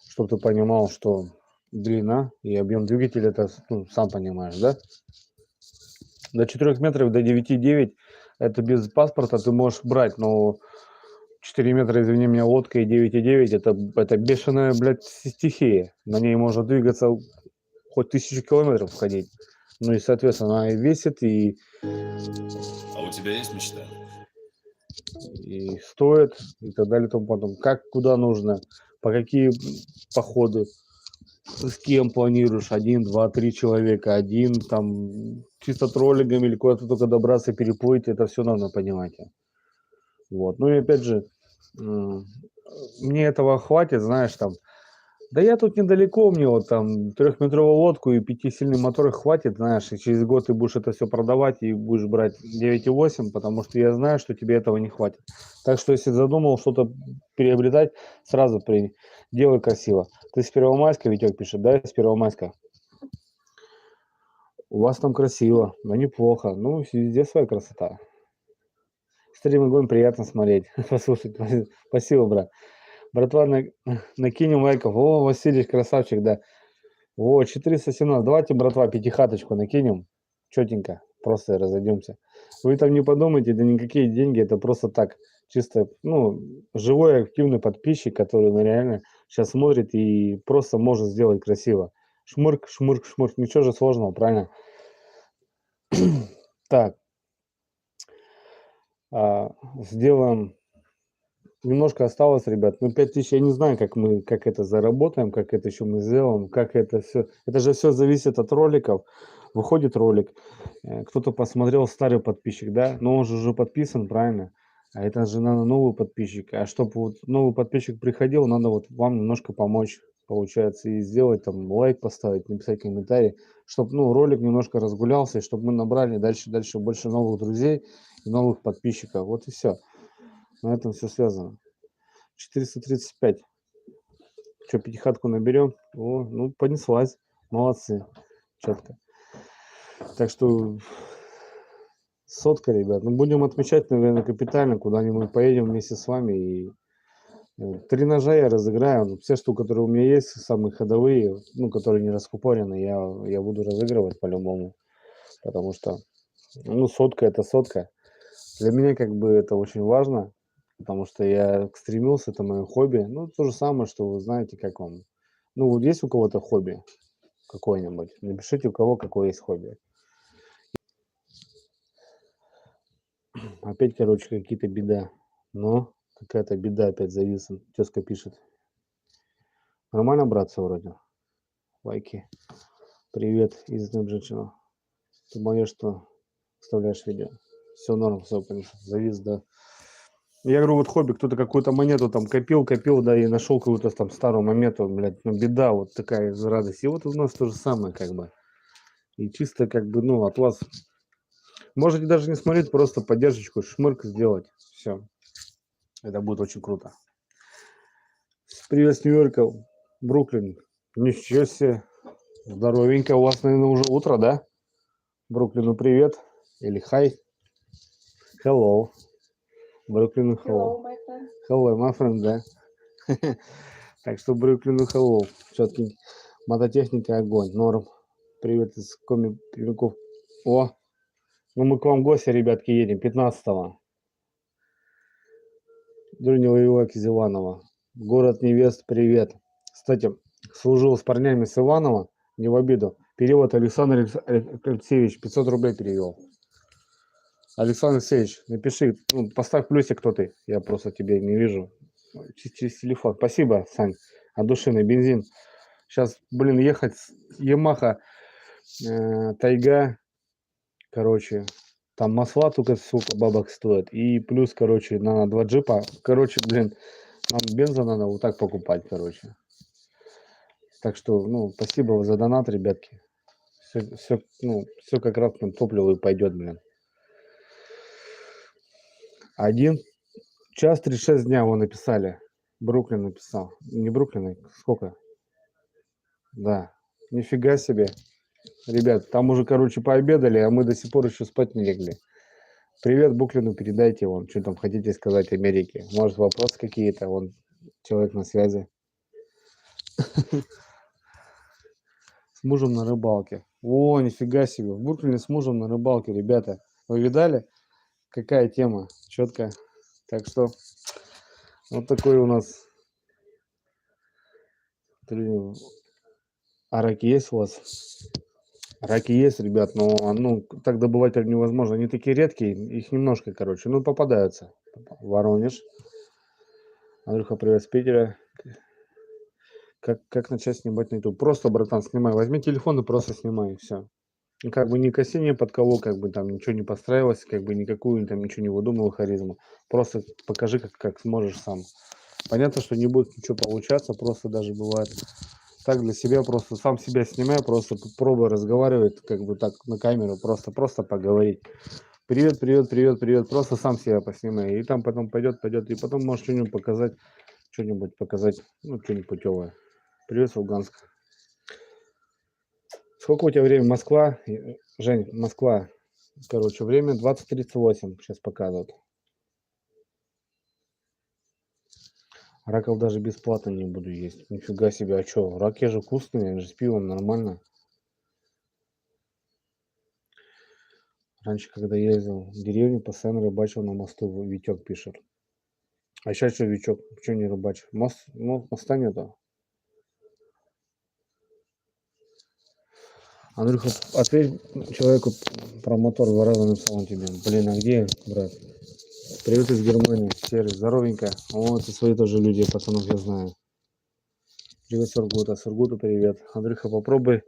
чтобы ты понимал, что длина и объем двигателя, это, ну, сам понимаешь, да? До 4 метров, до 9,9 это без паспорта ты можешь брать, но 4 метра, извини меня, лодка и 9,9 это бешеная, блядь, стихия. На ней можно двигаться хоть 1000 километров ходить. Ну и, соответственно, она и весит, А у тебя есть мечта? и стоит, и так далее, и тому подобное. Как, куда нужно, по какие походы, с кем планируешь, 1, 2, 3 человека, один, там, чисто троллингом или куда-то только добраться, переплыть, это все надо понимать. Вот, ну и опять же, мне этого хватит, знаешь, там, да я тут недалеко, мне вот там 3-метровую лодку и 5-сильный мотор хватит, знаешь, и через год ты будешь это все продавать и будешь брать 9,8, потому что я знаю, что тебе этого не хватит. Так что если задумал что-то приобретать, сразу делай красиво. Ты с Первомайска, Витек пишет, да, с Первомайска? У вас там красиво, но неплохо. Ну, везде своя красота. Стрим огонь приятно смотреть, послушать. Спасибо, брат. Братва, накинем лайков. О, Василий, красавчик, да. О, 417. Давайте, братва, пятихаточку накинем. Четенько. Просто разойдемся. Вы там не подумайте, да никакие деньги, это просто так. Чисто, ну, живой, активный подписчик, который, ну, реально сейчас смотрит и просто может сделать красиво. Шмырк, шмырк, шмырк. Ничего же сложного, правильно? Так, сделаем. Немножко осталось, ребят. Ну, 5000, я не знаю, как это заработаем, как это еще мы сделаем, как это все. Это же все зависит от роликов. Выходит ролик, кто-то посмотрел, старый подписчик, да, но он же уже подписан, правильно? А это же надо новый подписчик. А чтобы вот новый подписчик приходил, надо вот вам немножко помочь, получается, и сделать там лайк поставить, написать комментарий, чтобы, ну, ролик немножко разгулялся, и чтобы мы набрали дальше больше новых друзей и новых подписчиков. Вот и все. На этом все связано. 435. Что, пятихатку наберем? О, ну, понеслась. Молодцы. Четко. Так что сотка, ребят. Ну, будем отмечать, наверное, капитально. Куда-нибудь поедем вместе с вами. И 3 ножа я разыграю. Все штуки, которые у меня есть, самые ходовые, ну, которые не раскупорены, я буду разыгрывать по-любому. Потому что, ну, сотка это сотка. Для меня как бы это очень важно, потому что я стремился, это мое хобби. Ну, то же самое, что вы знаете, как вам. Ну, вот есть у кого-то хобби какое-нибудь? Напишите, у кого какое есть хобби. Опять, короче, какие-то беда. Но какая-то беда опять зависла. Тезка пишет. Нормально, братцы, вроде? Лайки. Привет из Небжичина. Ты боишь, что вставляешь видео? Все норм, все, конечно. Завис, да. Я говорю, вот хобби, кто-то какую-то монету там копил, да, и нашел какую-то там старую монету, блядь, ну беда вот такая из радости. И вот у нас то же самое, как бы. И чисто, как бы, ну, от вас можете даже не смотреть, просто поддержку, шмырк сделать. Все. Это будет очень круто. Привет с Нью-Йорка, Бруклин. Ничего себе. Здоровенько. У вас, наверное, уже утро, да? Бруклину привет. Или хай. Hello. Бруклину hello. Hello, my friend. Hello, my friend, да. Так что Бруклину hello. Четкий. Мототехника огонь. Норм. Привет из Коми Прямиков. О, ну мы к вам в гости, ребятки, едем 15-го. Дурнева Ивак из Иванова. Город невест, привет. Кстати, служил с парнями с Иванова, не в обиду. Перевод Александр Алексеевич, 500 рублей перевел. Александр Алексеевич, напиши, ну, поставь плюсик, кто ты. Я просто тебя не вижу. Через телефон. Спасибо, Сань. От души на бензин. Сейчас, блин, ехать с Ямаха, Тайга, короче, там масла только, сука, бабок стоит. И плюс, короче, на 2 джипа. Короче, блин, нам бенза надо вот так покупать, короче. Так что, ну, спасибо за донат, ребятки. Все, ну, все как раз там топливо и пойдет, блин. 1 час 36 дня его написали. Бруклин написал. Не Бруклин, а сколько? Да. Нифига себе. Ребят, там уже, короче, пообедали, а мы до сих пор еще спать не легли. Привет Буклину передайте вам, что там хотите сказать Америке. Может, вопросы какие-то, он человек на связи. С мужем на рыбалке. О, нифига себе. В Бруклине с мужем на рыбалке, ребята. Вы видали? Какая тема? Четко. Так что вот такой у нас. А раки есть у вас? Раки есть, ребят, но ну, так добывать невозможно. Они такие редкие, их немножко, короче. Ну, попадаются. Воронеж. Андрюха, привет с Питера. Как начать снимать на YouTube? Просто, братан, снимай. Возьми телефон и просто снимай, и все. Как бы не коси ни под кого, как бы там ничего не подстраивайся, как бы никакую там ничего не выдумывай харизму. Просто покажи, как сможешь сам. Понятно, что не будет ничего получаться, просто даже бывает так для себя, просто сам себя снимаю, просто пробуй разговаривать, как бы так на камеру, просто поговорить. Привет, привет, привет, привет, просто сам себя поснимай. И там потом пойдет, и потом можешь что-нибудь показать, ну, что-нибудь путевое. Привет, Луганск. Сколько у тебя времени? Москва? Жень, Москва. Короче, время 20:38 сейчас показывают. Раков даже бесплатно не буду есть. Нифига себе, а что? Раки же вкусные, они же с пивом нормально. Раньше, когда ездил в деревню, постоянно рыбачил на мосту, Витек пишет. А сейчас что, Витек, что не рыбачишь? Мост, ну, моста нету. Андрюха, ответь человеку про мотор 2 раза написал он тебе. Блин, а где, брат? Привет из Германии, Серый, здоровенько. О, это свои тоже люди, пацанов я знаю. Привет, Сургута. Сургуту привет. Андрюха, попробуй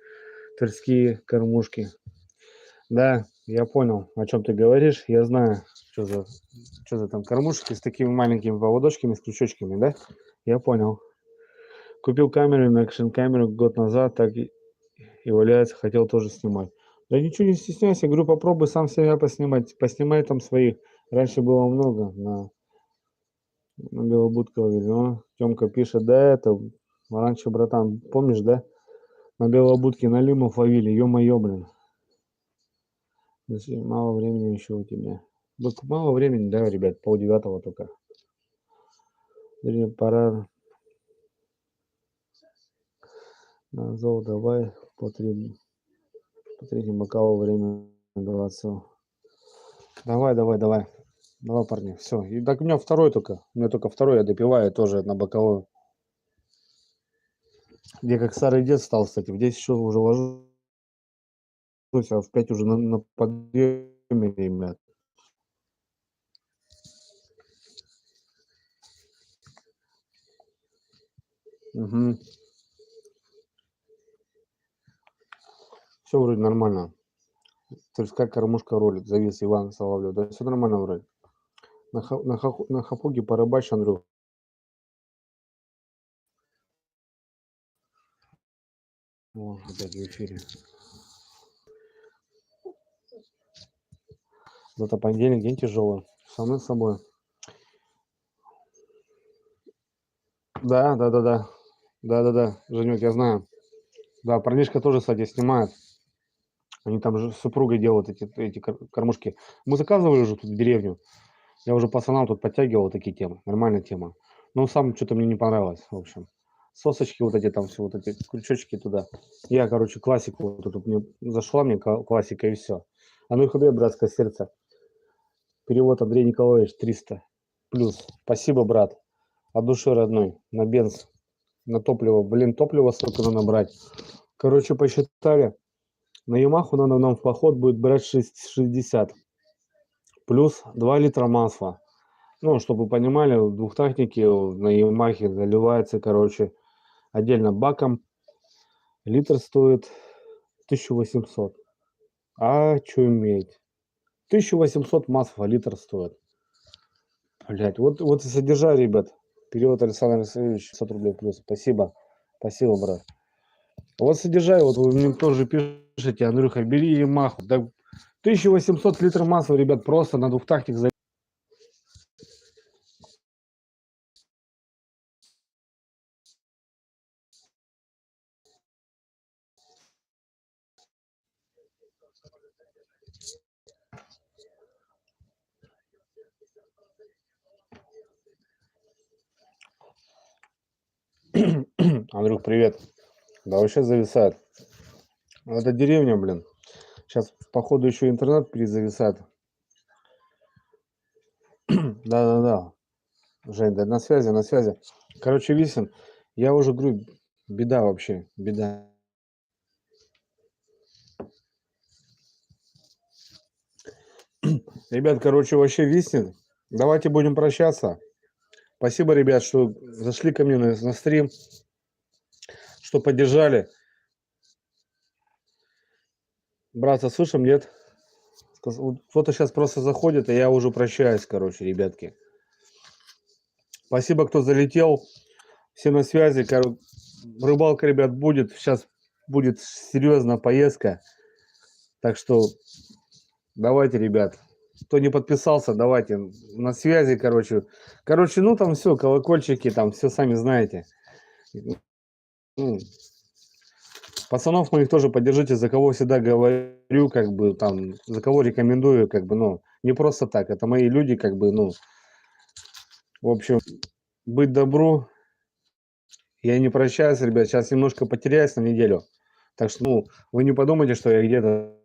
тверские кормушки. Да, я понял, о чем ты говоришь. Я знаю, что за там кормушки с такими маленькими поводочками, с крючочками, да? Я понял. Купил камеру на экшн-камеру год назад, так и валяется, хотел тоже снимать. Да ничего не стесняйся, говорю, попробуй сам себя поснимать. Поснимай там своих. Раньше было много на Белобудково вино. Тёмка пишет, да, это раньше, братан, помнишь, да? На Белобудке на лимов ловили, ё-моё, блин. Мало времени еще у тебя. Мало времени, да, ребят, 8:30 только. Пора на зол давай по третьему бокалу время 20. Давай, давай, давай. Давай, парни, все. И так у меня второй только. У меня только второй, я допиваю тоже на боковую. Я как старый дед стал, кстати. В 10 часов уже ложусь, а в 5 уже на подъеме, ребят. Угу. Все вроде нормально. То есть как кормушка рулит, завис Иван Соловьев. Да все нормально вроде. На хапуге порыбачь, Андрюх. О, опять в эфире. Завтра понедельник, день тяжелый. Само собой. Да. Да. Женек, я знаю. Да, парнишка тоже, кстати, снимает. Они там же с супругой делают эти кормушки. Мы заказывали уже тут в деревню. Я уже пацанам тут подтягивал такие темы. Нормальная тема. Но сам что-то мне не понравилось, в общем. Сосочки вот эти там, все вот эти крючочки туда. Я, короче, классику вот эту, мне зашла мне классика и все. А ну и хубей, братское сердце. Перевод Андрей Николаевич 300 плюс. Спасибо, брат. От души родной. На бенз, на топливо. Блин, топливо столько надо набрать. Короче, посчитали. На Ямаху надо нам в поход будет брать 60. Плюс 2 литра масла. Ну, чтобы вы понимали, в двухтактнике на Ямахе заливается, короче, отдельно баком. Литр стоит 1800. Очуметь. 1800 масла литр стоит. Блять, вот и содержай, ребят. Перевод Александр Алексеевич, 500 рублей плюс. Спасибо. Спасибо, брат. Вот содержай, вот вы мне тоже пишете, Андрюха, бери Ямаху. Да 1800 литров масла, ребят, просто на двухтактик за... Андрюх, привет. Да вообще зависает. Это деревня, блин. Сейчас, походу, еще интернет перезависает. Да. Жень, да на связи, на связи. Короче, Висин, я уже говорю, беда вообще, беда. Ребят, короче, вообще виснет. Давайте будем прощаться. Спасибо, ребят, что зашли ко мне на стрим, что поддержали. Братца, слышим, нет? Кто-то сейчас просто заходит, и я уже прощаюсь, короче, ребятки. Спасибо, кто залетел. Все на связи. Рыбалка, ребят, будет. Сейчас будет серьезная поездка. Так что давайте, ребят. Кто не подписался, давайте. На связи, короче. Короче, ну там все, колокольчики, там все сами знаете. Ну, пацанов моих тоже поддержите, за кого всегда говорю, как бы там, за кого рекомендую, как бы, ну, не просто так. Это мои люди, как бы, ну, в общем, быть добру. Я не прощаюсь, ребят. Сейчас немножко потеряюсь на неделю. Так что, ну, вы не подумайте, что я где-то